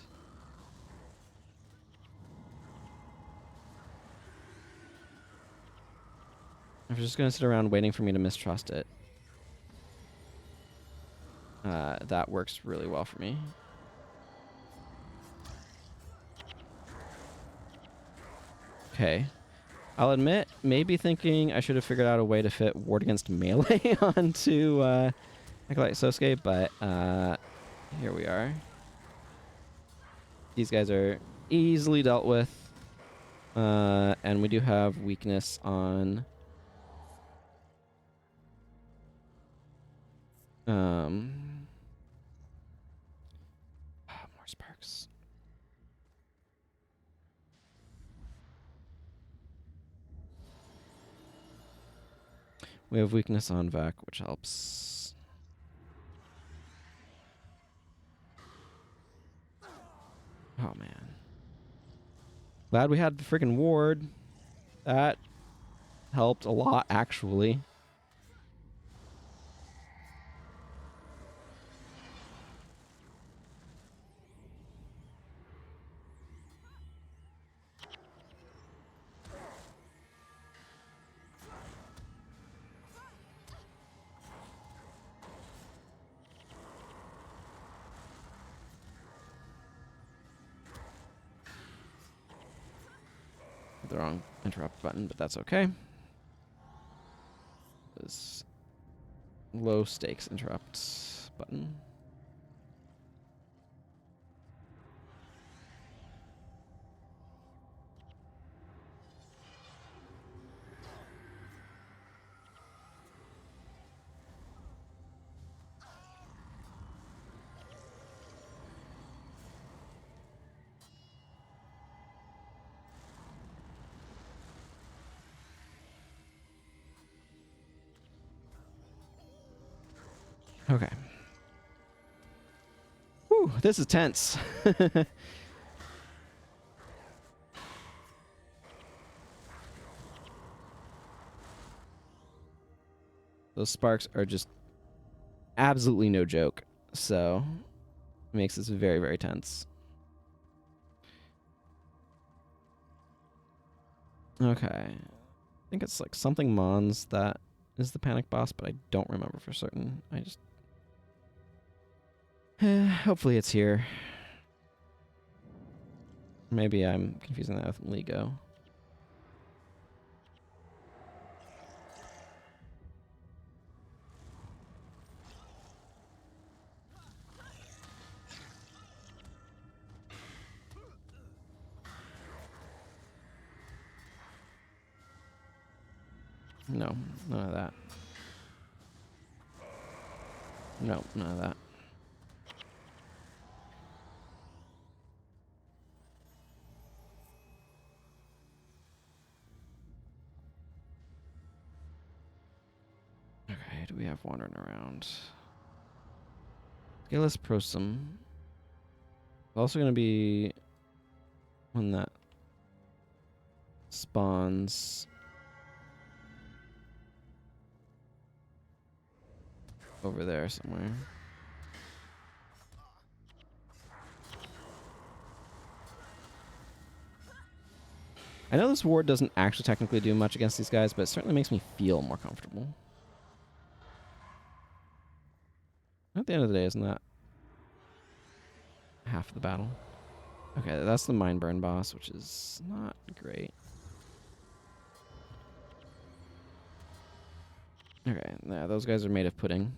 I'm just going to sit around waiting for me to mistrust it. That works really well for me. Okay. I'll admit, maybe thinking I should have figured out a way to fit Ward Against Melee onto Acolyte Sosuke, but here we are. These guys are easily dealt with. And we do have weakness on more Sparks. We have weakness on Vac, which helps. Oh, man. Glad we had the freaking ward. That helped a lot, actually. The wrong interrupt button, but that's okay. This low stakes interrupt button. Okay. Whew, this is tense. Those sparks are just absolutely no joke. So, it makes this very, very tense. Okay. I think it's like something Mons that is the panic boss, but I don't remember for certain. I just... hopefully it's here. Maybe I'm confusing that with Ligo. No, none of that. No, none of that. Okay, do we have wandering around? Scaleless Prosum. Also going to be one that spawns over there somewhere. I know this ward doesn't actually technically do much against these guys, but it certainly makes me feel more comfortable. At the end of the day, isn't that half of the battle? Okay, that's the Mind Burn boss, which is not great. Okay, yeah, those guys are made of pudding.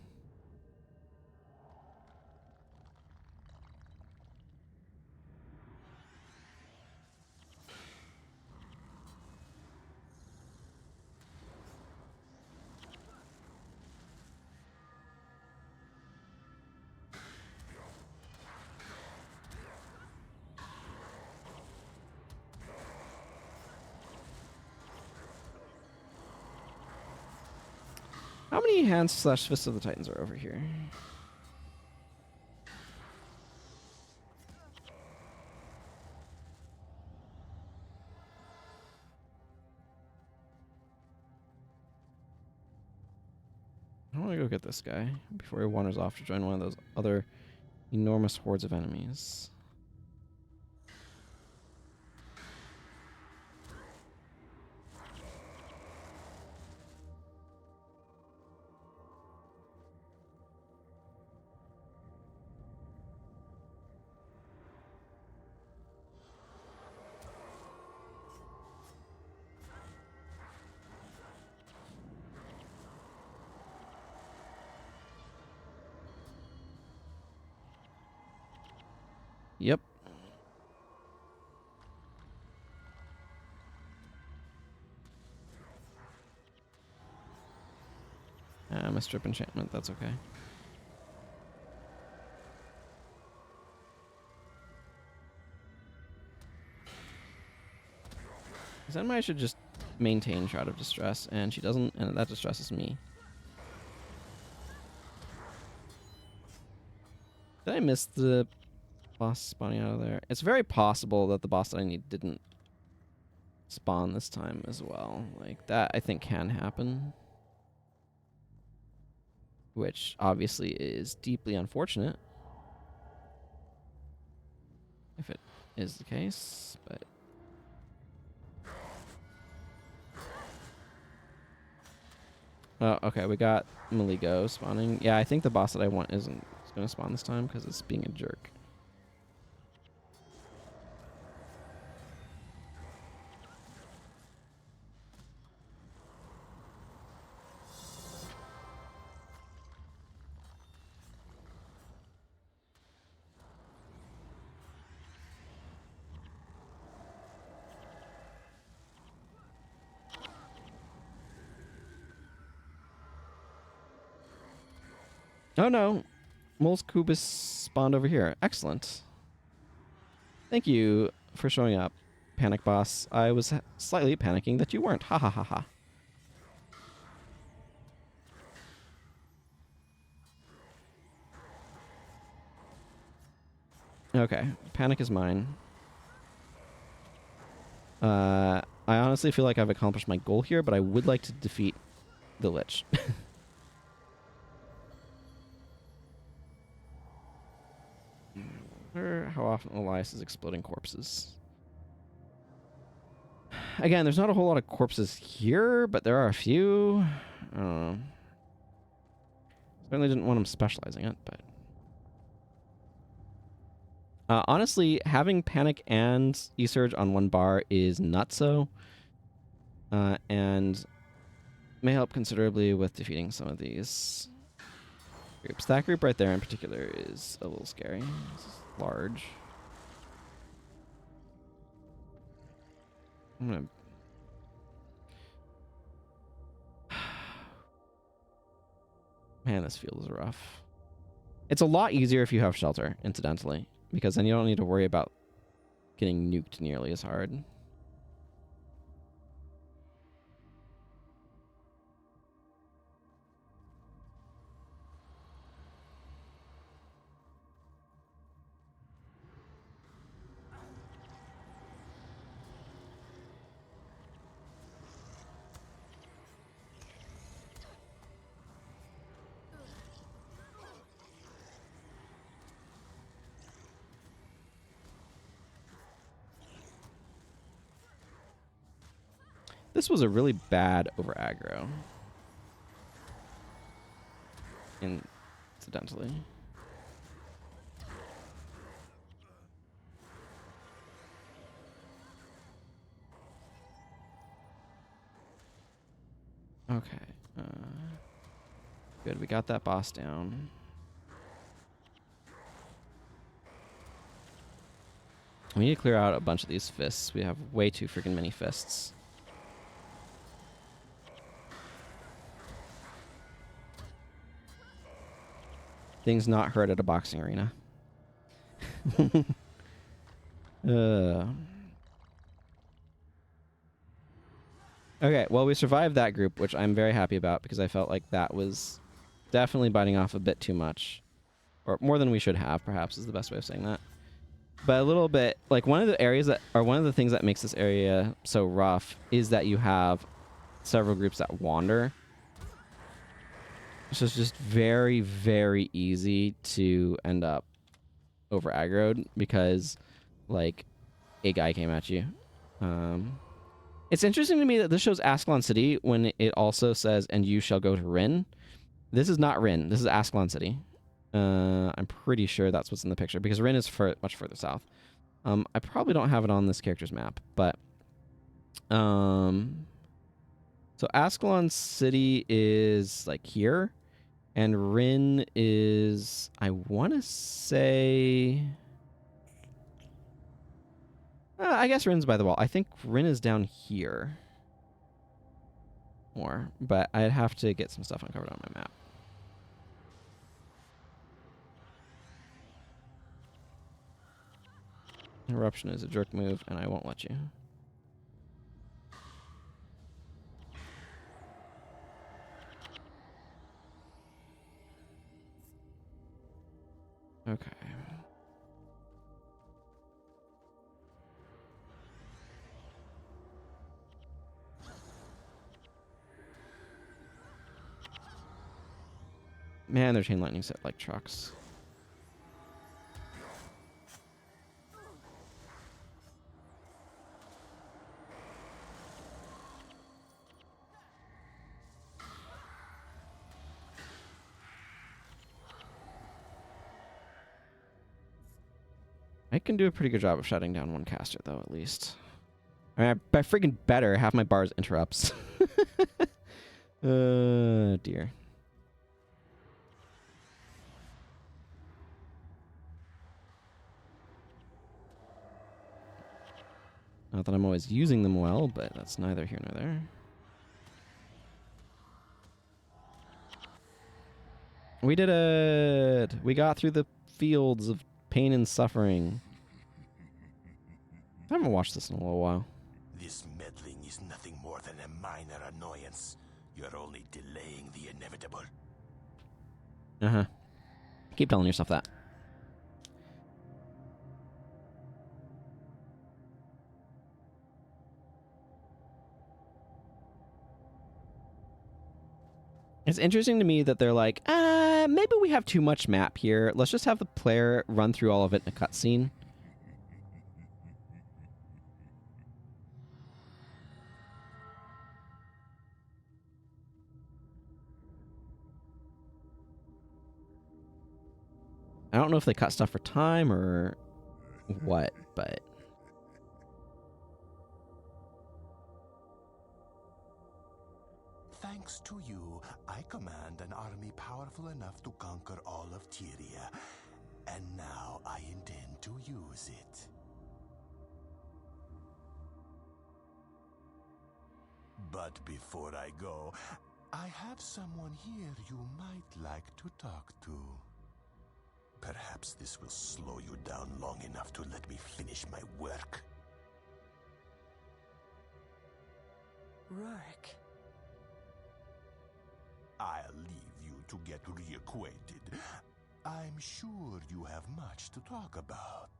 How many hands slash fists of the Titans are over here? I want to go get this guy before he wanders off to join one of those other enormous hordes of enemies. Yep. A strip enchantment, that's okay. Zenmai should just maintain Shroud of Distress, and she doesn't, and that distresses me. Did I miss the boss spawning out of there? It's very possible that the boss that I need didn't spawn this time as well. Like, that I think can happen. Which obviously is deeply unfortunate. If it is the case, but... Oh, okay, we got Maligo spawning. Yeah, I think the boss that I want isn't going to spawn this time because it's being a jerk. Oh no, Moles Cubus spawned over here. Excellent. Thank you for showing up, Panic Boss. I was slightly panicking that you weren't. Ha ha ha ha. Okay, panic is mine. I honestly feel like I've accomplished my goal here, but I would like to defeat the Lich. How often Elias is exploding corpses. Again, there's not a whole lot of corpses here, but there are a few. I don't know. Certainly didn't want him specializing it, but... honestly, having Panic and E-Surge on one bar is nutso. And may help considerably with defeating some of these groups. That group right there in particular is a little scary. This is large. I'm gonna... Man, this field is rough. It's a lot easier if you have shelter, incidentally, because then you don't need to worry about getting nuked nearly as hard. This was a really bad over aggro. Incidentally. Okay. Good, we got that boss down. We need to clear out a bunch of these fists. We have way too freaking many fists. Things not heard at a boxing arena. Okay, well, we survived that group, which I'm very happy about because I felt like that was definitely biting off a bit too much. Or more than we should have, perhaps, is the best way of saying that. But a little bit, like one of the areas that, or one of the things that makes this area so rough is that you have several groups that wander. So it's just very, very easy to end up over aggroed because, like, a guy came at you. It's interesting to me that this shows Ascalon City when it also says, and you shall go to Rin. This is not Rin. This is Ascalon City. I'm pretty sure that's what's in the picture because Rin is much further south. I probably don't have it on this character's map, but... So Ascalon City is, like, here. And Rin is, I want to say... I guess Rin's by the wall. I think Rin is down here. More. But I'd have to get some stuff uncovered on my map. Eruption is a jerk move, and I won't let you. Okay. Man, their chain lightning set like trucks. I can do a pretty good job of shutting down one caster, though, at least. I mean, I freaking better have my bars interrupts. Dear. Not that I'm always using them well, but that's neither here nor there. We did it! We got through the fields of pain and suffering. I haven't watched this in a little while. This meddling is nothing more than a minor annoyance. You're only delaying the inevitable. Uh-huh. Keep telling yourself that. It's interesting to me that they're like, maybe we have too much map here. Let's just have the player run through all of it in a cutscene. I don't know if they cut stuff for time or what, but... Thanks to you, I command an army powerful enough to conquer all of Tyria. And now I intend to use it. But before I go, I have someone here you might like to talk to. Perhaps this will slow you down long enough to let me finish my work. Rourke. I'll leave you to get reacquainted. I'm sure you have much to talk about.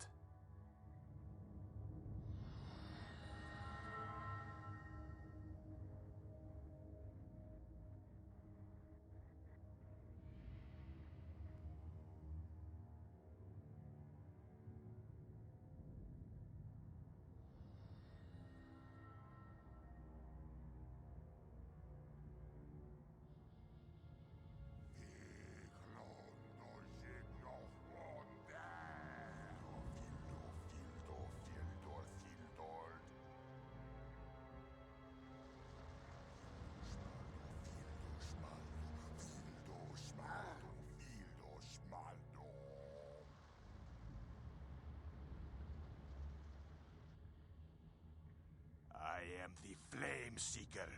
I am the Flame Seeker.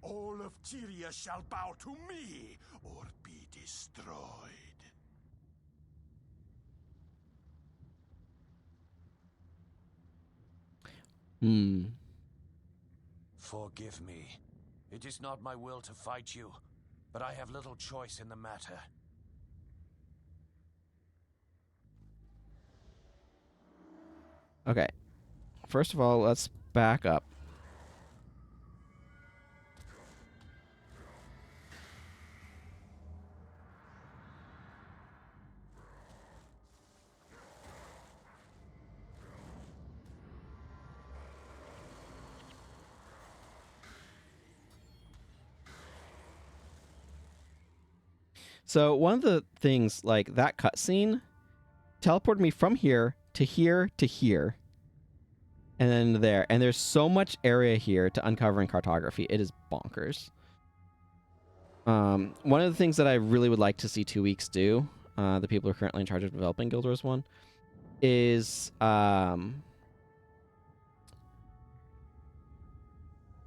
All of Tyria shall bow to me or be destroyed. Forgive me. It is not my will to fight you, but I have little choice in the matter. Okay. First of all, let's back up. So one of the things, like that cutscene, teleported me from here to here to here, and then there. And there's so much area here to uncover in cartography. It is bonkers. One of the things that I really would like to see 2 weeks do, the people who are currently in charge of developing Guild Wars 1, is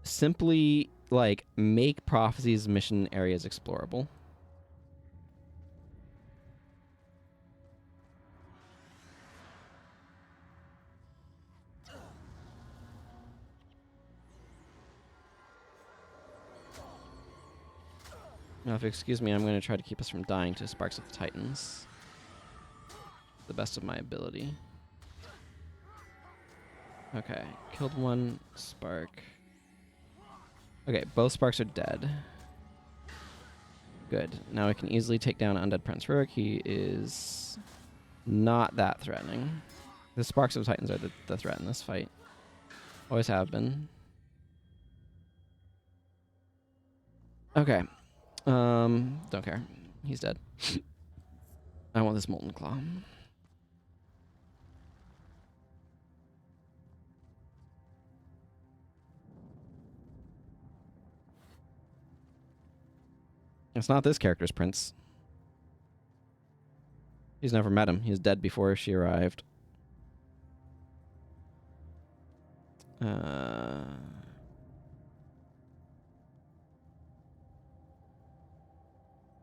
simply like make Prophecies mission areas explorable. Now, if you excuse me, I'm going to try to keep us from dying to Sparks of the Titans. To the best of my ability. Okay, killed one spark. Okay, both sparks are dead. Good. Now we can easily take down Undead Prince Rurik. He is not that threatening. The Sparks of the Titans are the threat in this fight. Always have been. Okay. Don't care. He's dead. I want this Molten Claw. It's not this character's prince. He's never met him. He's dead before she arrived.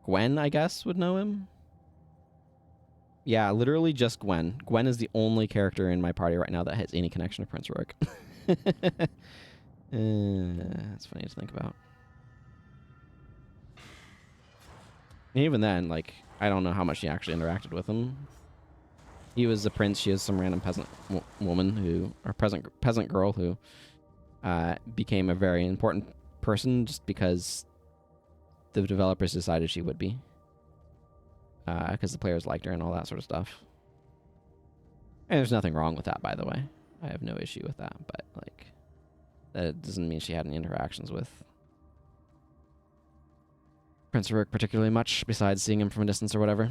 Gwen, I guess, would know him. Yeah, literally just Gwen. Gwen is the only character in my party right now that has any connection to Prince Rourke. That's funny to think about. And even then, like, I don't know how much she actually interacted with him. He was a prince. She is some random peasant woman who, or peasant girl who became a very important person just because the developers decided she would be. Because the players liked her and all that sort of stuff. And there's nothing wrong with that, by the way. I have no issue with that, but, like, that doesn't mean she had any interactions with Prince Rourke particularly much, besides seeing him from a distance or whatever.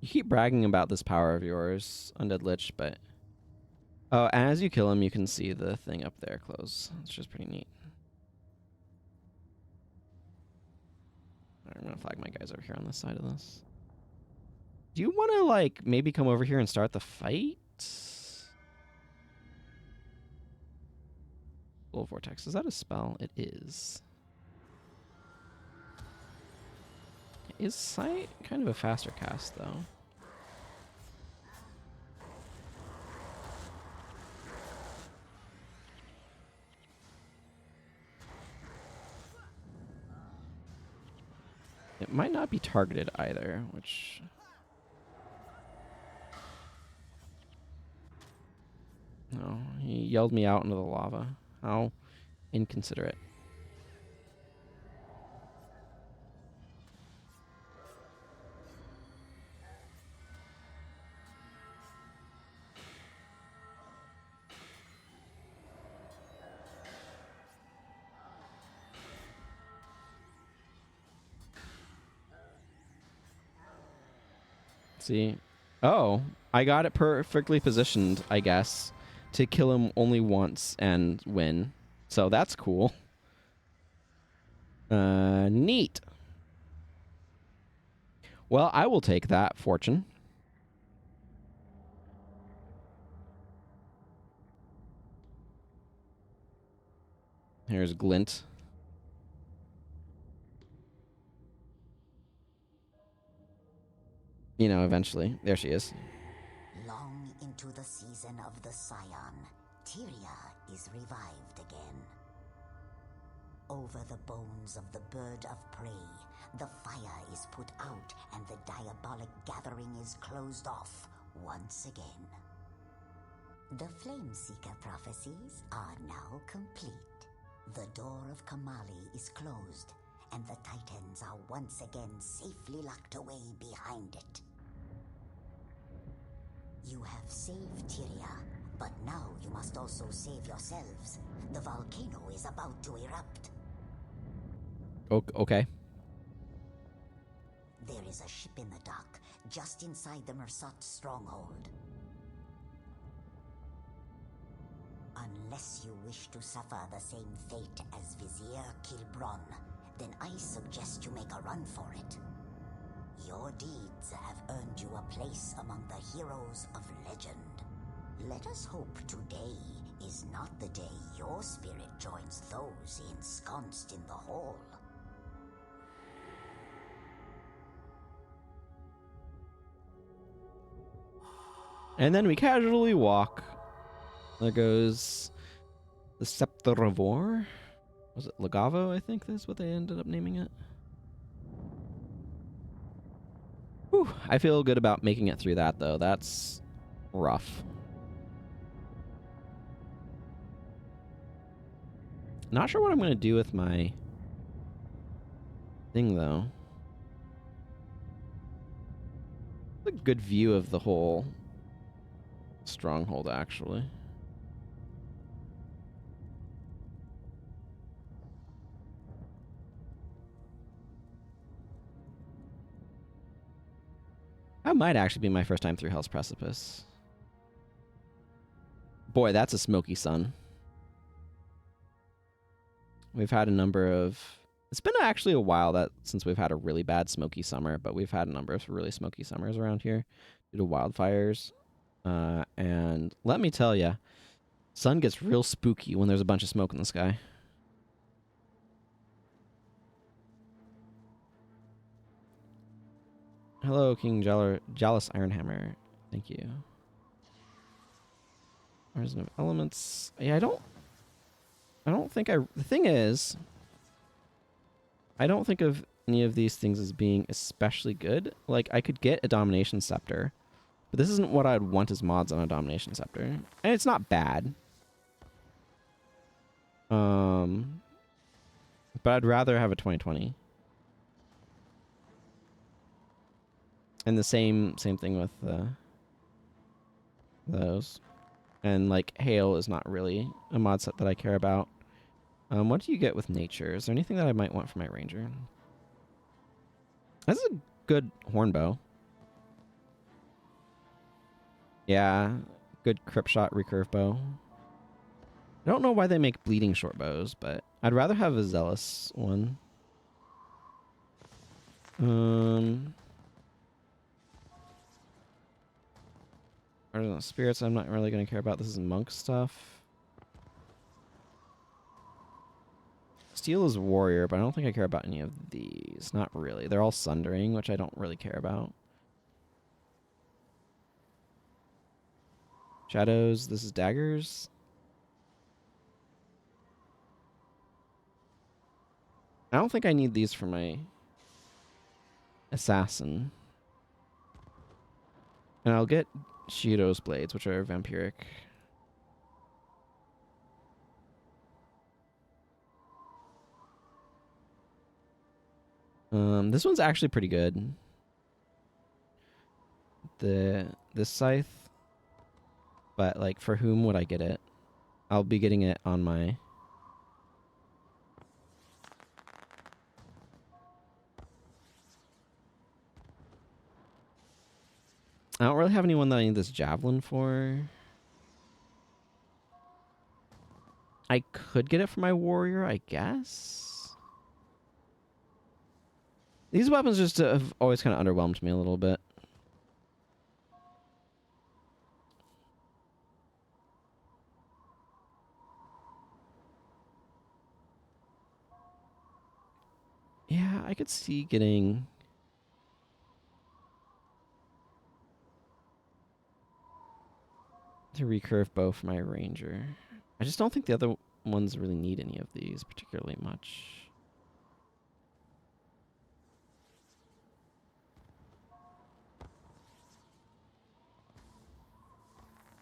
You keep bragging about this power of yours, Undead Lich, but... Oh, as you kill him, you can see the thing up there close. It's just pretty neat. I'm gonna flag my guys over here on this side of this. Do you want to, like, maybe come over here and start the fight? Full Vortex. Is that a spell? It is. Is Sight kind of a faster cast, though? It might not be targeted either, which... No, he yelled me out into the lava. How inconsiderate. See? Oh, I got it perfectly positioned, I guess, to kill him only once and win. So that's cool. Neat. Well, I will take that fortune. Here's Glint. You know, eventually. There she is. Long into the season of the Scion, Tyria is revived again. Over the bones of the bird of prey, the fire is put out and the diabolic gathering is closed off once again. The Flameseeker prophecies are now complete. The door of Kamali is closed, and the Titans are once again safely locked away behind it. You have saved Tyria, but now you must also save yourselves. The volcano is about to erupt. Okay. There is a ship in the dock, just inside the Mersat stronghold. Unless you wish to suffer the same fate as Vizier Kilbron, then I suggest you make a run for it. Your deeds have earned you a place among the heroes of legend. Let us hope today is not the day your spirit joins those ensconced in the hall. And then we casually walk. There goes the Scepter of War. Was it Legavo, I think that's what they ended up naming it. Whew, I feel good about making it through that, though. That's rough. Not sure what I'm going to do with my thing, though. A good view of the whole stronghold, actually. That might actually be my first time through Hell's Precipice. Boy, that's a smoky sun. We've had a number of... It's been actually a while since we've had a really bad smoky summer, but we've had a number of really smoky summers around here due to wildfires. And let me tell you, sun gets real spooky when there's a bunch of smoke in the sky. Hello, King Jealous Ironhammer. Thank you. Origin of Elements. Yeah, I don't think the thing is, I don't think of any of these things as being especially good. Like, I could get a Domination Scepter, but this isn't what I'd want as mods on a Domination Scepter. And it's not bad. But I'd rather have a 2020. And the same thing with those. And, like, Hail is not really a mod set that I care about. What do you get with Nature? Is there anything that I might want for my Ranger? That's a good horn bow. Yeah, good Crypt Shot recurve bow. I don't know why they make bleeding short bows, but I'd rather have a Zealous one. Artisan Spirits, I'm not really going to care about. This is monk stuff. Steel is warrior, but I don't think I care about any of these. Not really. They're all sundering, which I don't really care about. Shadows, this is daggers. I don't think I need these for my assassin. And I'll get Shido's blades, which are vampiric. This one's actually pretty good. This scythe, but like, for whom would I get it? I'll be getting it on my... I don't really have anyone that I need this javelin for. I could get it for my warrior, I guess. These weapons just have always kind of underwhelmed me a little bit. Yeah, I could see getting... the recurve bow for my ranger. I just don't think the other ones really need any of these particularly much.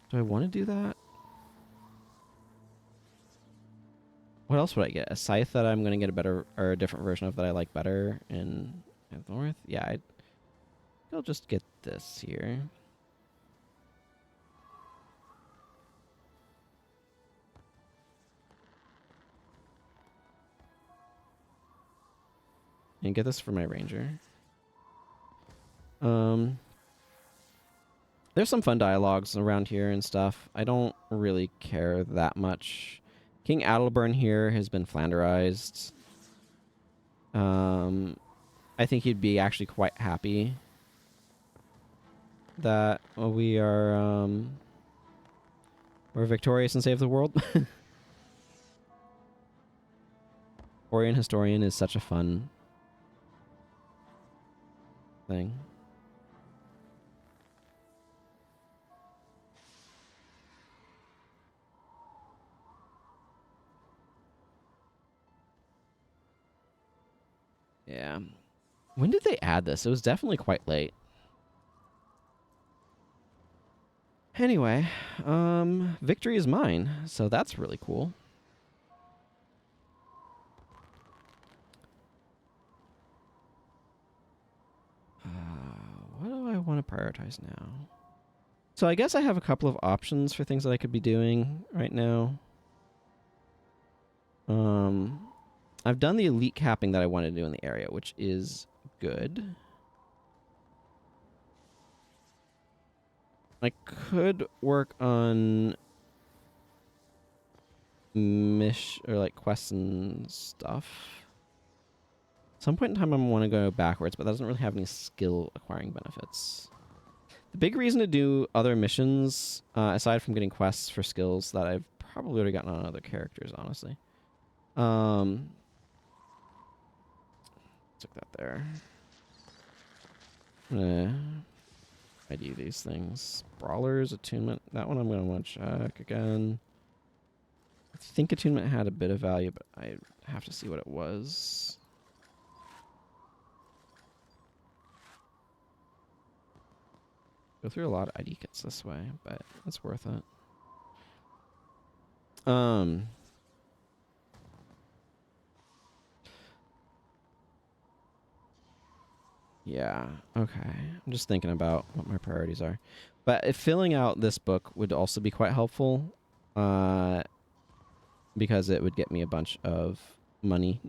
Do I want to do that? What else would I get? A scythe that I'm going to get a better or a different version of that I like better in North? Yeah, I'll just get this here. And get this for my ranger. There's some fun dialogues around here and stuff. I don't really care that much. King Adelburn here has been Flanderized. I think he'd be actually quite happy that we're victorious and save the world. Orion Historian is such a fun thing. Yeah. When did they add this? It was definitely quite late. Anyway, victory is mine, so that's really cool. What do I want to prioritize now? So I guess I have a couple of options for things that I could be doing right now. I've done the elite capping that I wanted to do in the area, which is good. I could work on or like quests and stuff. At some point in time, I want to go backwards, but that doesn't really have any skill acquiring benefits. The big reason to do other missions, aside from getting quests for skills that I've probably already gotten on other characters, honestly. Took that there. I'm gonna ID these things. Brawlers, attunement. That one I'm gonna want to check again. I think attunement had a bit of value, but I have to see what it was. Go through a lot of ID kits this way, but it's worth it. Yeah, okay. I'm just thinking about what my priorities are. But if filling out this book would also be quite helpful, because it would get me a bunch of money.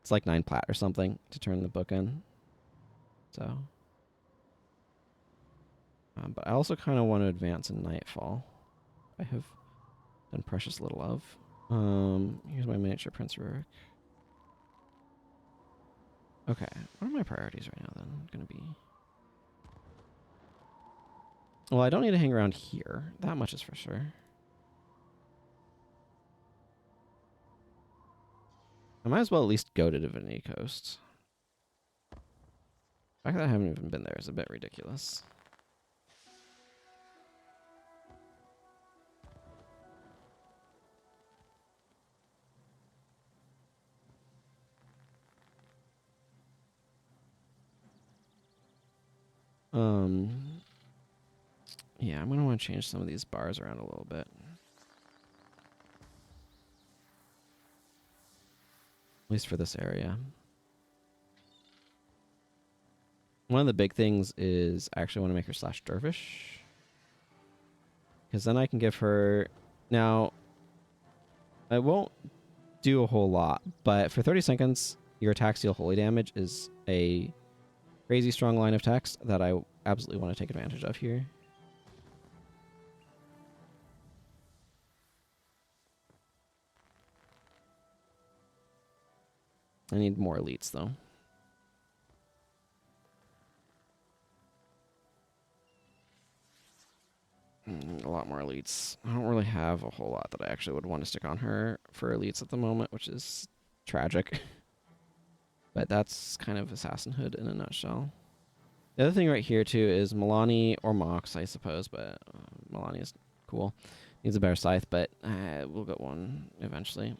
It's like 9 plat or something to turn the book in. So, but I also kind of want to advance in Nightfall. I have done precious little of. Here's my miniature Prince Rurik. Okay, what are my priorities right now then? Gonna be. Well, I don't need to hang around here. That much is for sure. I might as well at least go to Divinity Coast. The fact that I haven't even been there is a bit ridiculous. Yeah, I'm gonna want to change some of these bars around a little bit. At least for this area. One of the big things is I actually want to make her slash dervish. Because then I can give her... Now, I won't do a whole lot, but for 30 seconds, your attack deal holy damage is a crazy strong line of text that I absolutely want to take advantage of here. I need more elites, though. A lot more elites. I don't really have a whole lot that I actually would want to stick on her for elites at the moment, which is tragic. But that's kind of assassinhood in a nutshell. The other thing right here, too, is Milani or Mox, I suppose, but Milani is cool. Needs a better scythe, but we'll get one eventually.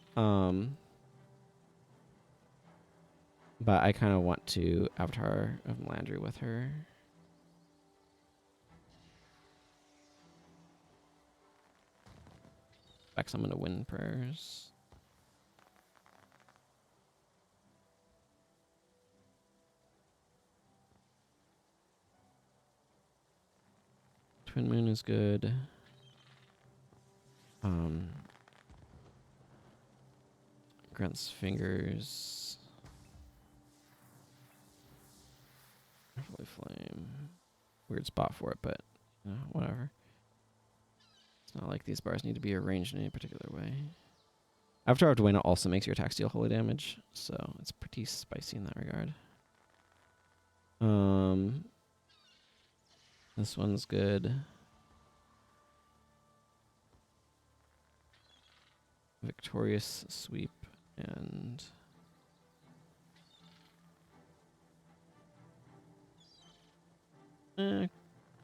But I kind of want to Avatar of Melandri with her. Back summon to Wind Prayers. Twin Moon is good. Grunt's Fingers. Holy Flame. Weird spot for it, but whatever. It's not like these bars need to be arranged in any particular way. Avatar of Dwayne also makes your attack deal holy damage, so it's pretty spicy in that regard. This one's good. Victorious Sweep and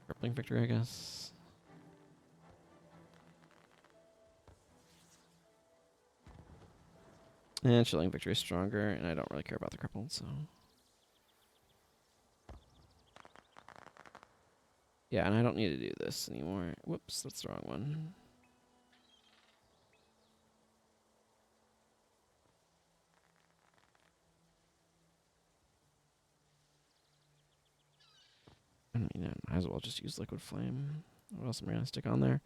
Crippling Victory, I guess. And Chilling Victory is stronger, and I don't really care about the crippled, so. Yeah, and I don't need to do this anymore. Whoops, that's the wrong one. I mean, I might as well just use Liquid Flame. What else am I going to stick on there?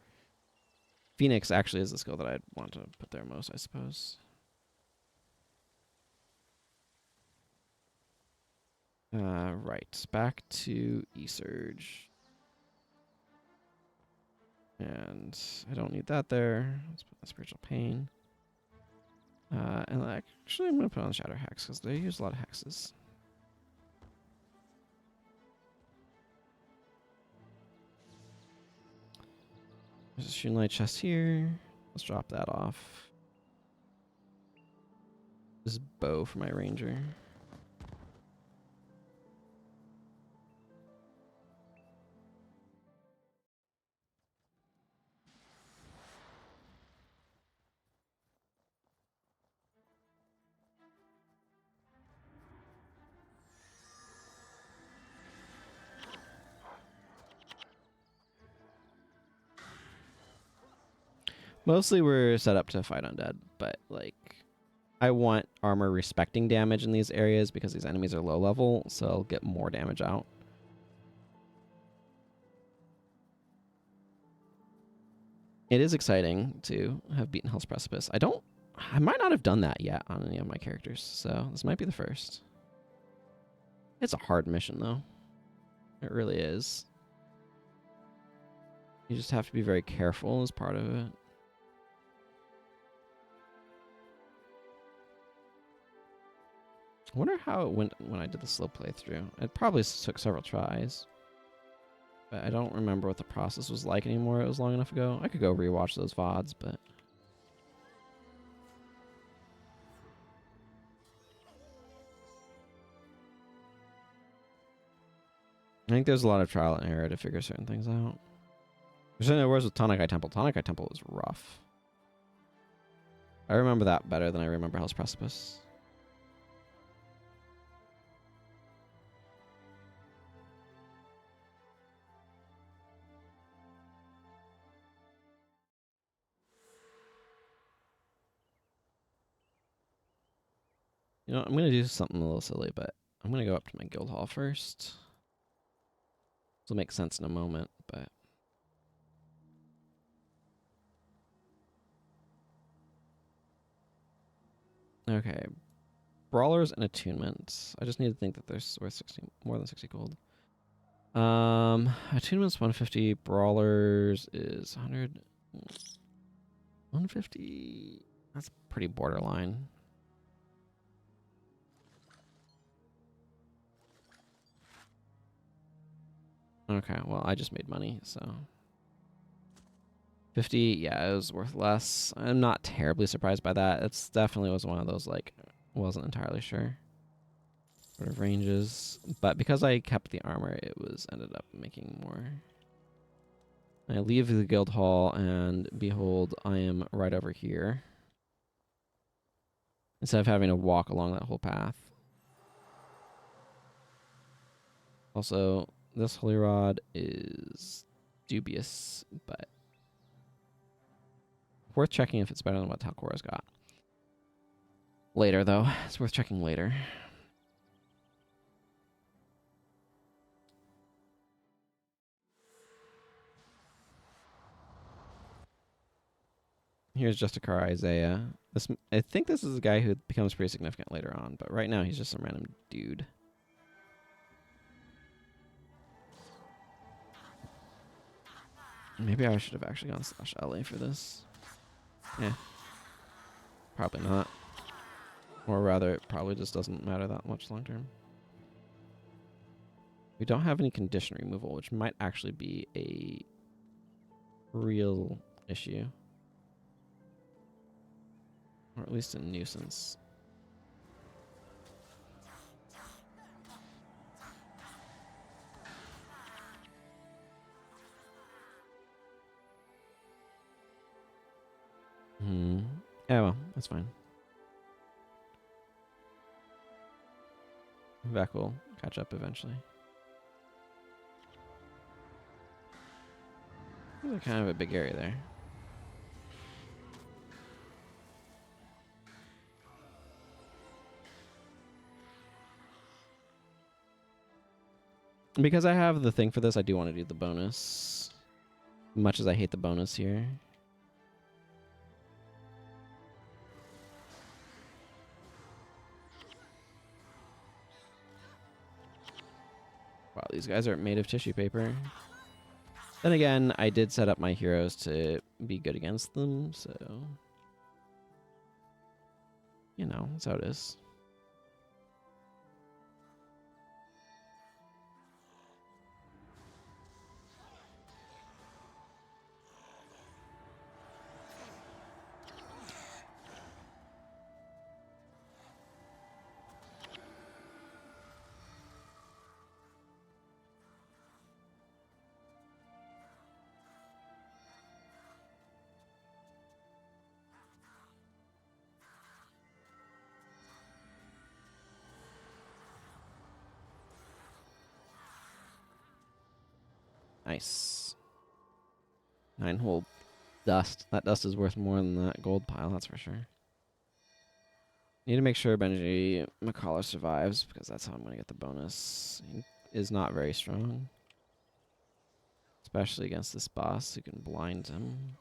Phoenix actually is the skill that I'd want to put there most, I suppose. Right, back to E-Surge. And I don't need that there. Let's put the spiritual pain. And actually, I'm going to put on Shatter Hex because they use a lot of hexes. There's a shooting light chest here. Let's drop that off. This is bow for my ranger. Mostly we're set up to fight undead, but like I want armor respecting damage in these areas because these enemies are low level, so I'll get more damage out. It is exciting to have beaten Hell's Precipice. I might not have done that yet on any of my characters, so this might be the first. It's a hard mission though. It really is. You just have to be very careful as part of it. I wonder how it went when I did the slow playthrough. It probably took several tries. But I don't remember what the process was like anymore. It was long enough ago. I could go rewatch those VODs, but... I think there's a lot of trial and error to figure certain things out. There's certainly worse with Tonic Eye Temple. Tonic Eye Temple was rough. I remember that better than I remember Hell's Precipice. You know, I'm going to do something a little silly, but I'm going to go up to my guild hall first. This will make sense in a moment, but... Okay. Brawlers and attunements. I just need to think that they're worth 60, more than 60 gold. Attunements 150. Brawlers is 100. 150. That's pretty borderline. Okay, well, I just made money, so... 50, yeah, it was worth less. I'm not terribly surprised by that. It's definitely was one of those, like, wasn't entirely sure. Sort of ranges. But because I kept the armor, it was ended up making more. I leave the guild hall, and behold, I am right over here. Instead of having to walk along that whole path. Also, this holy rod is dubious, but worth checking if it's better than what Talcora's got. Later, though. It's worth checking later. Here's Justicar Isaiah. I think this is a guy who becomes pretty significant later on, but right now he's just some random dude. Maybe I should have actually gone /LA for this. Yeah. Probably not. Or rather, it probably just doesn't matter that much long term. We don't have any condition removal, which might actually be a real issue. Or at least a nuisance. Yeah, well, that's fine. Vec will catch up eventually. There's kind of a big area there. Because I have the thing for this, I do want to do the bonus. Much as I hate the bonus here. Wow, these guys are made of tissue paper. Then again, I did set up my heroes to be good against them, so... You know, that's how it is. Nice. 9-hole dust. That dust is worth more than that gold pile, that's for sure. Need to make sure Benji McCullough survives, because that's how I'm going to get the bonus. He is not very strong. Especially against this boss who can blind him.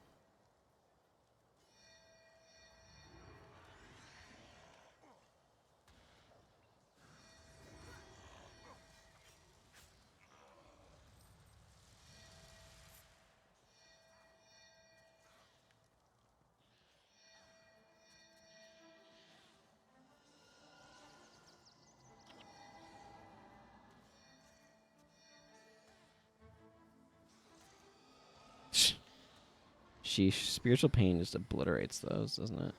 Sheesh. Spiritual pain just obliterates those, doesn't it?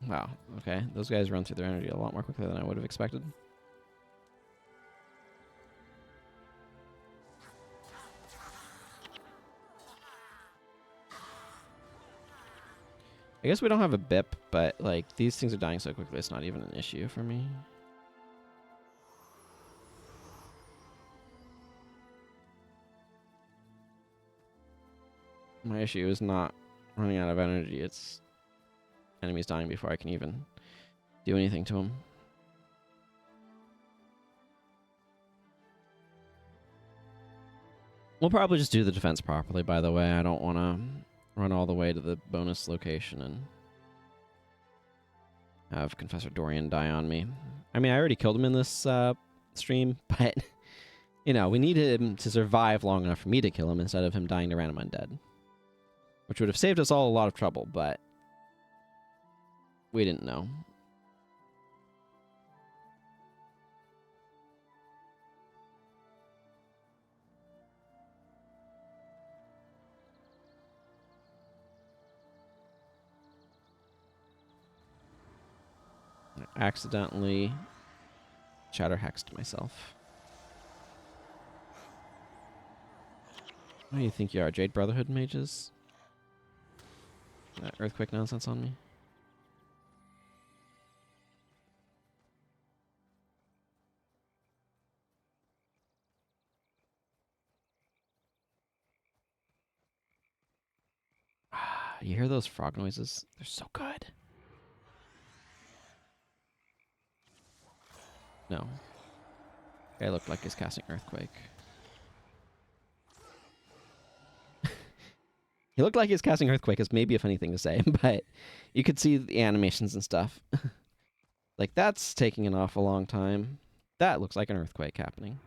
Wow. Okay. Those guys run through their energy a lot more quickly than I would have expected. I guess we don't have a BIP, but like these things are dying so quickly it's not even an issue for me. My issue is not running out of energy, it's enemies dying before I can even do anything to them. We'll probably just do the defense properly, by the way. I don't want to run all the way to the bonus location and have Confessor Dorian die on me. I mean, I already killed him in this stream, but, you know, we need him to survive long enough for me to kill him instead of him dying to random undead. Which would have saved us all a lot of trouble, but we didn't know. I accidentally shatter hexed myself. What do you think you are, Jade Brotherhood mages? That earthquake nonsense on me? You hear those frog noises? They're so good. No. Guy looked like he's casting Earthquake. He looked like he's casting Earthquake is maybe a funny thing to say, but you could see the animations and stuff. Like, that's taking an awful long time. That looks like an Earthquake happening.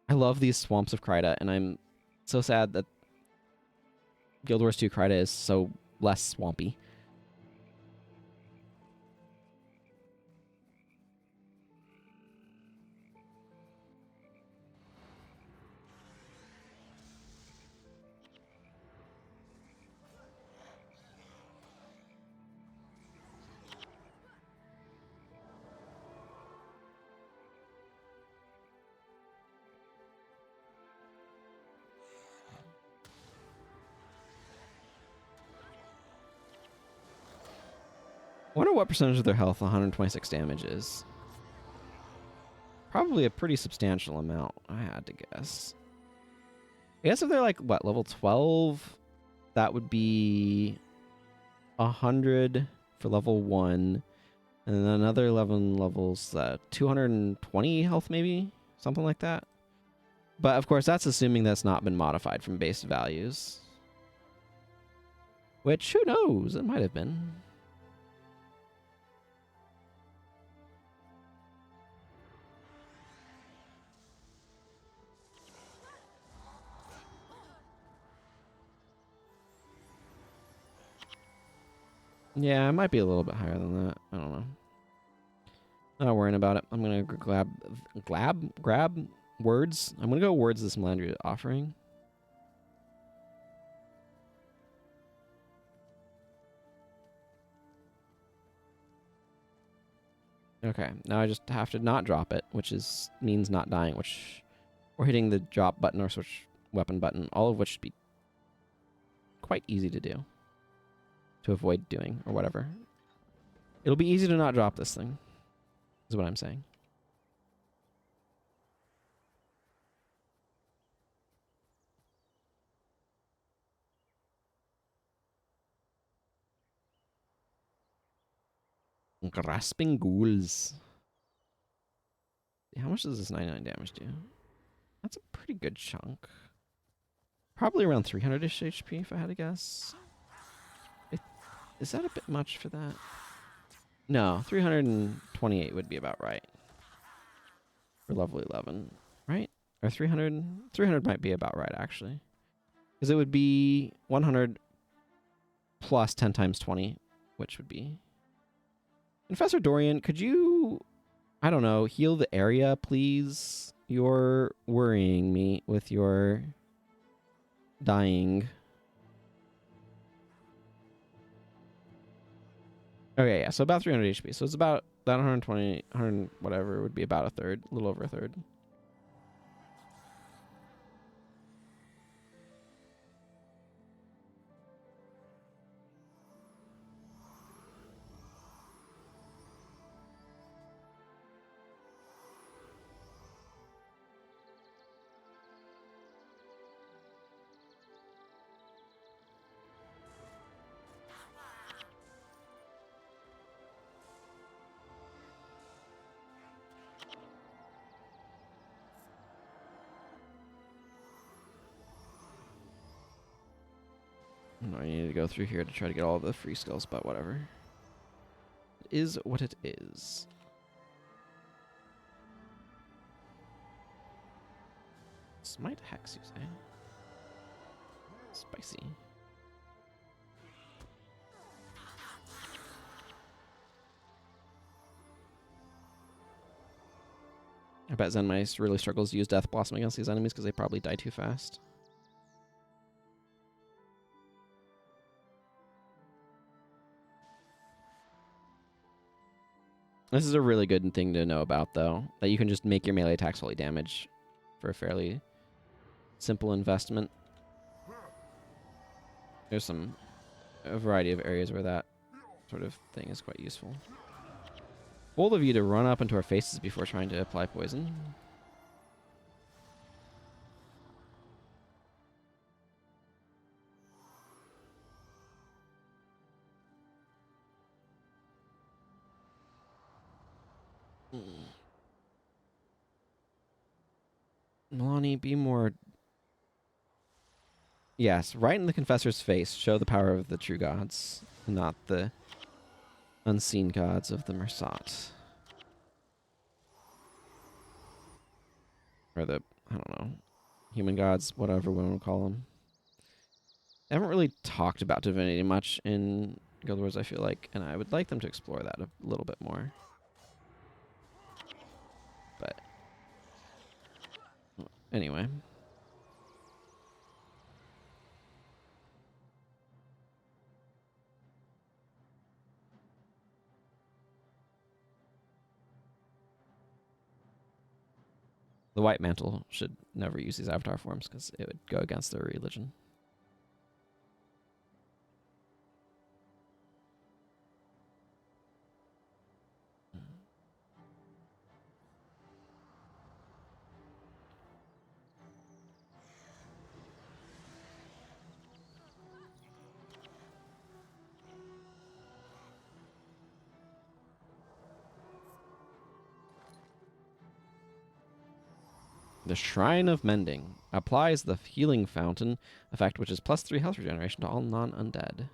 I love these swamps of Kryta, and I'm so sad that Guild Wars 2 Kryta is so less swampy. I wonder what percentage of their health 126 damage is. Probably a pretty substantial amount, I had to guess. I guess if they're like, what, level 12, that would be 100 for level 1. And then another 11 levels, 220 health maybe? Something like that. But of course, that's assuming that's not been modified from base values. Which, who knows? It might have been. Yeah, it might be a little bit higher than that. I don't know. Not worrying about it. I'm gonna grab words. I'm gonna go words this Melandria offering. Okay, now I just have to not drop it, which means not dying, or hitting the drop button or switch weapon button, all of which should be quite easy to do. To avoid doing, or whatever. It'll be easy to not drop this thing, is what I'm saying. Grasping ghouls. How much does this 99 damage do? That's a pretty good chunk. Probably around 300-ish HP, if I had to guess. Is that a bit much for that? No, 328 would be about right. For level 11, right? Or 300? 300 might be about right, actually. Because it would be 100 plus 10 times 20, which would be... Professor Dorian, could you, I don't know, heal the area, please? You're worrying me with your dying. Okay, yeah, so about 300 HP. So it's about that 120, 100, whatever, would be about a third, a little over a third. I need to go through here to try to get all the free skills, but whatever. It is what it is. Smite Hex, you say? Spicy. I bet Zenmice really struggles to use Death Blossom against these enemies because they probably die too fast. This is a really good thing to know about, though, that you can just make your melee attacks holy damage for a fairly simple investment. There's a variety of areas where that sort of thing is quite useful. Bold of you to run up into our faces before trying to apply poison. Milani, be more... Yes, right in the Confessor's face. Show the power of the true gods, not the unseen gods of the Mersat. Or the, I don't know, human gods, whatever we want to call them. I haven't really talked about divinity much in Guild Wars, I feel like, and I would like them to explore that a little bit more. But anyway. The White Mantle should never use these avatar forms because it would go against their religion. The Shrine of Mending applies the Healing Fountain effect, which is +3 health regeneration to all non-undead.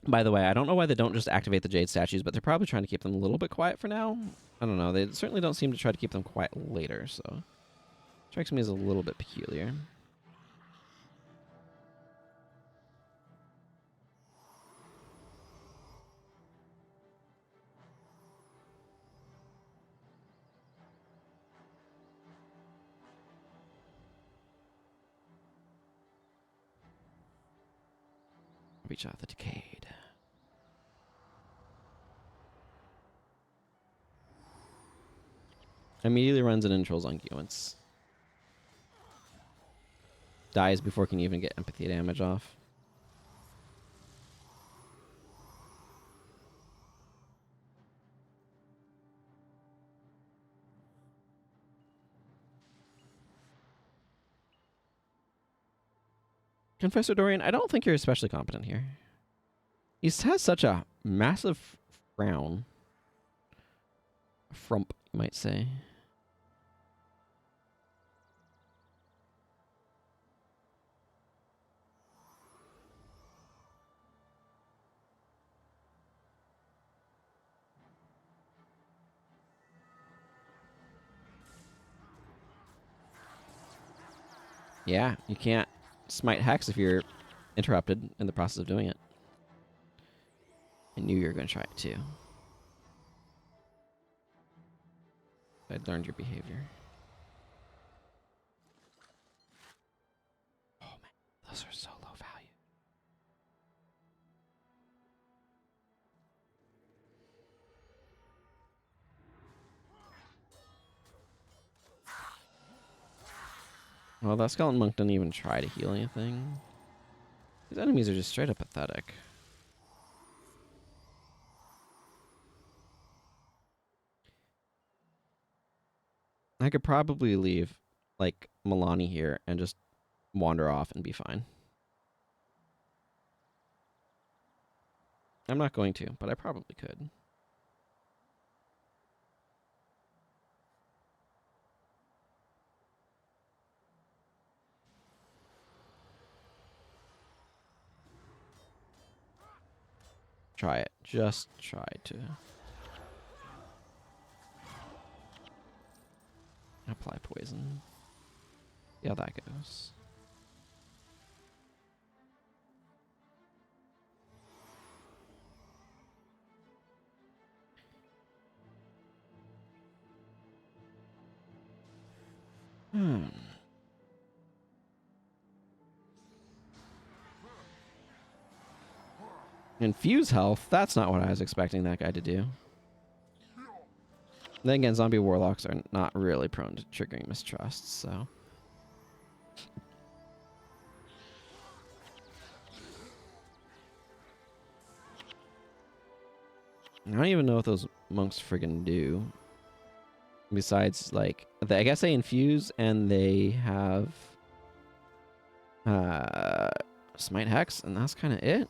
By the way, I don't know why they don't just activate the Jade statues, but they're probably trying to keep them a little bit quiet for now. I don't know. They certainly don't seem to try to keep them quiet later, so... Strikes me as a little bit peculiar. Reach out the Decayed. Immediately runs in and trolls on Gewens. Dies before it can even get empathy damage off. Confessor Dorian, I don't think you're especially competent here. He has such a massive frown. Frump, you might say. Yeah, you can't smite Hex if you're interrupted in the process of doing it. I knew you were going to try it too. I'd learned your behavior. Oh man, those are so low value. Well, that Skeleton Monk didn't even try to heal anything. His enemies are just straight up pathetic. I could probably leave, like, Milani here and just wander off and be fine. I'm not going to, but I probably could. Try it. Just try to. Apply poison. See how that goes. Infuse health? That's not what I was expecting that guy to do. Then again, zombie warlocks are not really prone to triggering mistrusts, so... I don't even know what those monks friggin' do. Besides, like... I guess they infuse and they have... Smite Hex, and that's kind of it.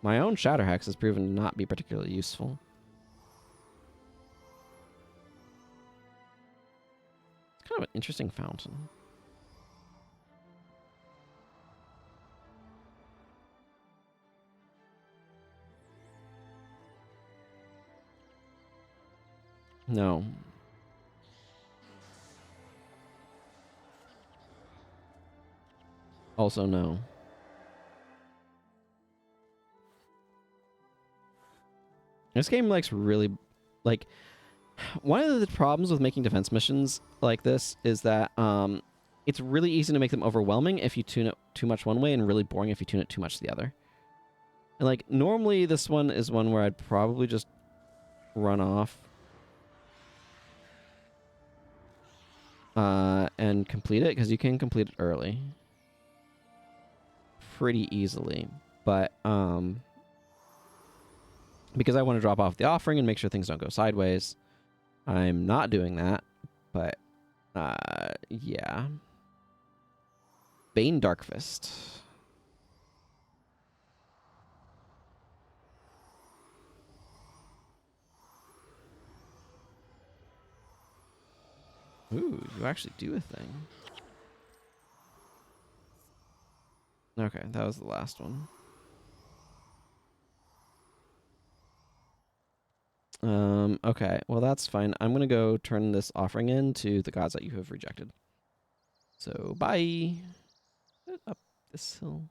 My own Shatter Hex has proven to not be particularly useful. It's kind of an interesting fountain. No. Also no. This game likes really, like, one of the problems with making defense missions like this is that it's really easy to make them overwhelming if you tune it too much one way and really boring if you tune it too much the other. And, like, normally this one is one where I'd probably just run off and complete it, because you can complete it early pretty easily. But because I want to drop off the offering and make sure things don't go sideways, I'm not doing that. But yeah. Bane Darkfist. Ooh, you actually do a thing. Okay, that was the last one. Okay, well that's fine. I'm gonna go turn this offering in to the gods that you have rejected. So bye. Up this hill.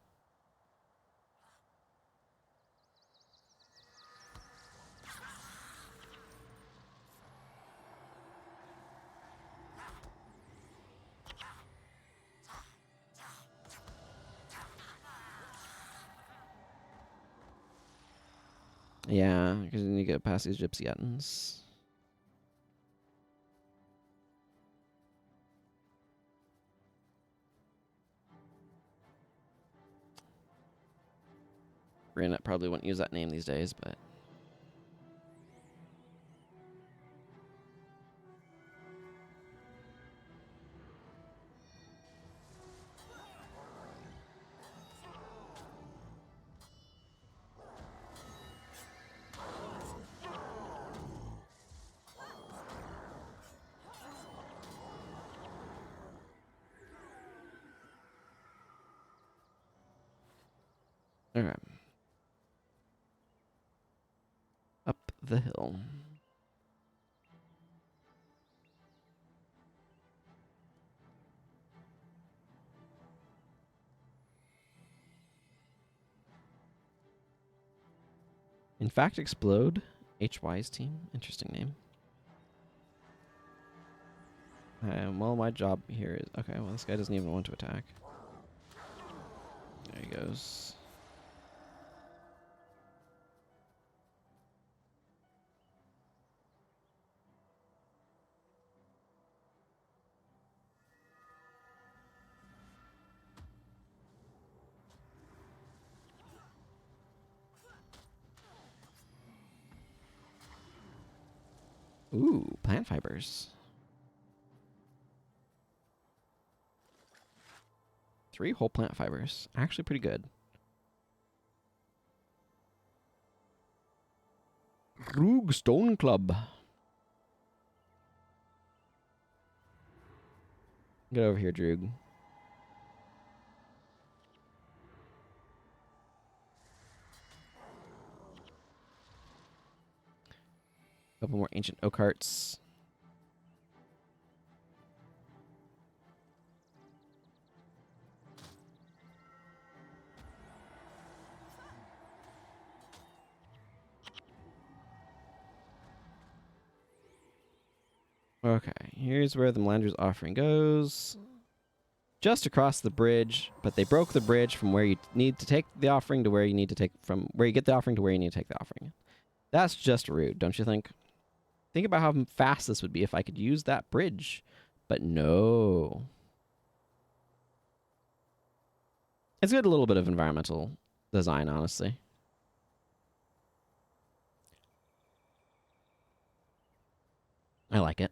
Yeah, because you need to get past these gypsy ettins. Brandon probably wouldn't use that name these days, but okay. Up the hill. In fact, explode. HY's team. Interesting name. Well, my job here is... Okay, well, this guy doesn't even want to attack. There he goes. Ooh, plant fibers. 3 whole plant fibers. Actually pretty good. Rogue Stone Club. Get over here, Droog. Couple more ancient oak hearts. Okay, here's where the Melander's offering goes. Just across the bridge, but they broke the bridge from where you need to take the offering to where you need to take from where you get the offering to where you need to take the offering. That's just rude, don't you think? Think about how fast this would be if I could use that bridge. But no. It's good, a little bit of environmental design, honestly. I like it.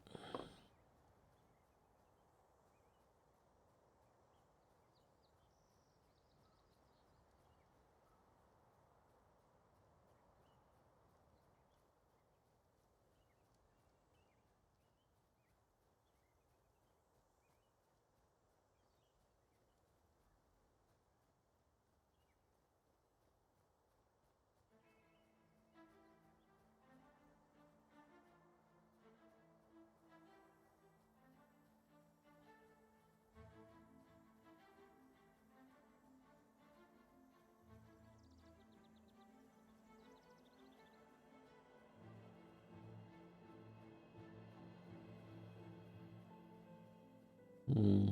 Hmm.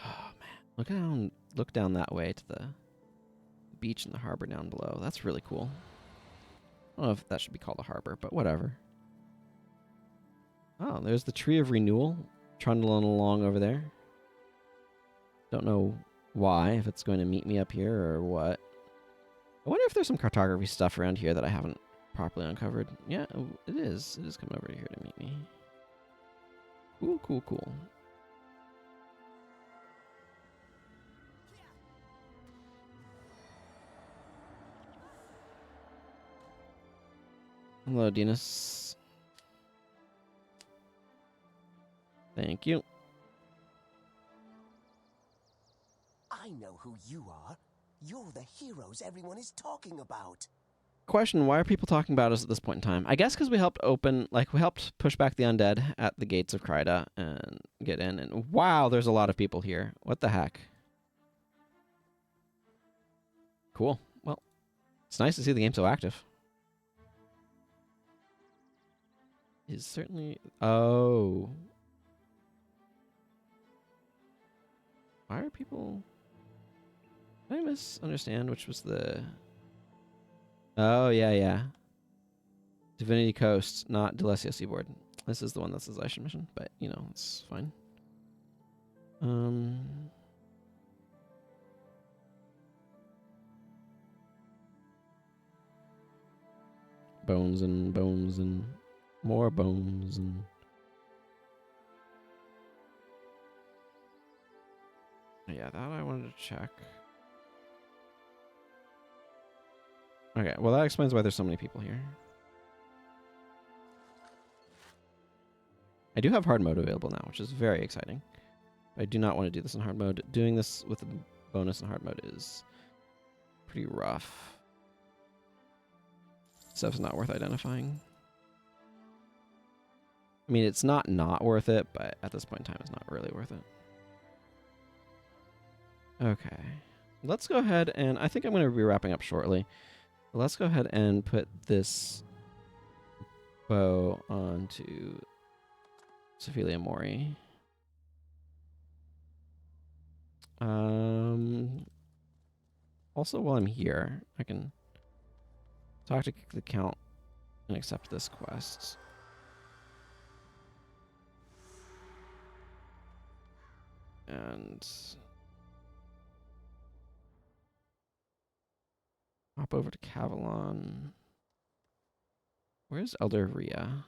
Oh man, look down that way to the beach and the harbor down below. That's really cool. I don't know if that should be called a harbor, but whatever. Oh, there's the Tree of Renewal trundling along over there. Don't know why, if it's going to meet me up here or what. I wonder if there's some cartography stuff around here that I haven't properly uncovered. Yeah, it is. It is coming over here to meet me. Cool, cool, cool. Hello, Dinas. Thank you. I know who you are. You're the heroes everyone is talking about. Question, why are people talking about us at this point in time? I guess because we helped we helped push back the undead at the gates of Kryda and get in. And wow, there's a lot of people here. What the heck? Cool. Well, it's nice to see the game so active. Is certainly... Oh. Why are people... Did I misunderstand which was the... Oh, yeah. Divinity Coast, not Delesio Seaboard. This is the one that's the Zeisha mission, but, you know, it's fine. Bones and more bones and... Yeah, that I wanted to check. Okay, well that explains why there's so many people here. I do have hard mode available now, which is very exciting. I do not want to do this in hard mode. Doing this with a bonus in hard mode is pretty rough. Stuff's not worth identifying. I mean, it's not worth it, but at this point in time, it's not really worth it. Okay. Let's go ahead and... I think I'm going to be wrapping up shortly. But let's go ahead and put this bow onto Sophelia Mori. Also, while I'm here, I can talk to the Count and accept this quest. And hop over to Cavalon. Where's Elder Rhea?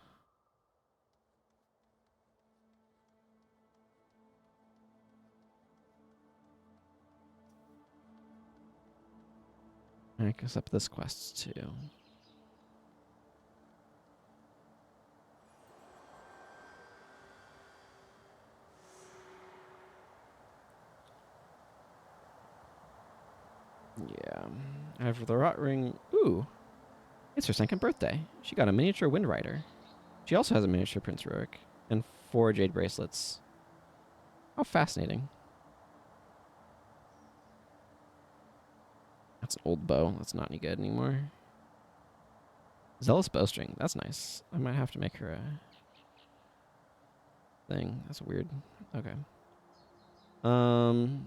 I can accept this quest too. Yeah. I have the Rot Ring. Ooh. It's her second birthday. She got a miniature Wind Rider. She also has a miniature Prince Rurik and 4 jade bracelets. How fascinating. That's an old bow. That's not any good anymore. Zealous Bowstring. That's nice. I might have to make her a thing. That's weird. Okay. I'm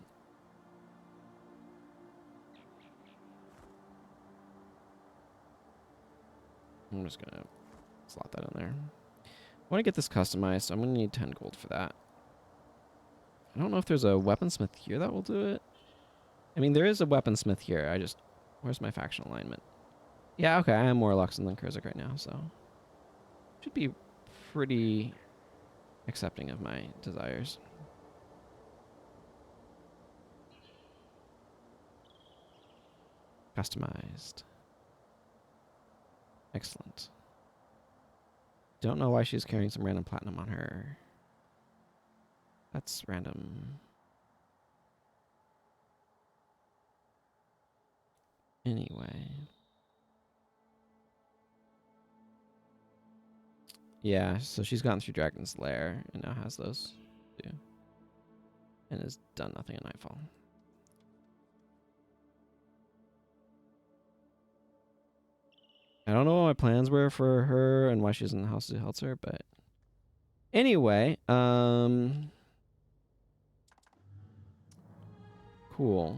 just gonna slot that in there. I want to get this customized, so I'm gonna need 10 gold for that. I don't know if there's a weaponsmith here that will do it. I mean, there is a weaponsmith here. Where's my faction alignment? Yeah, okay, I am more Luxon than Kurzik right now, so should be pretty accepting of my desires. Customized. Excellent. Don't know why she's carrying some random platinum on her. That's random. Anyway. Yeah, so she's gone through Dragon's Lair and now has those too. And has done nothing at Nightfall. I don't know what my plans were for her and why she's in the House of Helzer, but anyway, cool.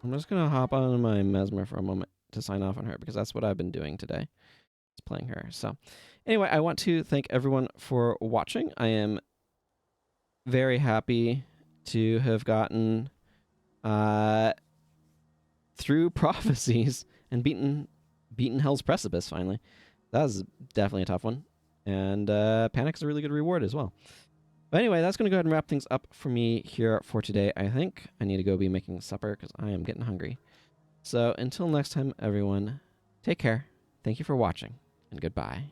I'm just gonna hop on my Mesmer for a moment to sign off on her because that's what I've been doing today. It's playing her. So anyway, I want to thank everyone for watching. I am very happy to have gotten through Prophecies and beaten Hell's Precipice finally. That was definitely a tough one. And Panic's a really good reward as well. But anyway, that's going to go ahead and wrap things up for me here for today. I think I need to go be making supper because I am getting hungry. So until next time, everyone, take care Thank you for watching, and goodbye.